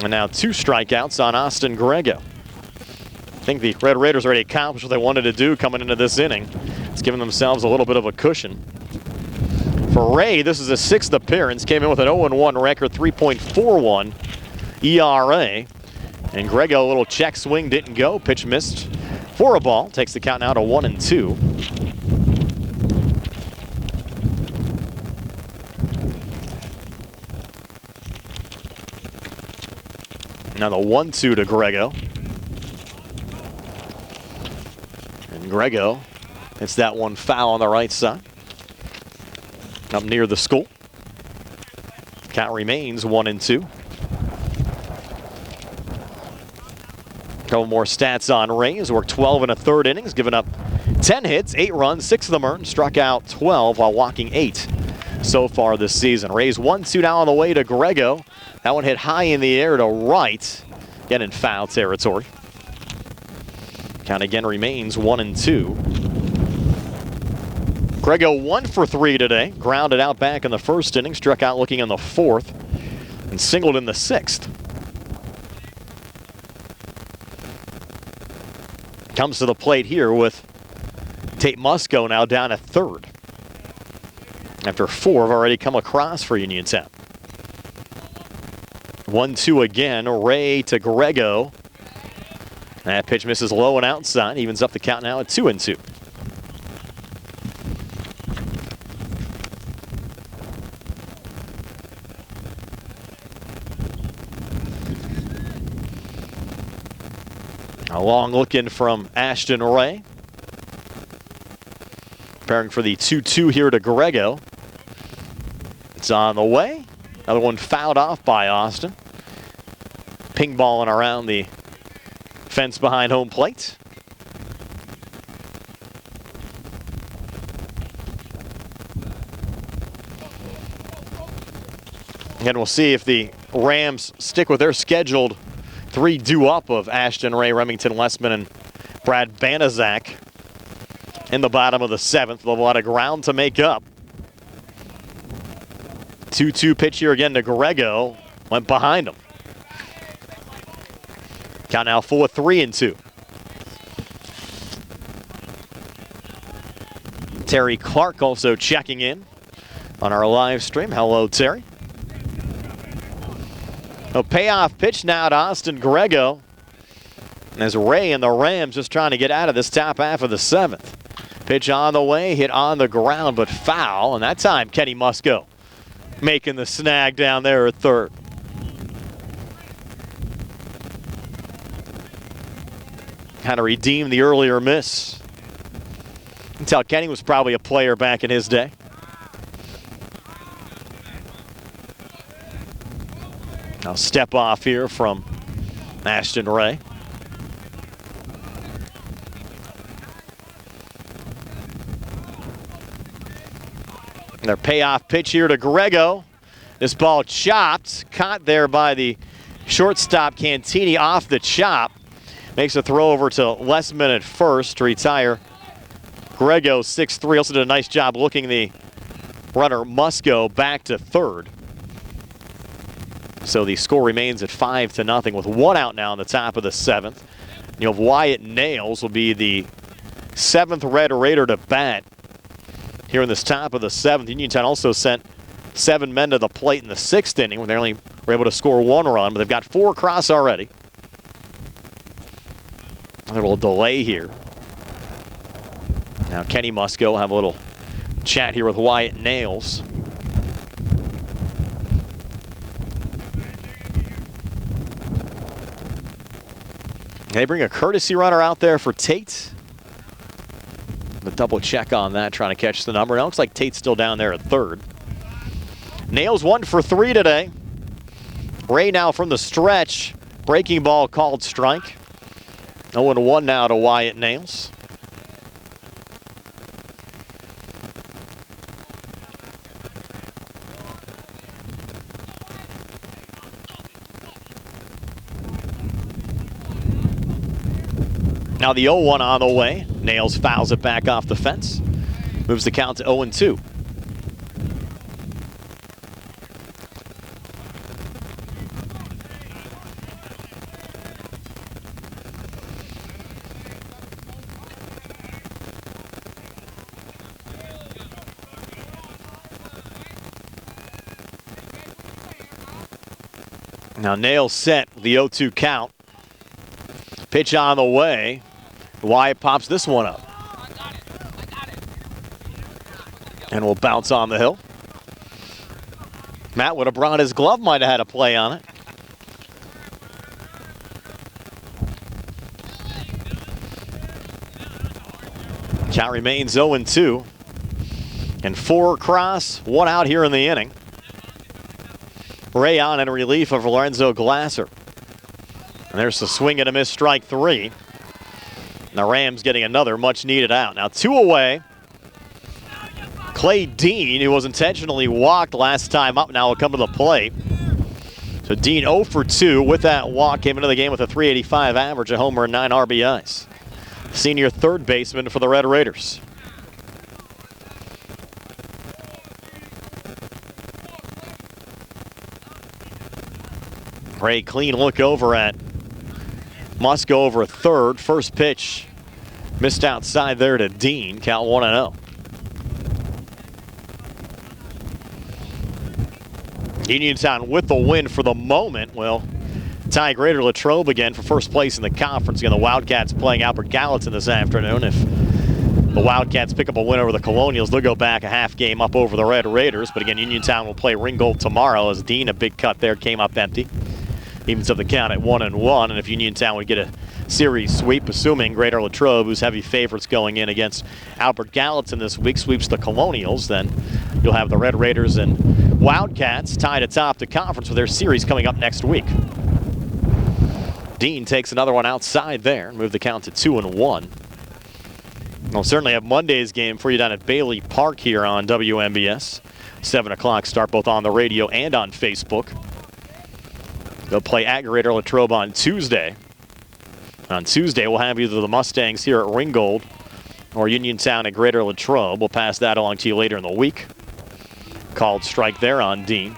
And now 2 strikeouts on Austin Grego. I think the Red Raiders already accomplished what they wanted to do coming into this inning. It's giving themselves a little bit of a cushion. For Ray, this is his 6th appearance. Came in with an 0-1 record, 3.41 ERA. And Grego, a little check swing, didn't go. Pitch missed for a ball. Takes the count now to 1-2. Now the 1-2 to Grego. And Grego hits that one foul on the right side. Up near the school. Count remains 1-2. Couple more stats on Ray. He's worked 12 1/3 innings, given up 10 hits, 8 runs, 6 of them earned, struck out 12 while walking 8 so far this season. Ray's 1-2 now on the way to Grego. That one hit high in the air to right, again in foul territory. Count again remains 1-2. Grego 1 for 3 today. Grounded out back in the 1st inning, struck out looking in the 4th, and singled in the 6th. Comes to the plate here with Tate Musco now down at 3rd. after 4 have already come across for Uniontown. 1-2 again, Ray to Grego. That pitch misses low and outside, evens up the count now at 2-2. A long look in from Ashton Ray. Preparing for the 2-2 here to Grego. It's on the way. Another one fouled off by Austin. Ping balling around the fence behind home plate. And we'll see if the Rams stick with their scheduled 3 due up of Ashton Ray, Remington Lessman, and Brad Banaszak in the bottom of the 7th. They'll have a lot of ground to make up. 2-2 pitch here again to Grego. Went behind him. Count now 4-3-2. Terry Clark also checking in on our live stream. Hello, Terry. A payoff pitch now to Austin Grego. As Ray and the Rams just trying to get out of this top half of the 7th. Pitch on the way, hit on the ground, but foul. And that time, Kenny Musco making the snag down there at third. Kind of redeemed the earlier miss. You can tell Kenny was probably a player back in his day. Now step off here from Ashton Ray. Their payoff pitch here to Grego. This ball chopped, caught there by the shortstop Cantini off the chop. Makes a throw over to Lessman at first to retire Grego 6-3. Also did a nice job looking the runner Musco back to third. So the score remains at 5-0 with 1 out now in the top of the 7th. You'll have Wyatt Nails will be the 7th Red Raider to bat here in this top of the 7th. Uniontown also sent 7 men to the plate in the 6th inning when they only were able to score 1 run, but they've got 4 across already. A little delay here. Now Kenny Musco will have a little chat here with Wyatt Nails. They bring a courtesy runner out there for Tate. A double check on that, trying to catch the number. It looks like Tate's still down there at third. Nails 1 for 3 today. Ray now from the stretch. Breaking ball called strike. 0-1 now to Wyatt Nails. Now the 0-1 on the way. Nails fouls it back off the fence. Moves the count to 0-2. Now Nails set the 0-2 count. Pitch on the way. Wyatt pops this one up. And will bounce on the hill. Matt would have brought his glove, might have had a play on it. Count remains 0-2. And 4 across, 1 out here in the inning. Ray on in relief of Lorenzo Glasser. And there's the swing and a miss, strike 3. And the Rams getting another much needed out. Now 2 away. Clay Dean, who was intentionally walked last time up, now will come to the plate. So Dean 0 for 2 with that walk, came into the game with a .385 average, a homer and 9 RBIs. Senior third baseman for the Red Raiders. Ray clean look over at Musco over at third. First pitch missed outside there to Dean. Count 1-0. Uniontown with the win for the moment will tie Greater Latrobe again for first place in the conference. Again, the Wildcats playing Albert Gallatin this afternoon. If the Wildcats pick up a win over the Colonials, they'll go back a half game up over the Red Raiders. But again, Uniontown will play Ringgold tomorrow as Dean, a big cut there, came up empty. Evens up the count at 1-1. And if Uniontown would get a series sweep, assuming Greater Latrobe, who's heavy favorites going in against Albert Gallatin this week, sweeps the Colonials, then you'll have the Red Raiders and Wildcats tied atop the conference with their series coming up next week. Dean takes another one outside there and move the count to 2-1. We'll certainly have Monday's game for you down at Bailey Park here on WMBS. 7 o'clock start both on the radio and on Facebook. They'll play at Greater Latrobe on Tuesday. On Tuesday, we'll have either the Mustangs here at Ringgold or Uniontown at Greater Latrobe. We'll pass that along to you later in the week. Called strike there on Dean.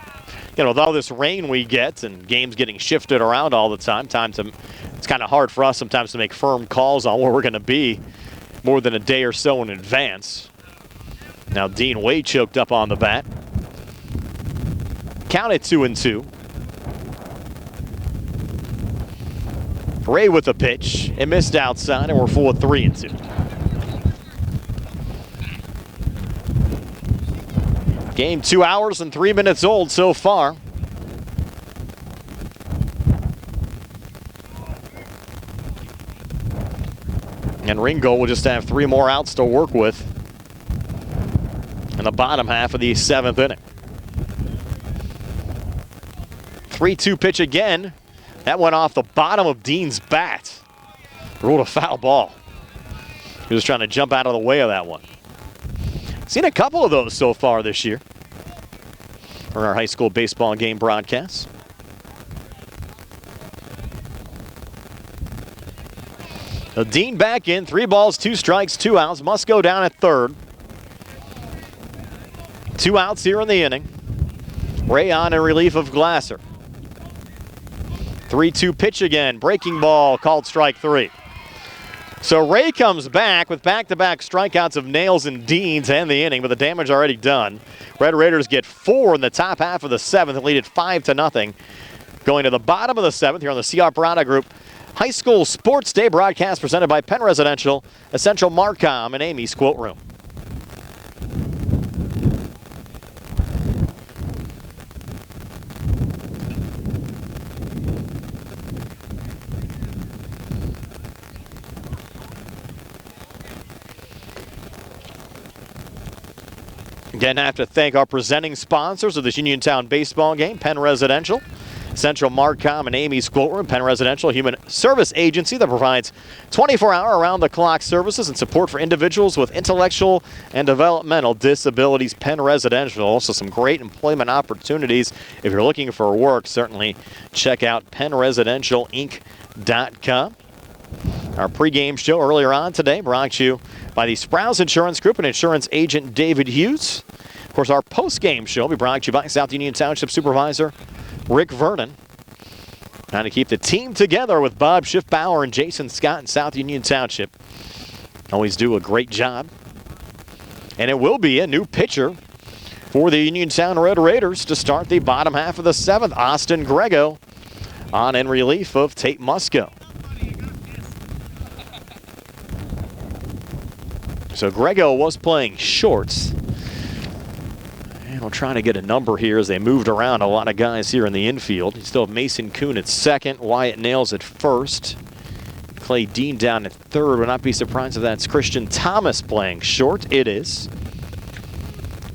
You know, with all this rain we get and games getting shifted around all the time, it's kind of hard for us sometimes to make firm calls on where we're going to be more than a day or so in advance. Now Dean way choked up on the bat. Count it 2-2. Ray with a pitch. It missed outside, and we're full of 3-2. Game 2 hours and 3 minutes old so far. And Ringgold will just have 3 more outs to work with in the bottom half of the 7th inning. 3-2 pitch again. That went off the bottom of Dean's bat. Ruled a foul ball. He was trying to jump out of the way of that one. Seen a couple of those so far this year for our high school baseball game broadcasts. So Dean back in, 3 balls, 2 strikes, 2 outs. Must go down at third. 2 outs here in the inning. Ray on in relief of Glasser. 3-2 pitch again, breaking ball, called strike 3. So Ray comes back with back-to-back strikeouts of Nails and Deans to end the inning, but the damage already done. Red Raiders get 4 in the top half of the 7th and lead it 5-0. Going to the bottom of the 7th here on the CR Brana Group High School Sports Day broadcast presented by Penn Residential, Essential Marcom, and Amy's Quilt Room. Again, I have to thank our presenting sponsors of this Uniontown baseball game, Penn Residential, Central Marcom, and Amy's Quilt Room. Penn Residential, a human service agency that provides 24-hour around-the-clock services and support for individuals with intellectual and developmental disabilities. Penn Residential, also some great employment opportunities. If you're looking for work, certainly check out PennResidentialInc.com. Our pregame show earlier on today brought to you by the Sprouse Insurance Group and insurance agent David Hughes. Of course, our postgame show will be brought to you by South Union Township Supervisor Rick Vernon. Trying to keep the team together with Bob Schiffbauer and Jason Scott in South Union Township. Always do a great job. And it will be a new pitcher for the Uniontown Red Raiders to start the bottom half of the 7th. Austin Grego on in relief of Tate Musco. So Grego was playing shorts. And we'll try to get a number here as they moved around a lot of guys here in the infield. You still have Mason Kuhn at second, Wyatt Nails at first. Clay Dean down at third. Would not be surprised if that's Christian Thomas playing short. It is.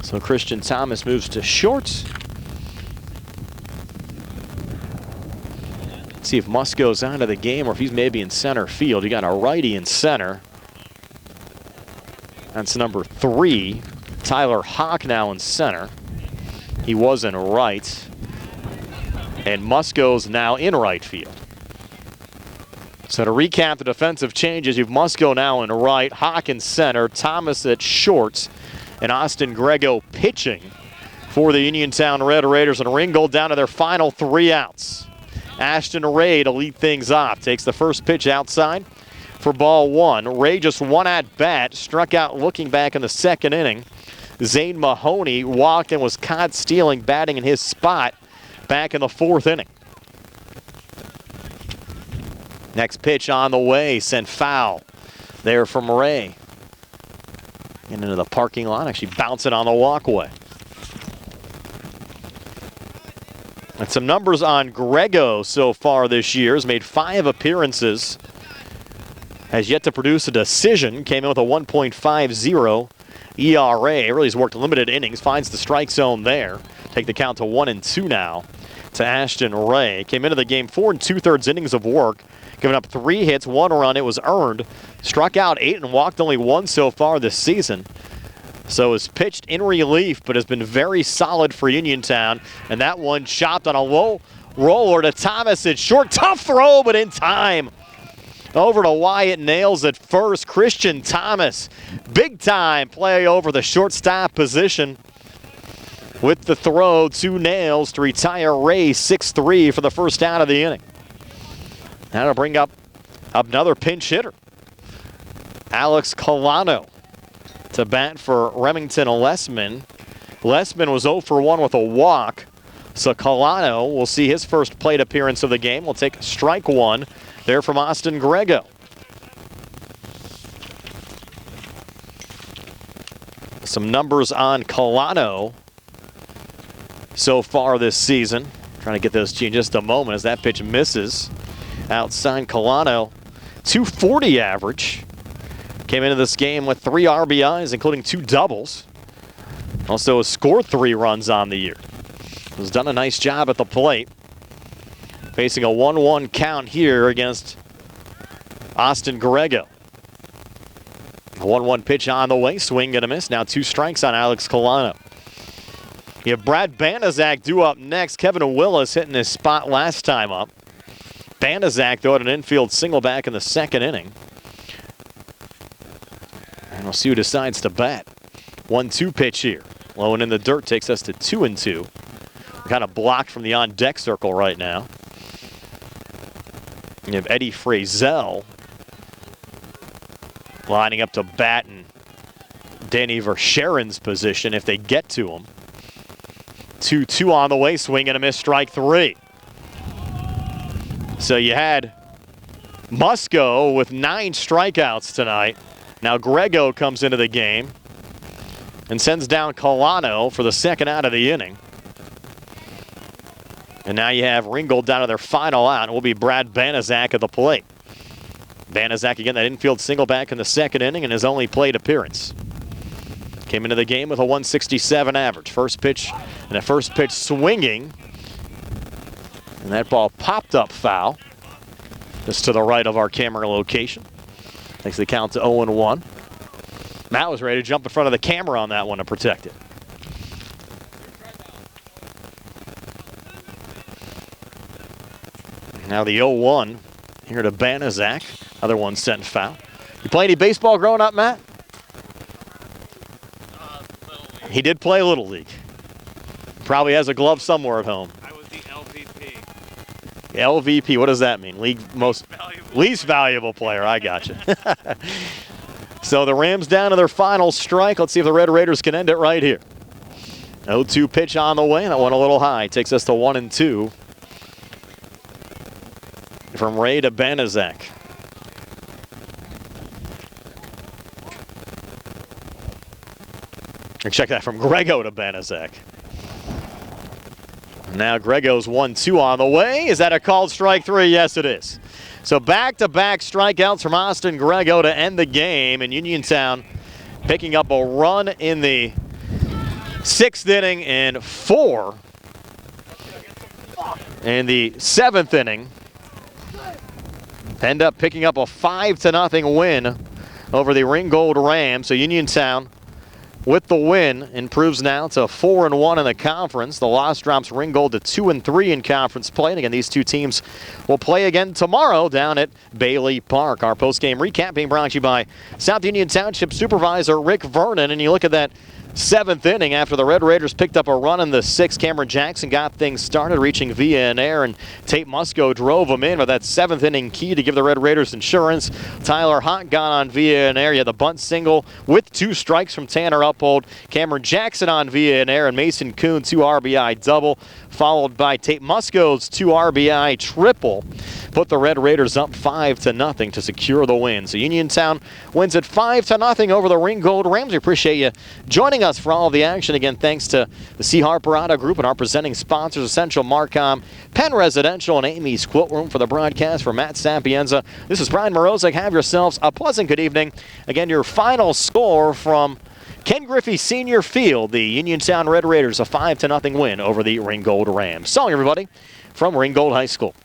So Christian Thomas moves to short. Let's see if Musco's out of the game or if he's maybe in center field. You got a righty in center. That's number 3. Tyler Hawk now in center. He was in right. And Musco's now in right field. So to recap the defensive changes, you've Musco now in right, Hawk in center, Thomas at short, and Austin Grego pitching for the Uniontown Red Raiders, and Ringgold down to their final 3 outs. Ashton Ray to lead things off. Takes the first pitch outside for ball 1. Ray just 1 at bat, struck out looking back in the 2nd inning. Zane Mahoney walked and was caught stealing, batting in his spot back in the 4th inning. Next pitch on the way, sent foul there from Ray. And into the parking lot, actually bouncing on the walkway. And some numbers on Grego so far this year. Has made 5 appearances. Has yet to produce a decision. Came in with a 1.50 ERA. Really has worked limited innings. Finds the strike zone there. Take the count to 1-2 now to Ashton Ray. Came into the game 4 2/3 innings of work. Giving up 3 hits, 1 run. It was earned. Struck out 8 and walked only 1 so far this season. So has pitched in relief, but has been very solid for Uniontown. And that one chopped on a low roller to Thomas. It's short, tough throw, but in time. Over to Wyatt, nails at first. Christian Thomas, big time play over the shortstop position. With the throw, 2 nails to retire Ray 6-3 for the first out of the inning. Now to bring up another pinch hitter. Alex Colano to bat for Remington Lessman. Lessman was 0 for 1 with a walk. So Colano will see his first plate appearance of the game. We'll take strike 1 there from Austin Grego. Some numbers on Colano so far this season. Trying to get those to you in just a moment as that pitch misses. Outside Colano, 240 average. Came into this game with 3 RBIs, including 2 doubles. Also has scored 3 runs on the year. Has done a nice job at the plate. Facing a 1-1 count here against Austin Grego. A 1-1 pitch on the way, swing and a miss. Now 2 strikes on Alex Colano. You have Brad Banaszak due up next. Kevin Willis hitting his spot last time up. Banaszak, though, at an infield single back in the 2nd inning. And we'll see who decides to bat. 1-2 pitch here. Low and in the dirt takes us to 2-2. We're kind of blocked from the on-deck circle right now. You have Eddie Frazell lining up to bat in Danny Verscheren's position if they get to him. 2-2 on the way, swing and a miss, strike 3. So you had Musco with 9 strikeouts tonight. Now Grego comes into the game and sends down Colano for the 2nd out of the inning. And now you have Ringgold down to their final out. It will be Brad Banaszak at the plate. Banaszak again, that infield single back in the 2nd inning and his only plate appearance. Came into the game with a 167 average. First pitch and a first pitch swinging. And that ball popped up foul. Just to the right of our camera location. Takes the count to 0-1. Matt was ready to jump in front of the camera on that one to protect it. Now the 0-1 here to Banaszak. Other one sent foul. You play any baseball growing up, Matt? He did play Little League. Probably has a glove somewhere at home. I was the LVP. LVP, what does that mean? Least valuable player, I got you. So the Rams down to their final strike. Let's see if the Red Raiders can end it right here. 0-2 pitch on the way. That one a little high. Takes us to 1-2. From Ray to Banaszak. Check that, from Grego to Banaszak. Now Grego's 1-2 on the way. Is that a called strike 3? Yes, it is. So back-to-back strikeouts from Austin Grego to end the game. And Uniontown picking up a run in the 6th inning and 4 in the 7th inning. End up picking up a 5-0 win over the Ringgold Rams. So Uniontown, with the win, improves now to 4-1 in the conference. The loss drops Ringgold to 2-3 in conference play. And again, these two teams will play again tomorrow down at Bailey Park. Our post-game recap being brought to you by South Union Township Supervisor Rick Vernon. And you look at that seventh inning after the Red Raiders picked up a run in the sixth. Cameron Jackson got things started, reaching via an air, and Tate Musco drove him in with that seventh inning key to give the Red Raiders insurance. Tyler Hott got on via an air. He had the bunt single with 2 strikes from Tanner Uphold. Cameron Jackson on via an air, and Mason Kuhn 2 RBI double, followed by Tate Musco's 2 RBI triple. Put the Red Raiders up 5-0 to secure the win. So Uniontown wins at 5-0 over the Ringgold Rams. We appreciate you joining us for all of the action. Again, thanks to the C. Harper Auto Group and our presenting sponsors, Essential Marcom, Penn Residential, and Amy's Quilt Room. For the broadcast for Matt Sapienza, this is Brian Morozek. Have yourselves a pleasant good evening. Again, your final score from Ken Griffey Senior Field, the Uniontown Red Raiders, a 5-0 win over the Ringgold Rams. So long, everybody, from Ringgold High School.